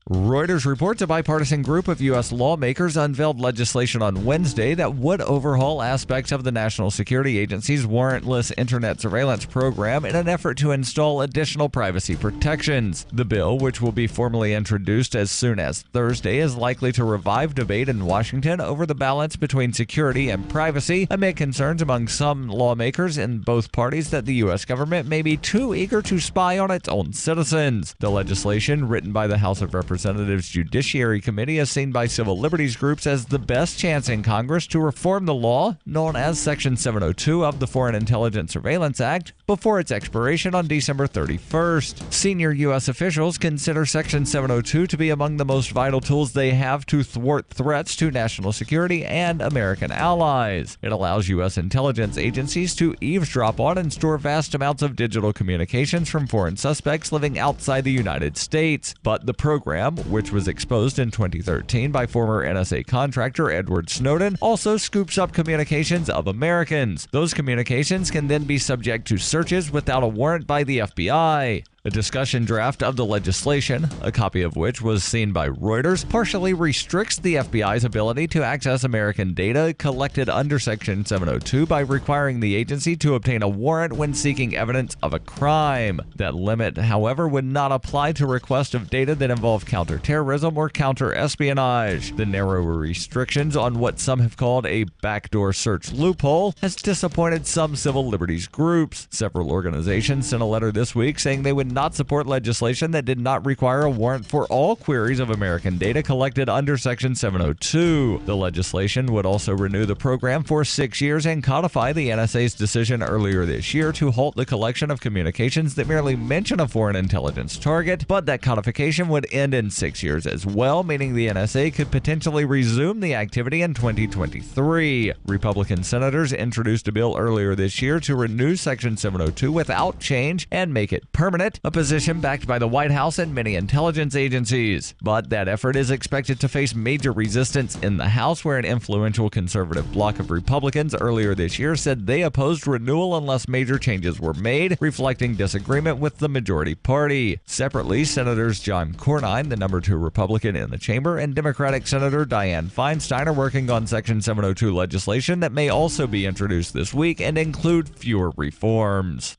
Reuters reports a bipartisan group of U.S. lawmakers unveiled legislation on Wednesday that would overhaul aspects of the National Security Agency's warrantless internet surveillance program in an effort to install additional privacy protections. The bill, which will be formally introduced as soon as Thursday, is likely to revive debate in Washington over the balance between security and privacy, amid concerns among some lawmakers in both parties that the U.S. government may be too eager to spy on its own citizens. The legislation, written by the House of Representatives Representatives Judiciary Committee is seen by civil liberties groups as the best chance in Congress to reform the law known as Section 702 of the Foreign Intelligence Surveillance Act before its expiration on December 31st. Senior U.S. officials consider Section 702 to be among the most vital tools they have to thwart threats to national security and American allies. It allows U.S. intelligence agencies to eavesdrop on and store vast amounts of digital communications from foreign suspects living outside the United States. But the program, which was exposed in 2013 by former NSA contractor Edward Snowden, also scoops up communications of Americans. Those communications can then be subject to searches without a warrant by the FBI. A discussion draft of the legislation, a copy of which was seen by Reuters, partially restricts the FBI's ability to access American data collected under Section 702 by requiring the agency to obtain a warrant when seeking evidence of a crime. That limit, however, would not apply to requests of data that involve counterterrorism or counterespionage. The narrower restrictions on what some have called a backdoor search loophole has disappointed some civil liberties groups. Several organizations sent a letter this week saying they would not support legislation that did not require a warrant for all queries of American data collected under Section 702. The legislation would also renew the program for 6 years and codify the NSA's decision earlier this year to halt the collection of communications that merely mention a foreign intelligence target, but that codification would end in 6 years as well, meaning the NSA could potentially resume the activity in 2023. Republican senators introduced a bill earlier this year to renew Section 702 without change and make it permanent, a position backed by the White House and many intelligence agencies. But that effort is expected to face major resistance in the House, where an influential conservative bloc of Republicans earlier this year said they opposed renewal unless major changes were made, reflecting disagreement with the majority party. Separately, Senators John Cornyn, the number 2 Republican in the chamber, and Democratic Senator Dianne Feinstein are working on Section 702 legislation that may also be introduced this week and include fewer reforms.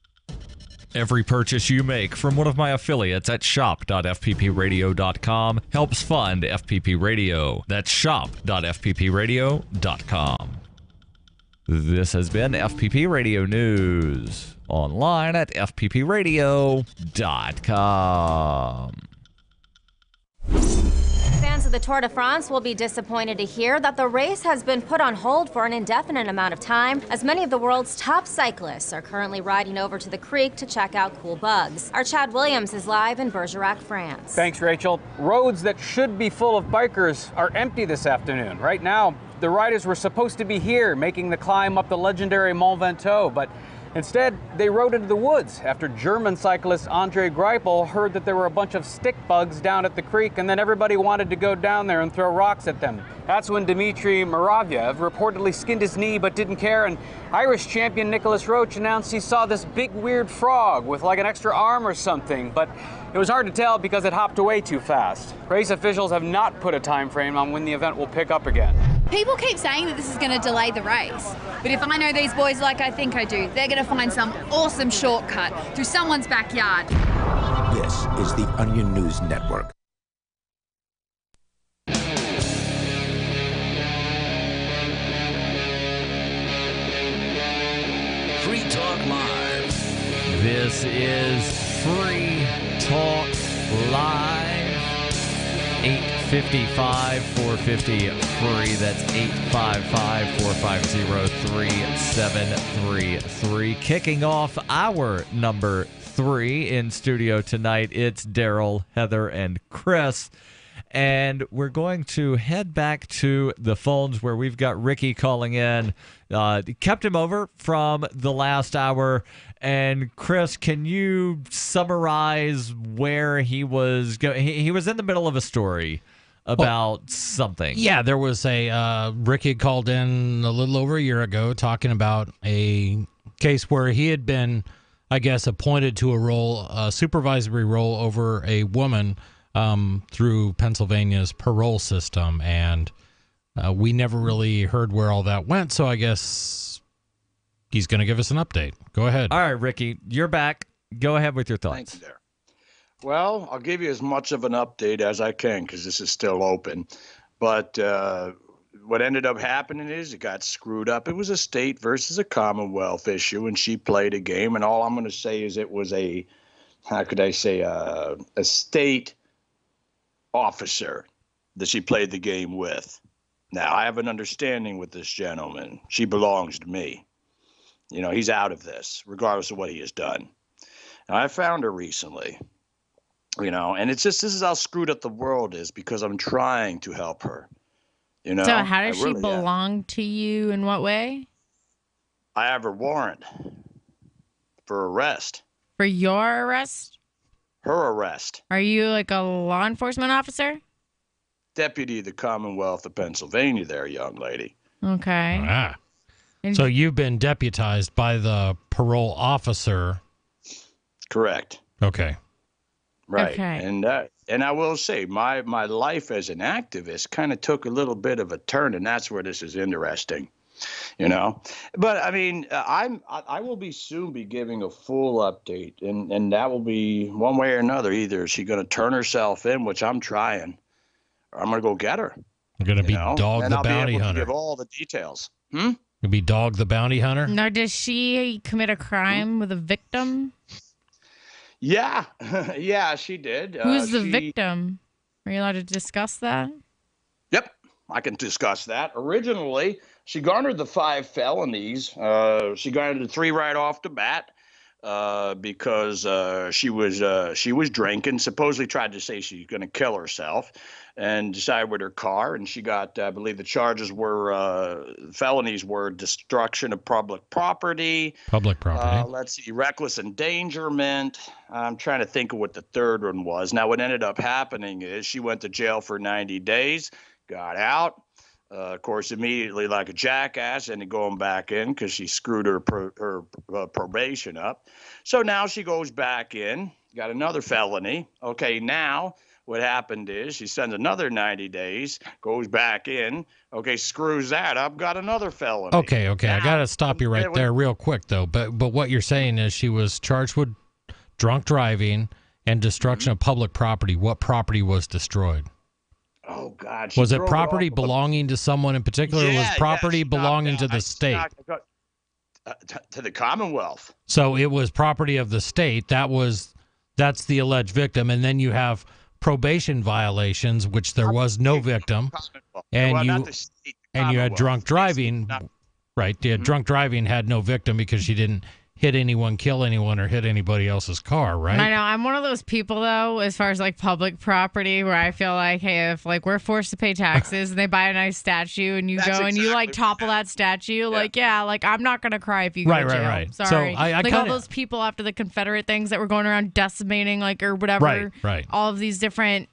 Every purchase you make from one of my affiliates at shop.fppradio.com helps fund FPP Radio. That's shop.fppradio.com. This has been FPP Radio News, online at fppradio.com. Fans of the Tour de France will be disappointed to hear that the race has been put on hold for an indefinite amount of time, as many of the world's top cyclists are currently riding over to the creek to check out cool bugs. Our Chad Williams is live in Bergerac, France. Thanks, Rachel. Roads that should be full of bikers are empty this afternoon. Right now, the riders were supposed to be here making the climb up the legendary Mont Ventoux, but instead, they rode into the woods after German cyclist Andre Greipel heard that there were a bunch of stick bugs down at the creek, and then everybody wanted to go down there and throw rocks at them. That's when Dmitry Muravyev reportedly skinned his knee but didn't care, and Irish champion Nicholas Roach announced he saw this big weird frog with like an extra arm or something, but it was hard to tell because it hopped away too fast. Race officials have not put a time frame on when the event will pick up again. People keep saying that this is going to delay the race, but if I know these boys like I think I do, they're going to find some awesome shortcut through someone's backyard. This is the Onion News Network. Free Talk Live. This is Free Talk Live. 855 450 free. That's 855 450 3733. Kicking off our number 3 in studio tonight, it's Daryl, Heather, and Chris. And we're going to head back to the phones where we've got Ricky calling in. Kept him over from the last hour. And Chris, can you summarize where he was going? He was in the middle of a story about something. Yeah, there was a Ricky called in a little over a year ago talking about a case where he had been, I guess, appointed to a supervisory role over a woman through Pennsylvania's parole system, and we never really heard where all that went, so I guess he's going to give us an update. Go ahead. All right, Ricky, you're back. Go ahead with your thoughts. Thank you there. Well, I'll give you as much of an update as I can because this is still open. But what ended up happening is it got screwed up. It was a state versus a Commonwealth issue, and she played a game. And all I'm going to say is it was a state officer that she played the game with. Now, I have an understanding with this gentleman. She belongs to me. You know, he's out of this, regardless of what he has done. And I found her recently, you know, and it's just, this is how screwed up the world is because I'm trying to help her. You know? So how does I she really am. belong to you? In what way? I have her warrant for arrest. For your arrest? Her arrest. Are you like a law enforcement officer? Deputy of the Commonwealth of Pennsylvania there, young lady. Okay. Ah. So you've been deputized by the parole officer. Correct. Okay. Right. Okay. And I will say my life as an activist kind of took a little bit of a turn, and that's where this is interesting. You know, but I mean, I will be soon be giving a full update, and that will be one way or another. Either she's going to turn herself in, which I'm trying, or I'm going to go get her. You're going to be Dog and the I'll Bounty be able Hunter. To give all the details. You'll be Dog the Bounty Hunter? Now, does she commit a crime with a victim? Yeah, yeah, she did. Who's the victim? Are you allowed to discuss that? Yep, I can discuss that. Originally, she garnered the 5 felonies. She garnered the 3 right off the bat because she was drinking. Supposedly tried to say she's going to kill herself, and decided with her car. And she got, I believe, the charges were felonies were destruction of public property. Public property. Let's see, reckless endangerment. I'm trying to think of what the third one was. Now, what ended up happening is she went to jail for 90 days, got out. Of course, immediately like a jackass, ended going back in because she screwed her probation up. So now she goes back in, got another felony. Okay, now what happened is she spends another 90 days, goes back in. Okay, screws that up, got another felony. Okay. I got to stop you right there real quick, though. But what you're saying is she was charged with drunk driving and destruction of public property. What property was destroyed? Oh, God. Was it property belonging to someone in particular? Or was property belonging to the state? To the Commonwealth. So it was property of the state. That's the alleged victim. And then you have probation violations, which there was no victim. And you had drunk driving. Right. Yeah, drunk driving had no victim because she didn't hit anyone, kill anyone, or hit anybody else's car, right? I know. I'm one of those people, though, as far as like public property, where I feel like, hey, if like we're forced to pay taxes and they buy a nice statue and you go and you like topple that statue, like I'm not gonna cry if you go to jail. Right. Sorry. So I like all those people after the Confederate things that were going around decimating like or whatever. Right. All of these different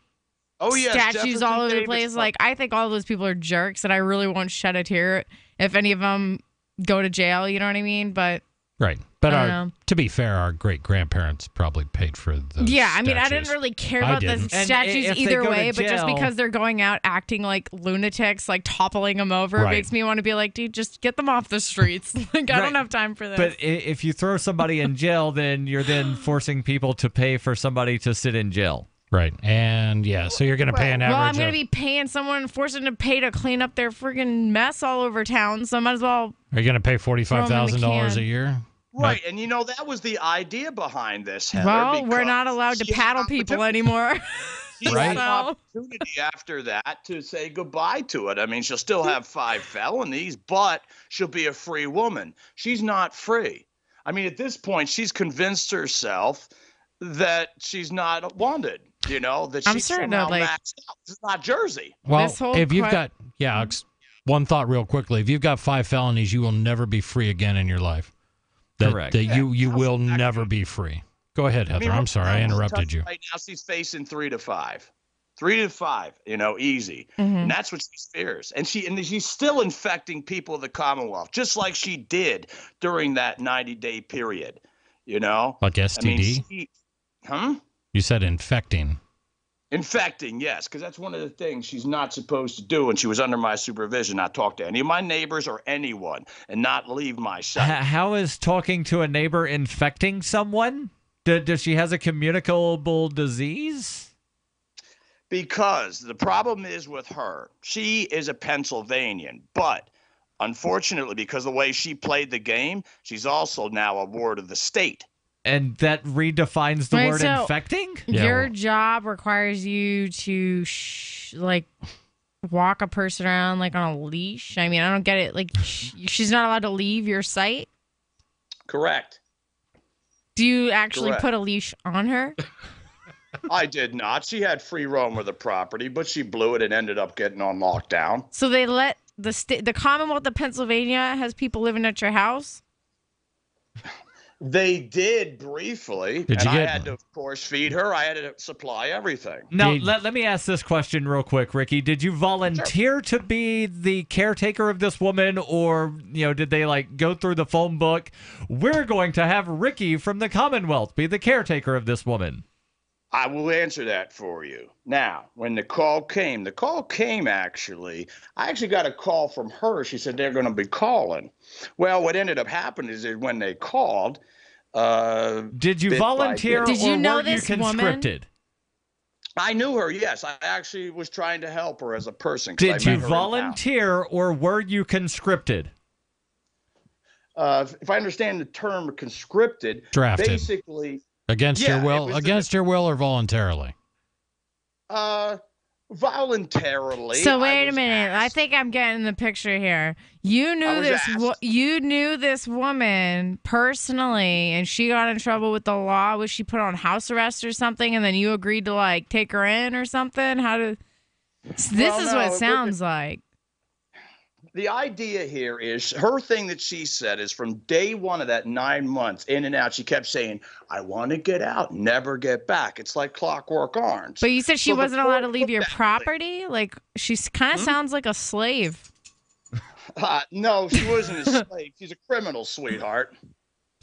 statues all over the place. Like I think all of those people are jerks, and I really won't shed a tear if any of them go to jail. You know what I mean? But. Right. But to be fair, our great-grandparents probably paid for those I mean, I didn't really care about the statues either way, but just because they're going out acting like lunatics, like toppling them over, makes me want to be like, dude, just get them off the streets. Like, I don't have time for this. But if you throw somebody in jail, then you're then forcing people to pay for somebody to sit in jail. Right. And so you're going to pay an average. Well, I'm going to be paying someone, forcing to pay to clean up their friggin' mess all over town, so I might as well. Are you going to pay $45,000 a year? Right, and you know, that was the idea behind this, Heather. Well, we're not allowed to paddle people anymore. She had an opportunity after that to say goodbye to it. I mean, she'll still have 5 felonies, but she'll be a free woman. She's not free. I mean, at this point, she's convinced herself that she's not wanted, you know, that she's somehow maxed out. This is not Jersey. Well, if you've got, one thought real quickly. If you've got 5 felonies, you will never be free again in your life. Correct. That you will never be free. Go ahead, Heather. I'm sorry. I interrupted you. Right now, she's facing 3 to 5. 3 to 5, you know, easy. Mm-hmm. And that's what she fears. And she's still infecting people of the Commonwealth, just like she did during that 90-day period, you know? Like STD? You said infecting. Infecting, yes, because that's one of the things she's not supposed to do. And she was under my supervision, not talk to any of my neighbors or anyone, and not leave my site. How is talking to a neighbor infecting someone? Does she has a communicable disease? Because the problem is with her, she is a Pennsylvanian, but unfortunately, because of the way she played the game, she's also now a ward of the state. And that redefines the Wait, word so infecting? Your job requires you to walk a person around like on a leash. I mean, I don't get it. Like she's not allowed to leave your site. Correct. Do you actually Correct. put a leash on her? I did not. She had free roam of the property, but she blew it and ended up getting on lockdown. So they let the Commonwealth of Pennsylvania has people living at your house? They did briefly, Did you and I get- had to, of course, feed her. I had to supply everything. Now, let me ask this question real quick, Ricky. Did you volunteer to be the caretaker of this woman, or did they go through the phone book? We're going to have Ricky from the Commonwealth be the caretaker of this woman. I will answer that for you. Now, when the call came actually, I actually got a call from her. She said they're going to be calling. Well, what ended up happening is that when they called, did you bit by volunteer bit- or were you conscripted? I knew her, yes. I actually was trying to help her as a person. 'cause I Did you met her in town. volunteer or were you conscripted? If I understand the term conscripted, Drafted. basically Against Yeah, your it will, was against your will, or voluntarily. Voluntarily. So wait a minute. I think I'm getting the picture here. You knew you knew this woman personally, and she got in trouble with the law. Was she put on house arrest or something? And then you agreed to take her in or something? This is what it sounds like. The idea here is her thing that she said is from day one of that 9 months in and out, she kept saying, I want to get out, never get back. It's like Clockwork Orange. But you said she So the wasn't allowed to court leave put your that- property? Like, she kind of sounds like a slave. No, she wasn't a slave. She's a criminal, sweetheart.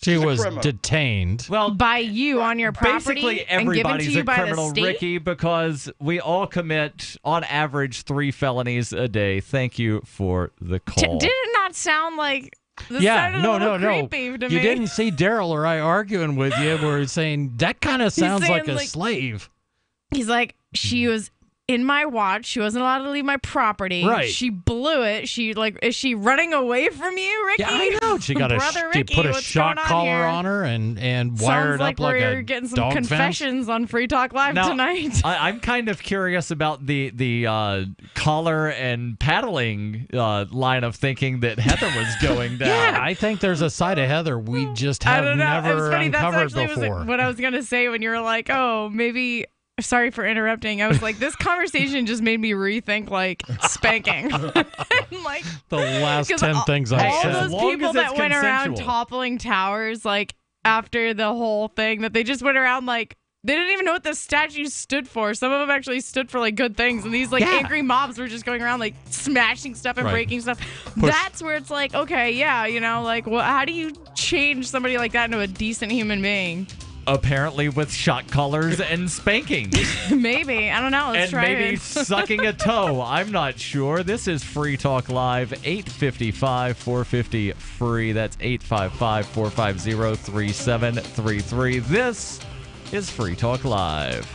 She She's a was criminal. detained. Well, by you on your property Basically, and given to everybody's you a by criminal, the state? Ricky, because we all commit, on average, 3 felonies a day. Thank you for the call. Did it not sound like... This Yeah, sounded no, a little no. creepy to You me. didn't see Daryl or I arguing with you. We're saying that kind of sounds saying, like a slave. He's like, she was in my watch. She wasn't allowed to leave my property. Right. She blew it. is she running away from you, Ricky? Yeah, I know. She got Brother she Ricky, put a what's shock going collar here? on her and Sounds wired like up like we're a getting some dog fence. confessions on Free Talk Live Now, tonight. I'm kind of curious about the collar and paddling line of thinking that Heather was going down. Yeah, I think there's a side of Heather we just I have don't know. It was never funny. That's uncovered actually before. what I was going to say when you were like, oh, maybe... Sorry for interrupting. I was like, this conversation just made me rethink spanking. The last 'Cause 10 things I all said. those people that went around toppling towers after the whole thing, that they just went around they didn't even know what the statues stood for. Some of them actually stood for good things, and these angry mobs were just going around smashing stuff and Right. breaking stuff. That's where it's okay, yeah, how do you change somebody like that into a decent human being? Apparently with shock collars and spanking. Maybe. I don't know. Let's and try maybe it. sucking a toe. I'm not sure. This is Free Talk Live, 855-450-FREE. That's 855-450-3733. This is Free Talk Live.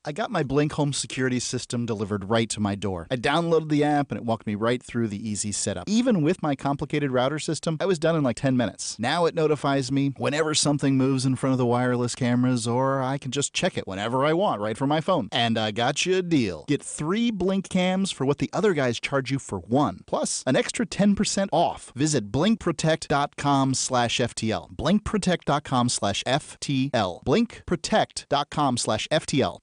I got my Blink home security system delivered right to my door. I downloaded the app and it walked me right through the easy setup. Even with my complicated router system, I was done in 10 minutes. Now it notifies me whenever something moves in front of the wireless cameras, or I can just check it whenever I want right from my phone. And I got you a deal. Get 3 Blink cams for what the other guys charge you for 1, plus an extra 10% off. Visit blinkprotect.com/FTL. blinkprotect.com/FTL. blinkprotect.com/FTL.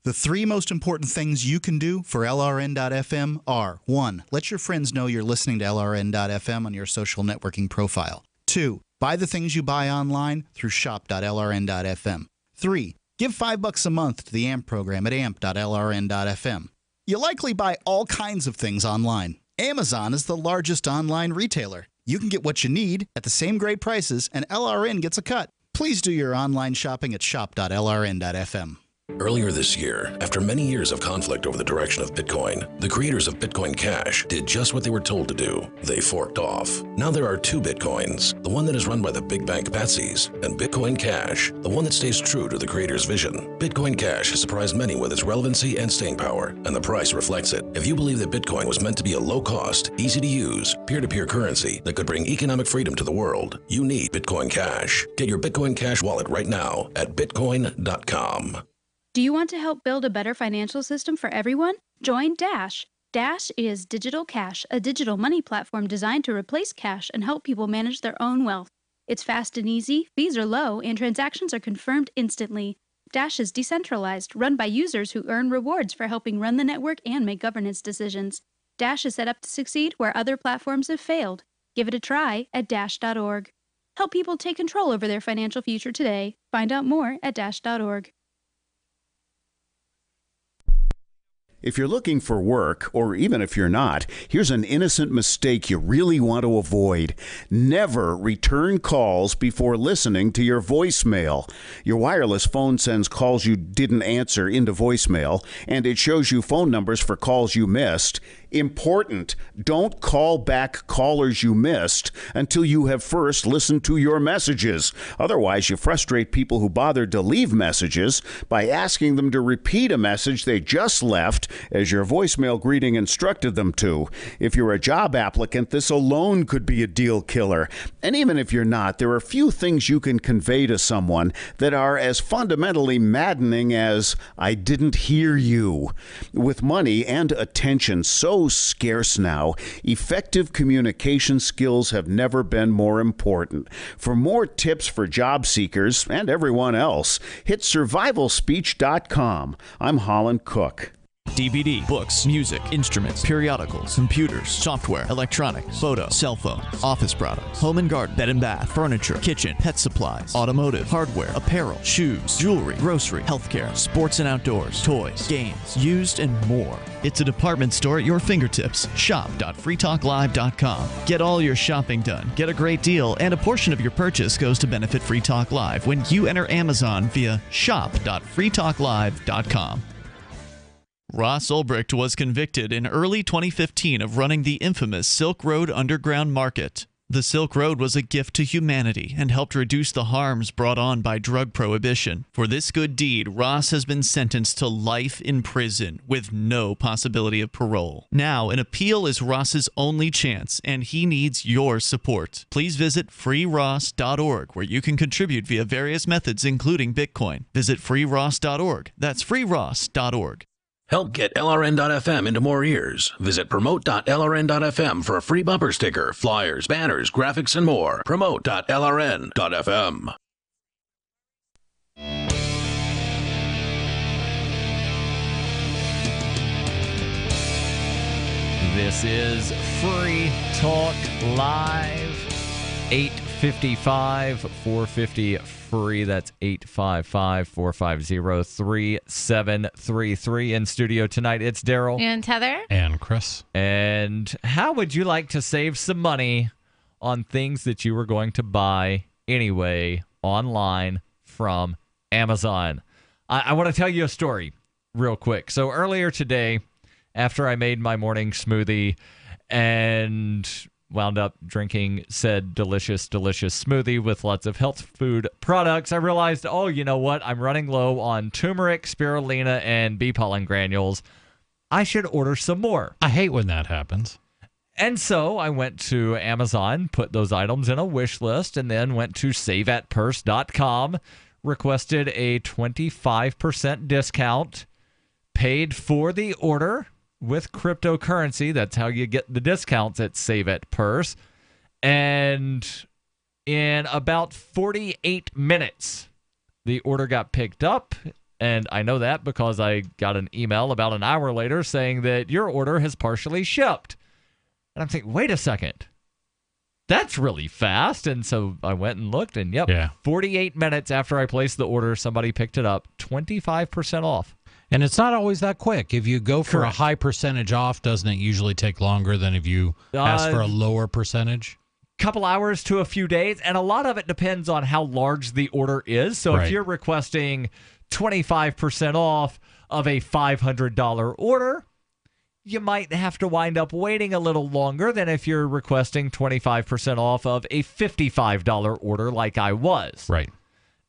The 3 most important things you can do for LRN.FM are: 1. Let your friends know you're listening to LRN.FM on your social networking profile. 2. Buy the things you buy online through shop.LRN.FM. 3. Give $5 a month to the AMP program at amp.LRN.FM. You likely buy all kinds of things online. Amazon is the largest online retailer. You can get what you need at the same great prices, and LRN gets a cut. Please do your online shopping at shop.LRN.FM. Earlier this year, after many years of conflict over the direction of Bitcoin, the creators of Bitcoin Cash did just what they were told to do. They forked off. Now there are two Bitcoins, the one that is run by the big bank patsies, and Bitcoin Cash, the one that stays true to the creator's vision. Bitcoin Cash has surprised many with its relevancy and staying power, and the price reflects it. If you believe that Bitcoin was meant to be a low-cost, easy-to-use, peer-to-peer currency that could bring economic freedom to the world, you need Bitcoin Cash. Get your Bitcoin Cash wallet right now at bitcoin.com. Do you want to help build a better financial system for everyone? Join Dash. Dash is Digital Cash, a digital money platform designed to replace cash and help people manage their own wealth. It's fast and easy, fees are low, and transactions are confirmed instantly. Dash is decentralized, run by users who earn rewards for helping run the network and make governance decisions. Dash is set up to succeed where other platforms have failed. Give it a try at dash.org. Help people take control over their financial future today. Find out more at dash.org. If you're looking for work, or even if you're not, here's an innocent mistake you really want to avoid. Never return calls before listening to your voicemail. Your wireless phone sends calls you didn't answer into voicemail, and it shows you phone numbers for calls you missed. Important. Don't call back callers you missed until you have first listened to your messages. Otherwise, you frustrate people who bothered to leave messages by asking them to repeat a message they just left as your voicemail greeting instructed them to. If you're a job applicant, this alone could be a deal killer. And even if you're not, there are few things you can convey to someone that are as fundamentally maddening as, "I didn't hear you." With money and attention so scarce now, effective communication skills have never been more important. For more tips for job seekers and everyone else, hit survivalspeech.com. I'm Holland Cook. DVD, books, music, instruments, periodicals, computers, software, electronics, photo, cell phones, office products, home and garden, bed and bath, furniture, kitchen, pet supplies, automotive, hardware, apparel, shoes, jewelry, grocery, healthcare, sports and outdoors, toys, games, used, and more. It's a department store at your fingertips. Shop.freetalklive.com. Get all your shopping done, get a great deal, and a portion of your purchase goes to benefit Free Talk Live when you enter Amazon via shop.freetalklive.com. Ross Ulbricht was convicted in early 2015 of running the infamous Silk Road Underground Market. The Silk Road was a gift to humanity and helped reduce the harms brought on by drug prohibition. For this good deed, Ross has been sentenced to life in prison with no possibility of parole. Now, an appeal is Ross's only chance, and he needs your support. Please visit freeross.org, where you can contribute via various methods, including Bitcoin. Visit freeross.org. That's freeross.org. Help get LRN.FM into more ears. Visit promote.lrn.fm for a free bumper sticker, flyers, banners, graphics, and more. Promote.lrn.fm. This is Free Talk Live. 855 450 free. That's 855-450-3733. In studio tonight, it's Daryl. And Heather. And Chris. And how would you like to save some money on things that you were going to buy anyway online from Amazon? I want to tell you a story real quick. So earlier today, after I made my morning smoothie and wound up drinking said delicious smoothie with lots of health food products, I realized, oh, you know what? I'm running low on turmeric, spirulina, and bee pollen granules. I should order some more. I hate when that happens. And so I went to Amazon, put those items in a wish list, and then went to saveatpurse.com, requested a 25% discount, paid for the order with cryptocurrency. That's how you get the discounts at Save at Purse. And in about 48 minutes, the order got picked up. And I know that because I got an email about an hour later saying that your order has partially shipped. And I'm thinking, wait a second. That's really fast. And so I went and looked, and 48 minutes after I placed the order, somebody picked it up, 25% off. And it's not always that quick. If you go for a high percentage off, doesn't it usually take longer than if you ask for a lower percentage? Couple hours to a few days, and a lot of it depends on how large the order is. So if you're requesting 25% off of a $500 order, you might have to wind up waiting a little longer than if you're requesting 25% off of a $55 order like I was. Right.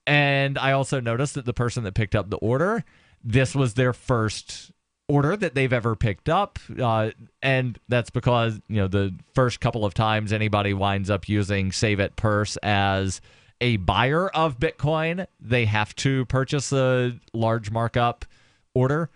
And I also noticed that the person that picked up the order, this was their first order that they've ever picked up. And that's because, the first couple of times anybody winds up using Save at Purse as a buyer of Bitcoin, they have to purchase a large markup order.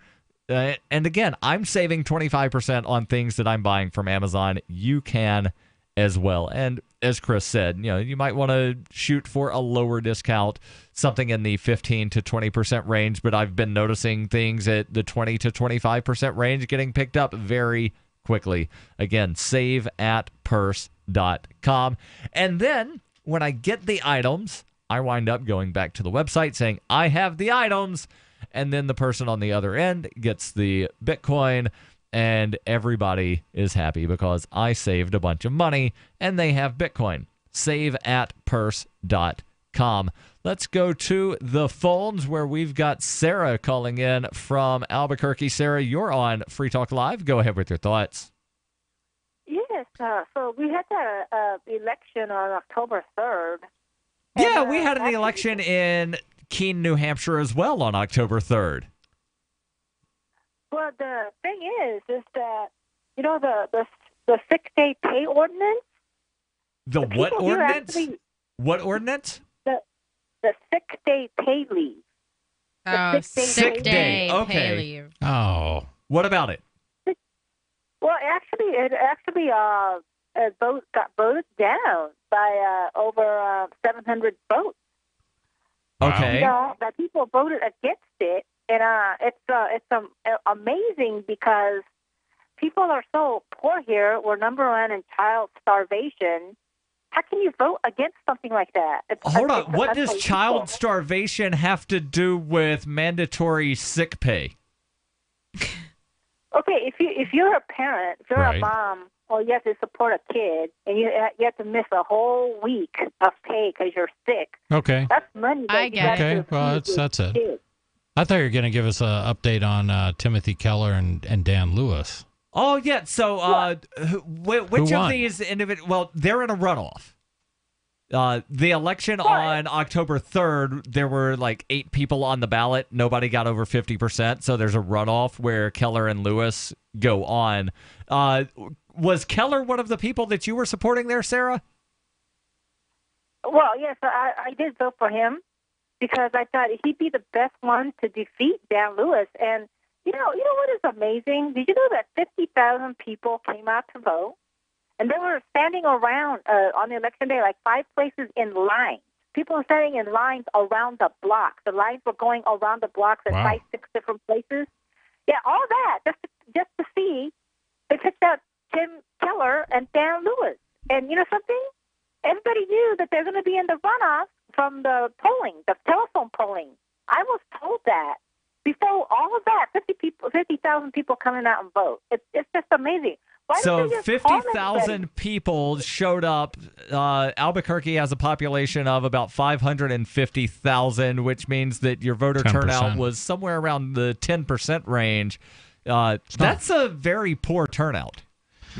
And again, I'm saving 25% on things that I'm buying from Amazon. You can as well. And as Chris said, you might want to shoot for a lower discount, something in the 15 to 20% range. But I've been noticing things at the 20 to 25% range getting picked up very quickly. Again, saveatpurse.com. And then when I get the items, I wind up going back to the website saying, I have the items. And then the person on the other end gets the Bitcoin, and everybody is happy because I saved a bunch of money and they have Bitcoin. Saveatpurse.com. Let's go to the phones where we've got Sarah calling in from Albuquerque. Sarah, you're on Free Talk Live. Go ahead with your thoughts. Yes. So we had the election on October 3rd. Yeah, we had an election in Keene, New Hampshire as well on October 3rd. Well, the thing is that, the sick day pay ordinance. The what ordinance? What ordinance? The sick day pay leave. Oh, sick day Okay. pay leave. Oh. What about it? Well, it got voted down by over 700 votes. Okay. That people voted against it, and it's amazing because people are so poor here. We're number one in child starvation. How can you vote against something like that? Hold on. What does child starvation have to do with mandatory sick pay? Okay, if you're a parent, if you're a mom, or you have to support a kid, and you have to miss a whole week of pay because you're sick. Okay. That's money. I get it. Okay, well, that's it. Kid. I thought you were going to give us an update on Timothy Keller and Dan Lewis. Oh, yeah. So which of these individuals? Well, they're in a runoff. The election on October 3rd, there were like 8 people on the ballot. Nobody got over 50%. So there's a runoff where Keller and Lewis go on. Was Keller one of the people that you were supporting there, Sarah? Well, yes, I did vote for him because I thought he'd be the best one to defeat Dan Lewis. And you know what is amazing? Did you know that 50,000 people came out to vote? And they were standing around on the election day, like 5 places in line. People were standing in lines around the block. The lines were going around the blocks at 5, 6 different places. Yeah, all that just to see. They picked out Tim Keller and Dan Lewis. And you know something? Everybody knew that they're going to be in the runoff from the polling, the telephone polling. I was told that before all of that, 50,000 people coming out and vote. It's just amazing. So 50,000 people showed up. Albuquerque has a population of about 550,000, which means that your voter 10%. turnout was somewhere around the 10% range. That's a very poor turnout.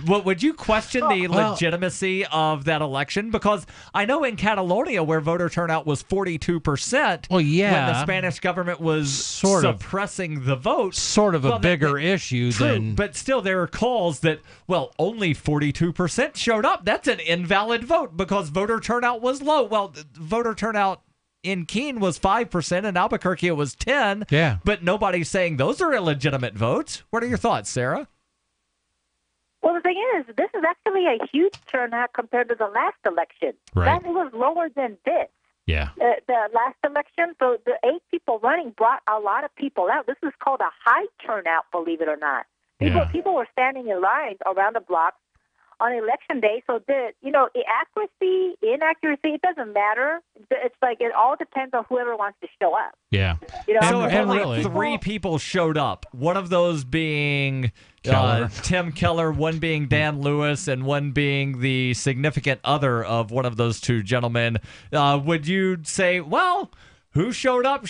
Would you question the legitimacy of that election? Because I know in Catalonia, where voter turnout was 42%, when the Spanish government was suppressing the vote. Sort of a bigger issue than... But still, there are calls that, only 42% showed up. That's an invalid vote because voter turnout was low. Well, voter turnout in Keene was 5%, in Albuquerque it was 10%. Yeah. But nobody's saying those are illegitimate votes. What are your thoughts, Sarah? Well, the thing is, this is actually a huge turnout compared to the last election. Right. That was lower than this. Yeah. The last election, so the 8 people running brought a lot of people out. This is called a high turnout, believe it or not. People were standing in lines around the block on election day. So the accuracy, inaccuracy, it doesn't matter. It's like it all depends on whoever wants to show up. Yeah. So if only 3 people showed up, one of those being Tim Keller, one being Dan Lewis, and one being the significant other of one of those 2 gentlemen, would you say, who showed up,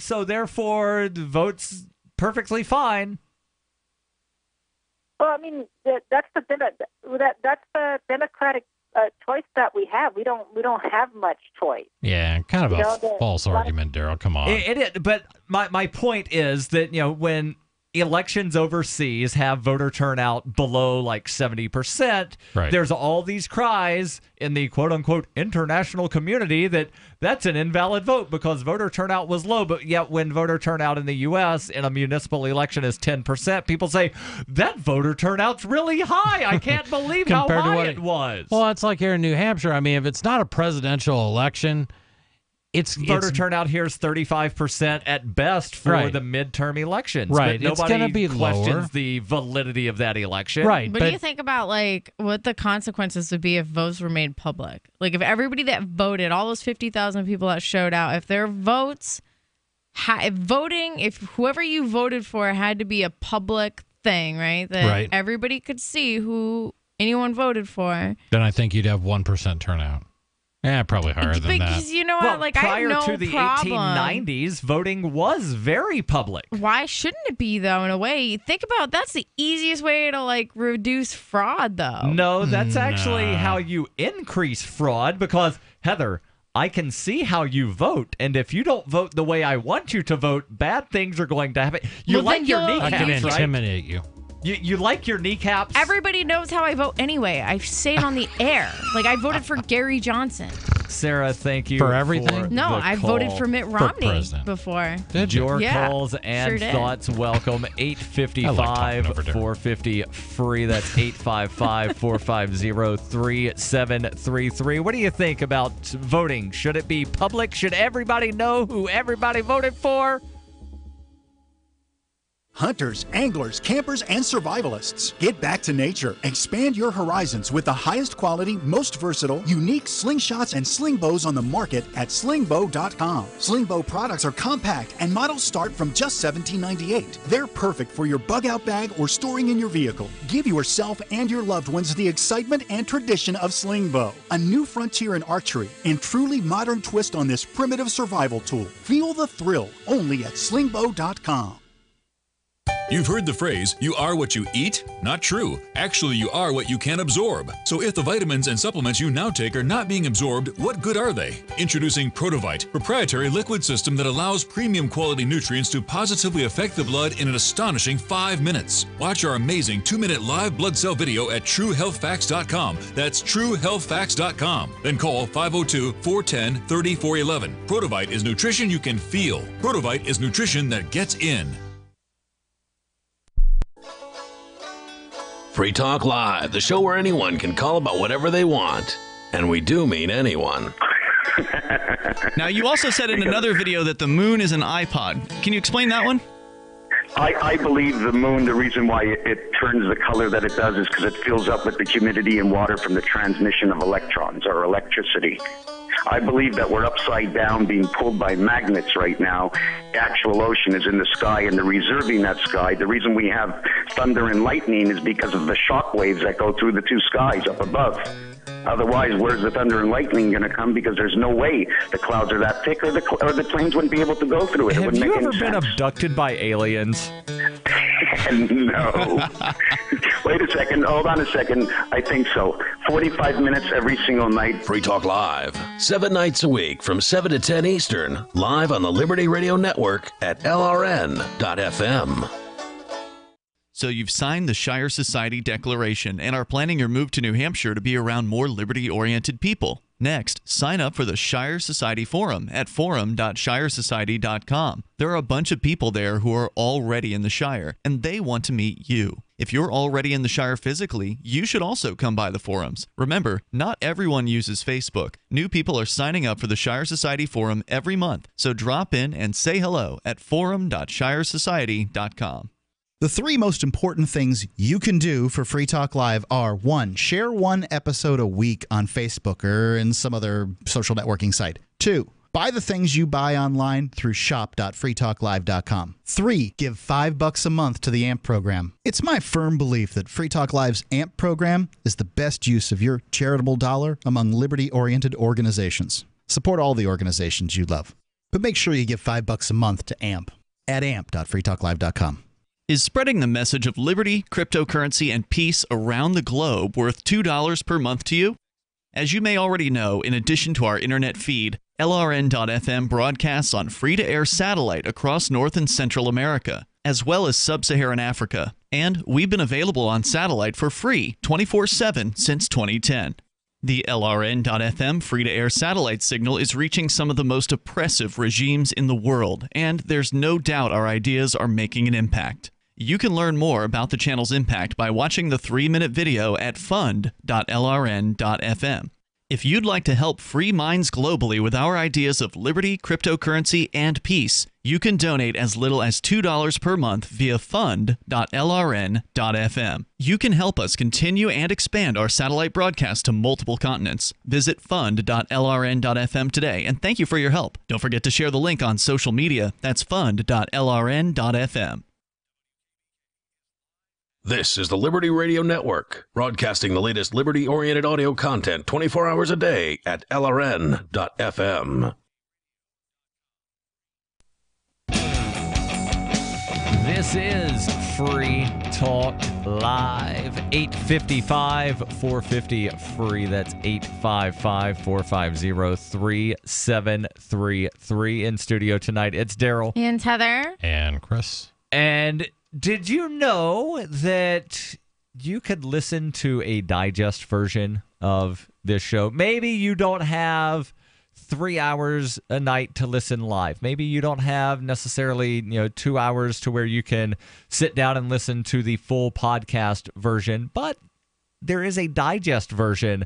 so therefore the vote's perfectly fine. Well, I mean, that's the democratic choice that we have. We don't have much choice. Yeah, kind of a false argument, Daryl. Come on. It is, but my point is that, when elections overseas have voter turnout below like 70%, right, there's all these cries in the quote-unquote international community that that's an invalid vote because voter turnout was low. But yet when voter turnout in the U.S. in a municipal election is 10%, people say, that voter turnout's really high. I can't believe how high it was. Well, it's like here in New Hampshire. I mean, if it's not a presidential election, voter turnout here is 35% at best for the midterm elections. Right. But nobody it's going to be questions lower. the validity of that election. Right. But do you think about like what the consequences would be if votes were made public? Like if everybody that voted, all those 50,000 people that showed out, if their votes, if whoever you voted for had to be a public thing, right? That everybody could see who anyone voted for. Then I think you'd have 1% turnout. Yeah, probably higher than that. Because you know what? Like, I have no prior to the problem. 1890s, voting was very public. Why shouldn't it be, though, in a way? Think about that's the easiest way to, like, reduce fraud, though. No, that's actually how you increase fraud because, Heather, I can see how you vote, and if you don't vote the way I want you to vote, bad things are going to happen. You like your kneecaps, I can intimidate you. You like your kneecaps? Everybody knows how I vote anyway. I say it on the air. Like, I voted for Gary Johnson. Sarah, thank you for everything. No, I voted for Mitt Romney before. Did you? Your calls and thoughts welcome. 855-450 free. That's 855-450-3733. What do you think about voting? Should it be public? Should everybody know who everybody voted for? Hunters, anglers, campers, and survivalists. Get back to nature. Expand your horizons with the highest quality, most versatile, unique slingshots and sling bows on the market at slingbow.com. Slingbow products are compact and models start from just $17.98. They're perfect for your bug out bag or storing in your vehicle. Give yourself and your loved ones the excitement and tradition of Slingbow, a new frontier in archery and truly modern twist on this primitive survival tool. Feel the thrill only at slingbow.com. You've heard the phrase, you are what you eat? Not true. Actually, you are what you can absorb. So if the vitamins and supplements you now take are not being absorbed, what good are they? Introducing Protovite, proprietary liquid system that allows premium quality nutrients to positively affect the blood in an astonishing 5 minutes. Watch our amazing 2-minute live blood cell video at TrueHealthFacts.com. That's TrueHealthFacts.com. Then call 502-410-3411. Protovite is nutrition you can feel. Protovite is nutrition that gets in. Free Talk Live, the show where anyone can call about whatever they want. And we do mean anyone. Now, you also said in another video that the moon is an iPod. Can you explain that one? I believe the moon, the reason why it turns the color that it does is because it fills up with the humidity and water from the transmission of electrons or electricity. I believe that we're upside down being pulled by magnets right now. The actual ocean is in the sky, and they're reserving that sky. The reason we have thunder and lightning is because of the shock waves that go through the two skies up above. Otherwise, where's the thunder and lightning going to come? Because there's no way the clouds are that thick, or the planes wouldn't be able to go through it. Have you ever been abducted by aliens? No. Wait a second. Hold on a second. I think so. 45 minutes every single night. Free Talk Live, 7 nights a week from 7 to 10 Eastern, live on the Liberty Radio Network at LRN.FM. So you've signed the Shire Society Declaration and are planning your move to New Hampshire to be around more liberty-oriented people. Next, sign up for the Shire Society Forum at forum.shiresociety.com. There are a bunch of people there who are already in the Shire, and they want to meet you. If you're already in the Shire physically, you should also come by the forums. Remember, not everyone uses Facebook. New people are signing up for the Shire Society Forum every month, so drop in and say hello at forum.shiresociety.com. The 3 most important things you can do for Free Talk Live are: 1, share 1 episode a week on Facebook or in some other social networking site. 2, buy the things you buy online through shop.freetalklive.com. 3, give $5 a month to the AMP program. It's my firm belief that Free Talk Live's AMP program is the best use of your charitable dollar among liberty-oriented organizations. Support all the organizations you love. But make sure you give $5 a month to AMP at amp.freetalklive.com. Is spreading the message of liberty, cryptocurrency, and peace around the globe worth $2 per month to you? As you may already know, in addition to our internet feed, LRN.FM broadcasts on free-to-air satellite across North and Central America, as well as Sub-Saharan Africa. And we've been available on satellite for free 24/7 since 2010. The LRN.FM free-to-air satellite signal is reaching some of the most oppressive regimes in the world, and there's no doubt our ideas are making an impact. You can learn more about the channel's impact by watching the 3-minute video at fund.lrn.fm. If you'd like to help free minds globally with our ideas of liberty, cryptocurrency, and peace, you can donate as little as $2 per month via fund.lrn.fm. You can help us continue and expand our satellite broadcast to multiple continents. Visit fund.lrn.fm today, and thank you for your help. Don't forget to share the link on social media. That's fund.lrn.fm. This is the Liberty Radio Network, broadcasting the latest liberty-oriented audio content 24 hours a day at LRN.FM. This is Free Talk Live, 855-450-FREE. That's 855-450-3733. In studio tonight, it's Daryl. And Heather. And Chris. And did you know that you could listen to a digest version of this show? Maybe you don't have 3 hours a night to listen live. Maybe you don't have necessarily 2 hours to where you can sit down and listen to the full podcast version, but there is a digest version.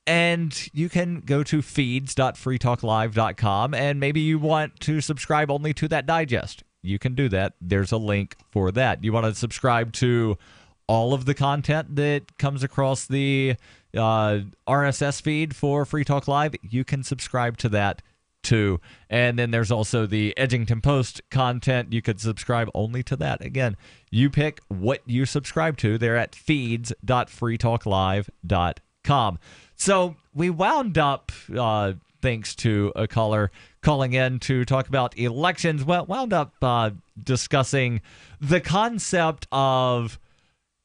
And you can go to feeds.freetalklive.com, and maybe you want to subscribe only to that digest. You can do that. There's a link for that. You want to subscribe to all of the content that comes across the RSS feed for Free Talk Live? You can subscribe to that too. And then there's also the Edgington Post content. You could subscribe only to that. Again, you pick what you subscribe to. They're at feeds.freetalklive.com. So we wound up, thanks to a caller calling in to talk about elections, wound up discussing the concept of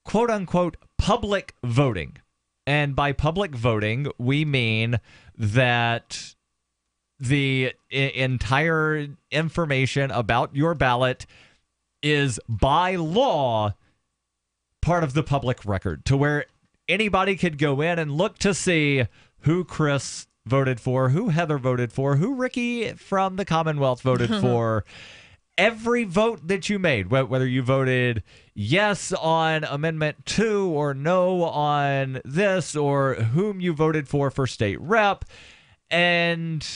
quote-unquote public voting. And by public voting, we mean that the entire information about your ballot is by law part of the public record, to where anybody could go in and look to see who Chris voted for, who Heather voted for, who Ricky from the Commonwealth voted for. Every vote that you made, whether you voted yes on Amendment 2 or no on this, or whom you voted for state rep. And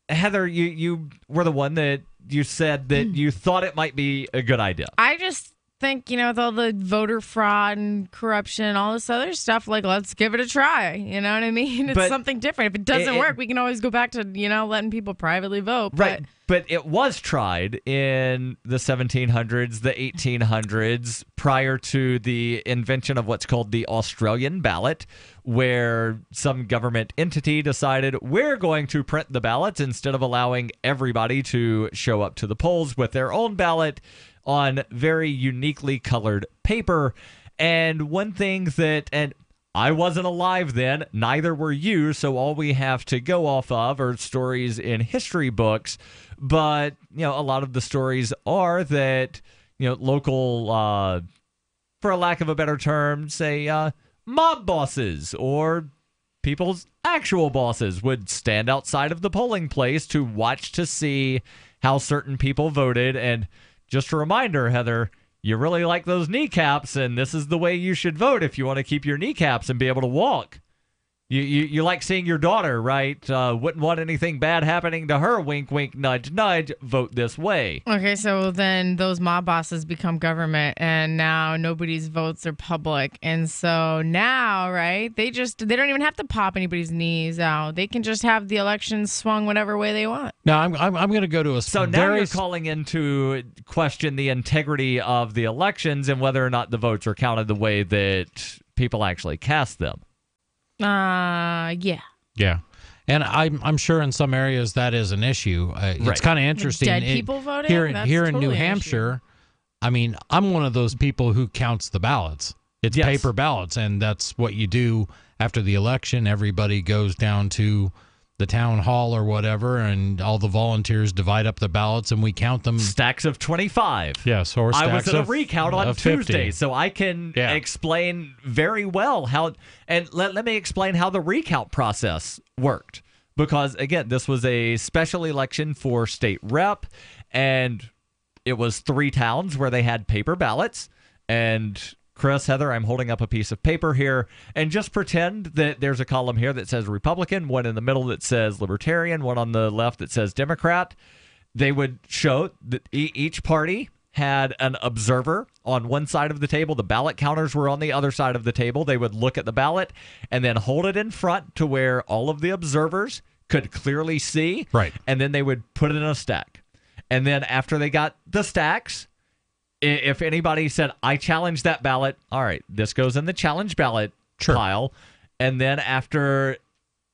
Heather, you were the one that you said that you thought it might be a good idea. I just think, with all the voter fraud and corruption, all this other stuff, let's give it a try. You know what I mean? It's something different. If it doesn't work, we can always go back to, letting people privately vote. Right. But it was tried in the 1700s, the 1800s, prior to the invention of what's called the Australian ballot, where some government entity decided we're going to print the ballots instead of allowing everybody to show up to the polls with their own ballot on very uniquely colored paper. And one thing that, and I wasn't alive then, neither were you, so all we have to go off of are stories in history books. But, a lot of the stories are that, local, for a lack of a better term, say, mob bosses or people's actual bosses would stand outside of the polling place to watch to see how certain people voted. And just a reminder, Heather, you really like those kneecaps, and this is the way you should vote if you want to keep your kneecaps and be able to walk. You like seeing your daughter, right? Wouldn't want anything bad happening to her. Wink, wink, nudge, nudge. Vote this way. Okay, so then those mob bosses become government, and now nobody's votes are public. And so now, right, they don't even have to pop anybody's knees out. They can just have the elections swung whatever way they want. Now, I'm going to go to a... So now you're calling into question the integrity of the elections and whether or not the votes are counted the way that people actually cast them. Yeah. Yeah. And I'm sure in some areas that is an issue. It's kind of interesting. Dead people voting? Here That's in totally New an Hampshire, I mean, I'm one of those people who counts the ballots. It's paper ballots, and that's what you do after the election. Everybody goes down to the town hall or whatever, and all the volunteers divide up the ballots, and we count them. Stacks of 25. Yes, or stacks I was at a of, recount on of Tuesday, 50. so I can explain very well how. And let me explain how the recount process worked. Because, again, this was a special election for state rep, and it was 3 towns where they had paper ballots. And Chris, Heather, I'm holding up a piece of paper here, and just pretend that there's a column here that says Republican, one in the middle that says Libertarian, one on the left that says Democrat. They would show that each party had an observer on one side of the table. The ballot counters were on the other side of the table. They would look at the ballot and then hold it in front to where all of the observers could clearly see. Right. And then they would put it in a stack. And then after they got the stacks, if anybody said, I challenge that ballot, all right, this goes in the challenge ballot pile. And then after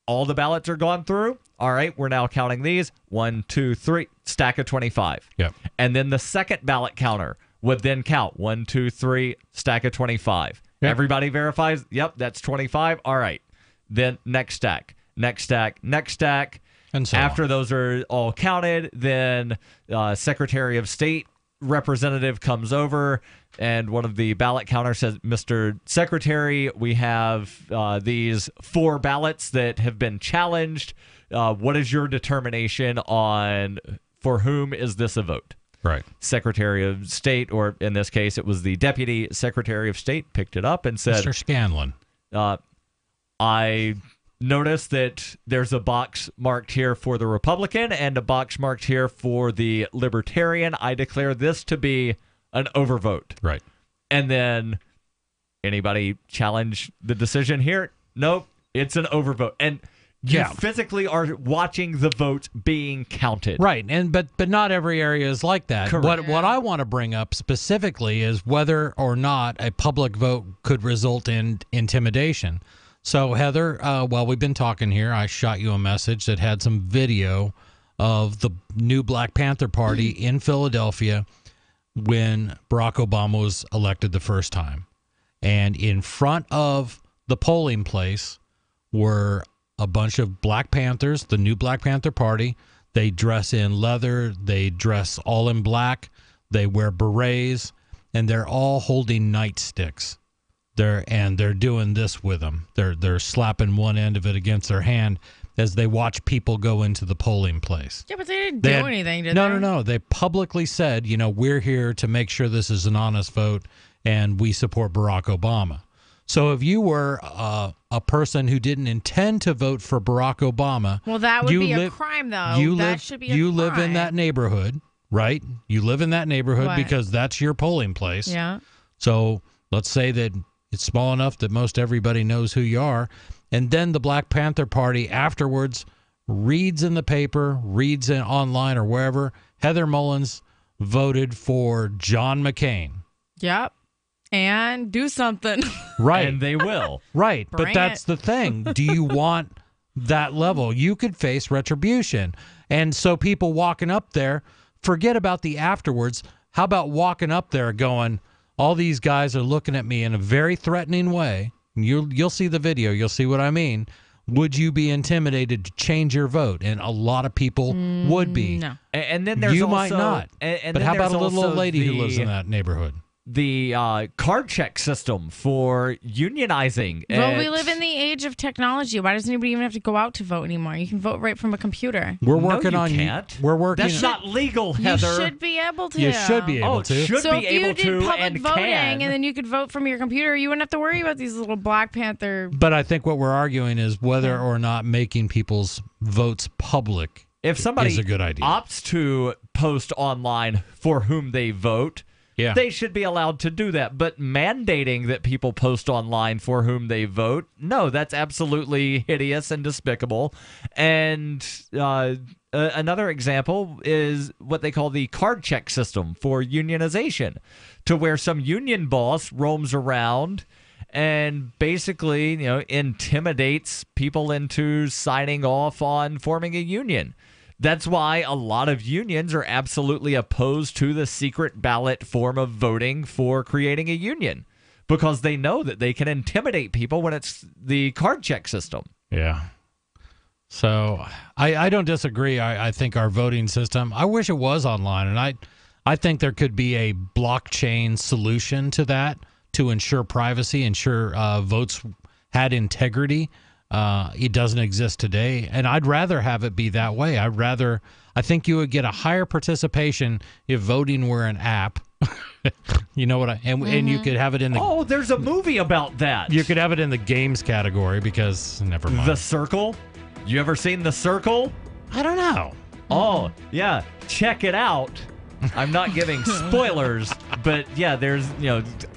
all the ballots are gone through, all right, we're now counting these. 1, 2, 3, stack of 25. Yep. And then the second ballot counter would then count 1, 2, 3, stack of 25. Yep. Everybody verifies, yep, that's 25. All right. Then next stack, next stack, next stack. And so after those are all counted, then Secretary of State representative comes over, and one of the ballot counters says, Mr. Secretary, we have these 4 ballots that have been challenged. What is your determination on for whom is this a vote? Right. Secretary of State, or in this case, it was the Deputy Secretary of State, picked it up and said, Mr. Scanlon, I notice that there's a box marked here for the Republican and a box marked here for the Libertarian. I declare this to be an overvote. Right. And then anybody challenge the decision here? Nope, it's an overvote. And you physically are watching the votes being counted. Right. And but not every area is like that. Correct. What I want to bring up specifically is whether or not a public vote could result in intimidation. So, Heather, while we've been talking here, I shot you a message that had some video of the new Black Panther Party in Philadelphia when Barack Obama was elected the first time. And in front of the polling place were a bunch of Black Panthers, the new Black Panther Party. They dress in leather. They dress all in black. They wear berets, and they're all holding nightsticks. They're doing this with them. They're slapping one end of it against their hand as they watch people go into the polling place. Yeah, but they didn't do anything, did they? No. They publicly said, we're here to make sure this is an honest vote, and we support Barack Obama. So if you were a person who didn't intend to vote for Barack Obama, well, that would be a crime, though. Should be a you crime. live in that neighborhood, right? You live in that neighborhood because that's your polling place. Yeah. So let's say that it's small enough that most everybody knows who you are. And then the Black Panther Party afterwards reads in the paper, reads online or wherever, Heather Mullins voted for John McCain. Yep. And do something. Right. And they will. Right. Bring But that's the thing. Do you want that level? You could face retribution. And so people walking up there, forget about the afterwards. How about walking up there going, all these guys are looking at me in a very threatening way. You'll see the video. You'll see what I mean. Would you be intimidated to change your vote? And a lot of people would be. No. And then there's you also, might not. And but then how about a there's little old also lady who lives in that neighborhood? The card check system for unionizing. Well, we live in the age of technology. Why doesn't anybody even have to go out to vote anymore? You can vote right from a computer. We're working no, on you can't. We're working. That's not legal, You Heather. should be able to. You should be able to. Should so be if able you did to public and voting, can. and then you could vote from your computer, you wouldn't have to worry about these little Black Panther. But I think what we're arguing is whether or not making people's votes public if somebody is a good idea. opts to post online for whom they vote, they should be allowed to do that. But mandating that people post online for whom they vote, no, that's absolutely hideous and despicable. And another example is what they call the card check system for unionization, to where some union boss roams around and basically, intimidates people into signing off on forming a union. That's why a lot of unions are absolutely opposed to the secret ballot form of voting for creating a union, because they know that they can intimidate people when it's the card check system. Yeah. So I don't disagree. I think our voting system, I wish it was online, and I think there could be a blockchain solution to that to ensure privacy, ensure votes had integrity. It doesn't exist today, and I'd rather have it be that way. I think you would get a higher participation if voting were an app. You know what? And you could have it in the. Oh, there's a movie about that. You could have it in the games category because never mind. The Circle. You ever seen The Circle? I don't know. Oh, yeah. Check it out. I'm not giving spoilers, but yeah, there's,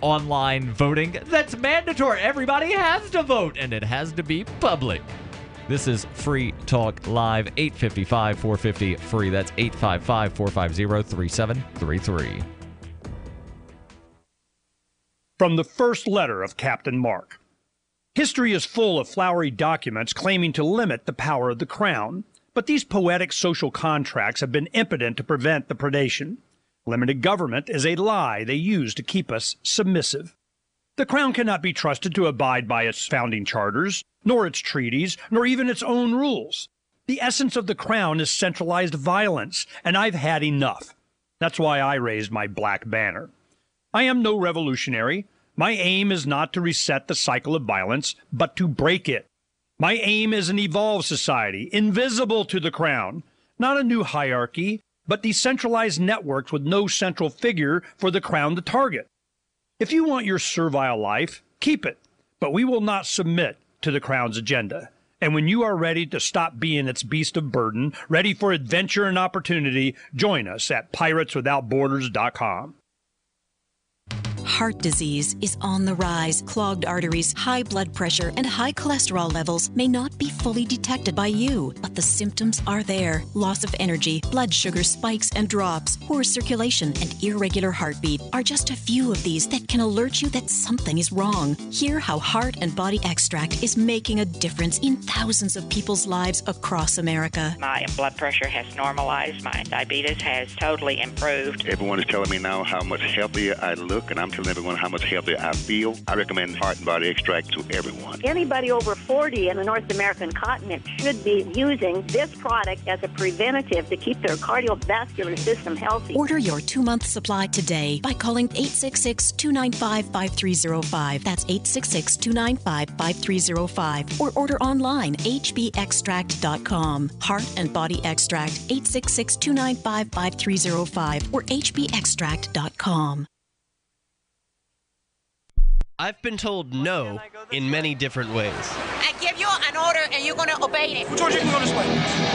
online voting. That's mandatory. Everybody has to vote, and it has to be public. This is Free Talk Live, 855-450-FREE. That's 855-450-3733. From the first letter of Captain Mark. History is full of flowery documents claiming to limit the power of the crown, but these poetic social contracts have been impotent to prevent the predation. Limited government is a lie they use to keep us submissive. The crown cannot be trusted to abide by its founding charters, nor its treaties, nor even its own rules. The essence of the crown is centralized violence, and I've had enough. That's why I raised my black banner. I am no revolutionary. My aim is not to reset the cycle of violence, but to break it. My aim is an evolved society, invisible to the crown, not a new hierarchy, but decentralized networks with no central figure for the crown to target. If you want your servile life, keep it, but we will not submit to the crown's agenda. And when you are ready to stop being its beast of burden, ready for adventure and opportunity, join us at pirateswithoutborders.com. Heart disease is on the rise. Clogged arteries, high blood pressure, and high cholesterol levels may not be fully detected by you, but the symptoms are there. Loss of energy, blood sugar spikes and drops, poor circulation, and irregular heartbeat are just a few of these that can alert you that something is wrong. Hear how Heart and Body Extract is making a difference in thousands of people's lives across America. My blood pressure has normalized. My diabetes has totally improved. Everyone is telling me now how much healthier I look, and I'm telling everyone how much healthier I feel. I recommend Heart and Body Extract to everyone. Anybody over 40 in the North American continent should be using this product as a preventative to keep their cardiovascular system healthy. Order your 2-month supply today by calling 866-295-5305. That's 866-295-5305. Or order online, hbextract.com. Heart and Body Extract, 866-295-5305 or hbextract.com. I've been told no in many different ways. I give you an order and you're going to obey it. George, you can go this way.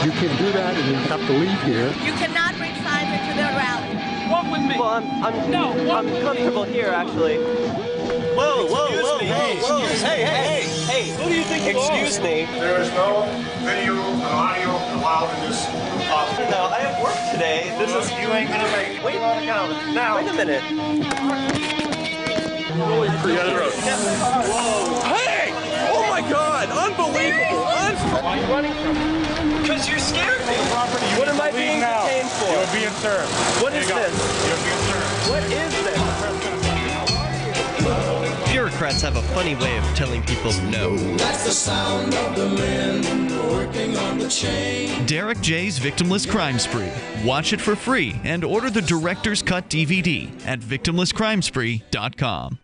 You can't do that and you have to leave here. You cannot bring Simon to the rally. Walk with me. Well, I'm comfortable here, actually. Whoa, hey. Who do you think you are? Excuse me. There is no video and audio allowed in this office. No, I have work today. You ain't going to make it. Wait a minute. Hey! Oh my God! Unbelievable! Why are you running from me? Because you're scared me. What am I being detained for? You're being served. What is this? You're being served. What is this? Bureaucrats have a funny way of telling people no. That's the sound of the men working on the chain. Derek J's Victimless Crime Spree. Watch it for free and order the Director's Cut DVD at victimlesscrimespree.com.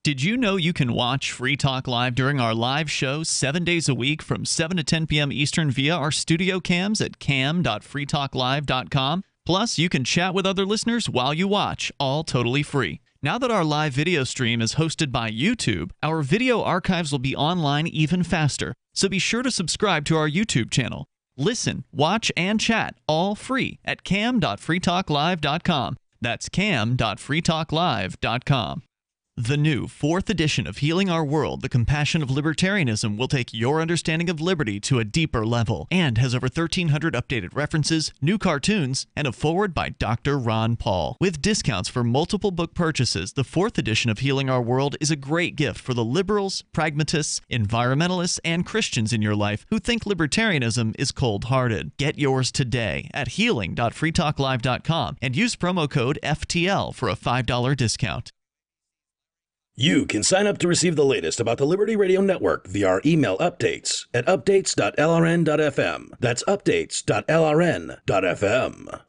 Did you know you can watch Free Talk Live during our live show 7 days a week from 7 to 10 p.m. Eastern via our studio cams at cam.freetalklive.com? Plus, you can chat with other listeners while you watch, all totally free. Now that our live video stream is hosted by YouTube, our video archives will be online even faster, so be sure to subscribe to our YouTube channel. Listen, watch, and chat all free at cam.freetalklive.com. That's cam.freetalklive.com. The new 4th edition of Healing Our World, The Compassion of Libertarianism will take your understanding of liberty to a deeper level and has over 1,300 updated references, new cartoons, and a foreword by Dr. Ron Paul. With discounts for multiple book purchases, the 4th edition of Healing Our World is a great gift for the liberals, pragmatists, environmentalists, and Christians in your life who think libertarianism is cold-hearted. Get yours today at healing.freetalklive.com and use promo code FTL for a $5 discount. You can sign up to receive the latest about the Liberty Radio Network via our email updates at updates.lrn.fm. That's updates.lrn.fm.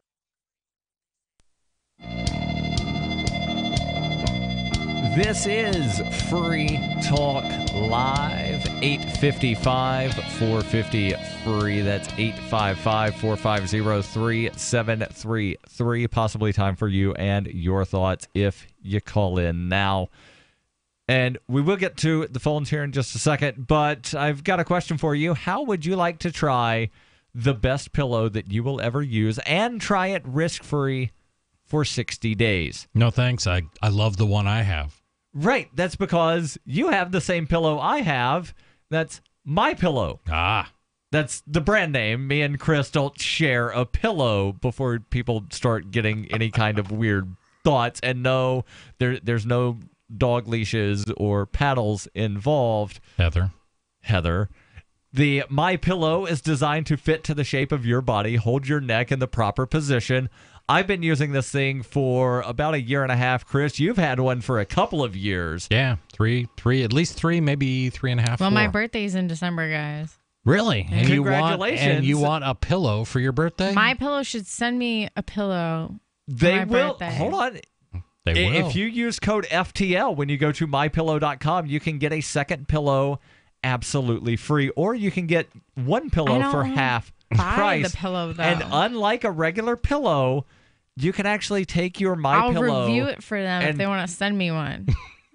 This is Free Talk Live, 855-450-FREE. That's 855-450-3733. Possibly time for you and your thoughts if you call in now. And we will get to the phones here in just a second, but I've got a question for you. How would you like to try the best pillow that you will ever use and try it risk-free for 60 days? No, thanks. I love the one I have. Right. That's because you have the same pillow I have. That's MyPillow. That's the brand name. Me and Chris don't share a pillow before people start getting any kind of weird thoughts. And no, there's no dog leashes or paddles involved. Heather. The MyPillow is designed to fit to the shape of your body, hold your neck in the proper position. I've been using this thing for about a year and a half. Chris, you've had one for a couple of years. Yeah, three, at least 3, maybe 3.5. Well, 4. my birthday's in December, guys. Really? And Congratulations. You want a pillow for your birthday? MyPillow should send me a pillow. They will. Birthday. Hold on. They will. If you use code FTL when you go to mypillow.com, you can get a second pillow absolutely free, or you can get one pillow for half price. The pillow, though. And unlike a regular pillow, you can actually take your MyPillow. I'll review it for them if they want to send me one.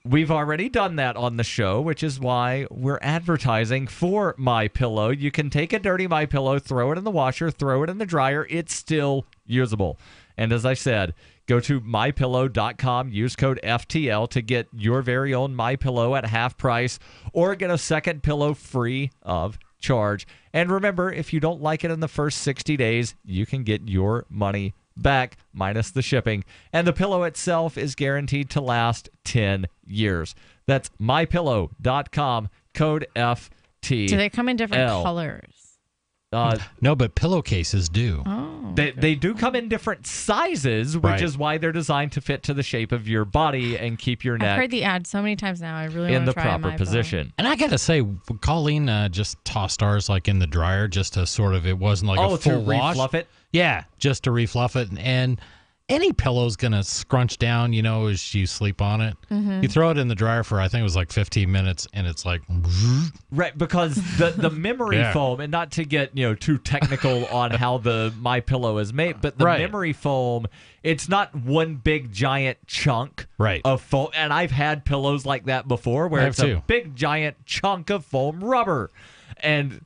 We've already done that on the show, which is why we're advertising for MyPillow. You can take a dirty MyPillow, throw it in the washer, throw it in the dryer. It's still usable. And as I said, go to mypillow.com, use code FTL to get your very own MyPillow at half price, or get a second pillow free of charge. And remember, if you don't like it in the first 60 days, you can get your money back minus the shipping. And the pillow itself is guaranteed to last 10 years. That's mypillow.com, code FTL. Do they come in different colors? No, but pillowcases do. Oh, they do come in different sizes, which is why they're designed to fit to the shape of your body and keep your neck. I've heard the ad so many times now. I really in want to the try proper position. And I gotta say, Colleen just tossed ours like in the dryer, just to sort of, it wasn't like a full wash. Refluff it. Yeah, just to refluff it, and any pillow's gonna scrunch down, as you sleep on it. Mm-hmm. You throw it in the dryer for, I think it was like 15 minutes, and it's like right, because the memory foam, and not to get too technical on how the MyPillow is made, but the memory foam, it's not one big giant chunk of foam. And I've had pillows like that before, where it's a big giant chunk of foam rubber, and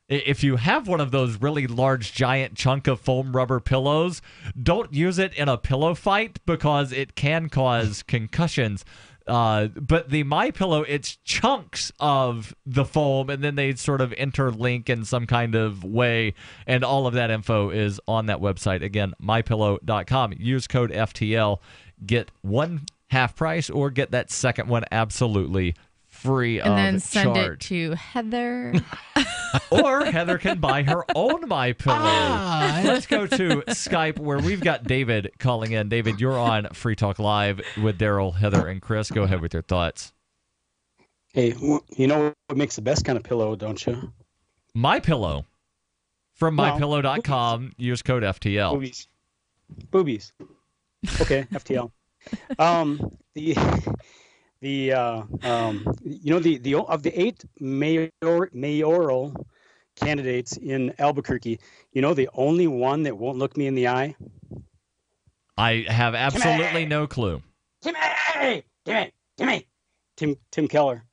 if you have one of those really large, giant chunk of foam rubber pillows, don't use it in a pillow fight because it can cause concussions. But the MyPillow, it's chunks of the foam, and then they sort of interlink in some kind of way, and all of that info is on that website. Again, mypillow.com. Use code FTL. Get one half price, or get that second one absolutely free of charge. And then send it to Heather. Or Heather can buy her own MyPillow. Let's go to Skype, where we've got David calling in. David, you're on Free Talk Live with Daryl, Heather, and Chris. Go ahead with your thoughts. Hey, you know what makes the best kind of pillow, don't you? MyPillow. From mypillow.com. Use code FTL. Boobies. Okay, FTL. The of the 8 mayoral candidates in Albuquerque, the only one that won't look me in the eye? I have absolutely no clue. Tim Keller.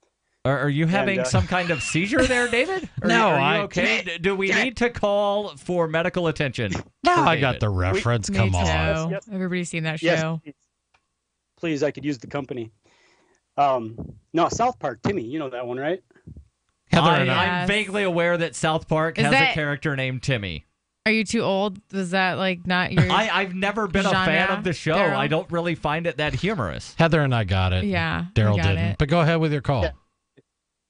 Are you having some kind of seizure there, David? Are you okay? Do we need to call for medical attention? No, I got the reference. Come on. Yes. Everybody's seen that show. Yes, please, I could use the company. No, South Park. Timmy, you know that one, right? I'm vaguely aware that South Park has a character named Timmy. Are you too old? Was that like not your? I've never been a fan genre, of the show. Daryl? I don't really find it that humorous. Heather and I got it. Yeah, Daryl we got didn't. it. But go ahead with your call.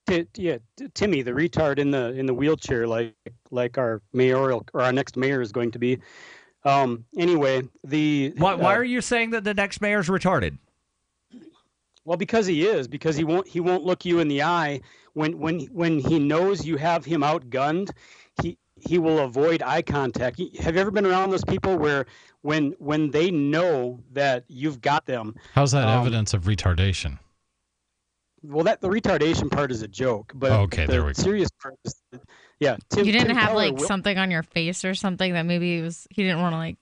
Timmy, the retard in the wheelchair, like our mayoral or our next mayor is going to be. Anyway, why are you saying that the next mayor's retarded? Well, because he is. Because he won't look you in the eye when he knows you have him outgunned. He will avoid eye contact. Have you ever been around those people where when they know that you've got them? How's that evidence of retardation? Well, the retardation part is a joke, but okay, there we go. Serious part is, yeah. You didn't have like something on your face or something that maybe he didn't want to like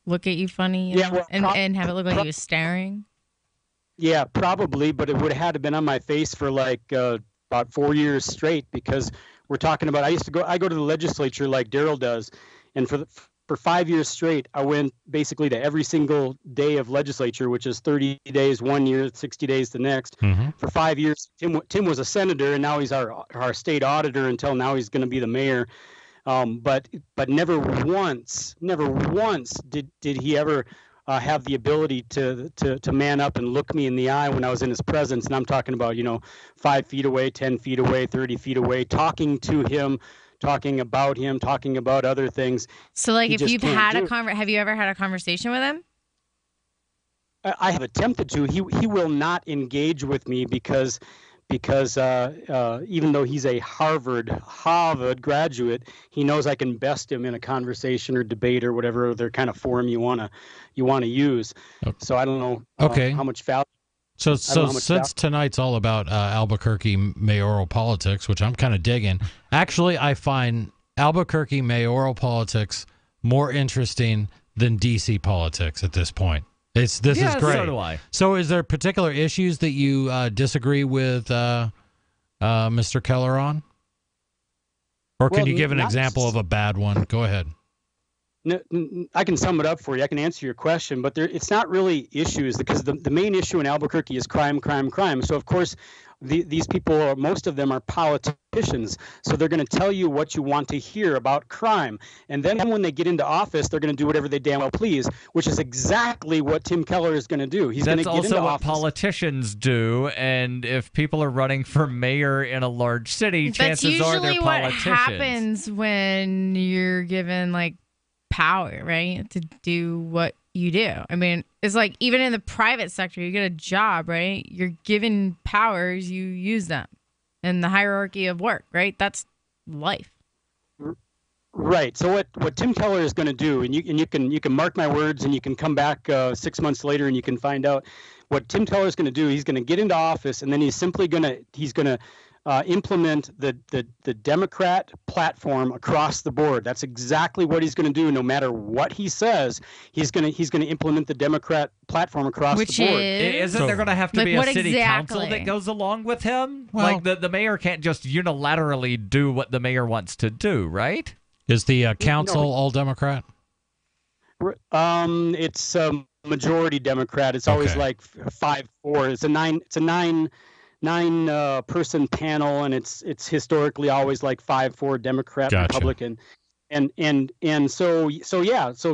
look at you funny, and have it look like he was staring. Yeah, probably, but it would have had to been on my face for like about 4 years straight, because we're talking about. I go to the legislature like Daryl does, and for 5 years straight, I went basically to every single day of legislature, which is 30 days 1 year, 60 days the next. Mm-hmm. For 5 years, Tim was a senator, and now he's our state auditor until now he's going to be the mayor. But never once did he ever have the ability to man up and look me in the eye when I was in his presence. And I'm talking about 5 feet away, 10 feet away, 30 feet away, talking to him, talking about him, talking about other things. So, like, if you've had have you ever had a conversation with him? I have attempted to. He will not engage with me because even though he's a Harvard graduate, he knows I can best him in a conversation or debate or whatever other kind of forum you want to use. So I don't know how much value. So since tonight's all about Albuquerque mayoral politics, which I'm kind of digging, actually I find Albuquerque mayoral politics more interesting than DC politics at this point. This is great. So do I. So is there particular issues that you disagree with Mr. Keller on? Or can you give an example of a bad one? Go ahead. No, I can sum it up for you. I can answer your question, but it's not really issues, because the main issue in Albuquerque is crime. So, of course, these people, most of them are politicians, so they're going to tell you what you want to hear about crime. And then when they get into office, they're going to do whatever they damn well please, which is exactly what Tim Keller is going to do. He's going to get into office. That's also what politicians do, and if people are running for mayor in a large city, chances are they're politicians. That's usually what happens when you're given, like, power, right, to do what you do. I mean, it's like even in the private sector, you get a job, right? You're given powers, you use them in the hierarchy of work, right? That's life. Right. So what Tim Keller is going to do, and you can mark my words, and you can come back 6 months later and you can find out what Tim Keller is going to do. He's going to get into office, and then he's going to implement the Democrat platform across the board. That's exactly what he's going to do. No matter what he says, he's going to implement the Democrat platform across the board. Isn't there going to have to be a city council that goes along with him? Well, like the mayor can't just unilaterally do what the mayor wants to do, right? Is the council all Democrat? It's majority Democrat. It's always like 5-4. It's a nine person panel, and it's historically always like 5-4 Democrat, Republican. And so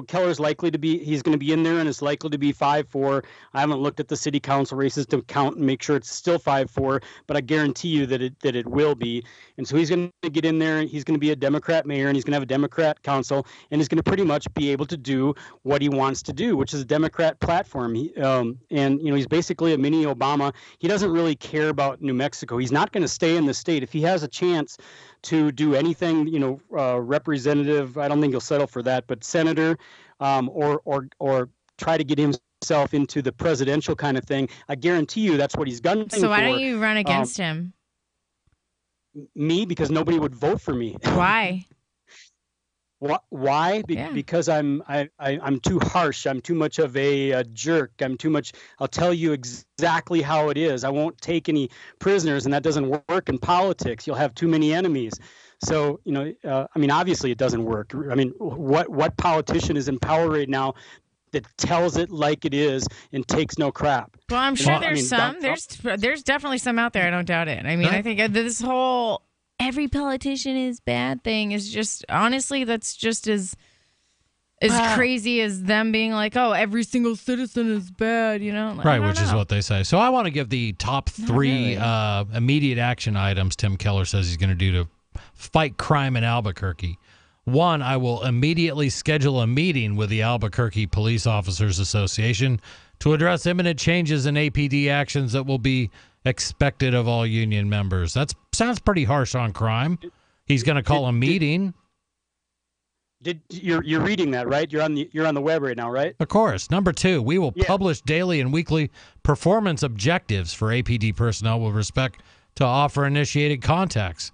Keller's likely to be, he's going to be in there, and it's likely to be 5-4. I haven't looked at the city council races to count and make sure it's still 5-4, but I guarantee you that it will be. And so he's going to get in there, and he's going to be a Democrat mayor, and he's going to have a Democrat council, and he's going to pretty much be able to do what he wants to do, which is a Democrat platform. He's basically a mini Obama. He doesn't really care about New Mexico. He's not going to stay in the state. If he has a chance to do anything, representative, I don't think he'll settle for that, but senator, or try to get himself into the presidential kind of thing, I guarantee you that's what he's gunning for. So why don't you run against him? Me? Because nobody would vote for me. Why? Why? Because I'm too harsh. I'm too much of a jerk. I'll tell you exactly how it is. I won't take any prisoners, and that doesn't work in politics. You'll have too many enemies. So, obviously it doesn't work. I mean, what politician is in power right now that tells it like it is and takes no crap. Well, I'm sure there's some. There's definitely some out there. I don't doubt it. I mean, I think this whole every politician is bad thing is just, honestly, that's just as crazy as them being like, oh, every single citizen is bad, you know? Right, which is what they say. So I want to give the top 3 immediate action items Tim Keller says he's going to do to fight crime in Albuquerque. 1, I will immediately schedule a meeting with the Albuquerque Police Officers Association to address imminent changes in APD actions that will be expected of all union members. That sounds pretty harsh on crime. He's going to call a meeting. You're reading that, right? You're on the web right now, right? Of course. Number 2, we will publish daily and weekly performance objectives for APD personnel with respect to offer-initiated contacts.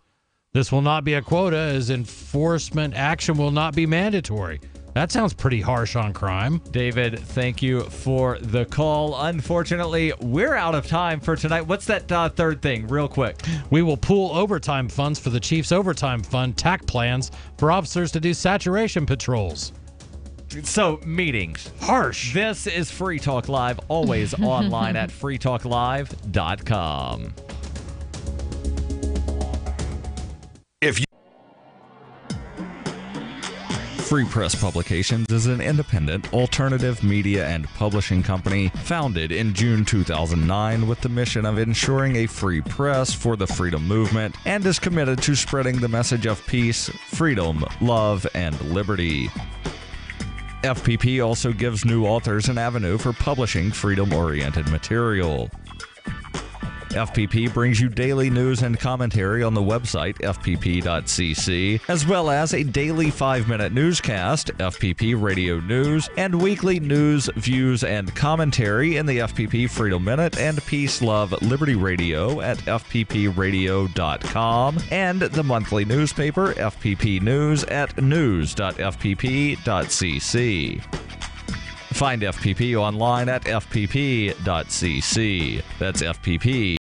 This will not be a quota, as enforcement action will not be mandatory. That sounds pretty harsh on crime. David, thank you for the call. Unfortunately, we're out of time for tonight. What's that third thing, real quick? We will pool overtime funds for the Chiefs Overtime Fund TAC plans for officers to do saturation patrols. So, meetings. Harsh. This is Free Talk Live, always online at freetalklive.com. Free Press Publications is an independent, alternative media and publishing company founded in June 2009 with the mission of ensuring a free press for the freedom movement and is committed to spreading the message of peace, freedom, love, and liberty. FPP also gives new authors an avenue for publishing freedom-oriented material. FPP brings you daily news and commentary on the website fpp.cc, as well as a daily 5-minute newscast, FPP Radio News, and weekly news, views, and commentary in the FPP Freedom Minute and Peace, Love, Liberty Radio at fppradio.com, and the monthly newspaper FPP News at news.fpp.cc. Find FPP online at fpp.cc. That's FPP.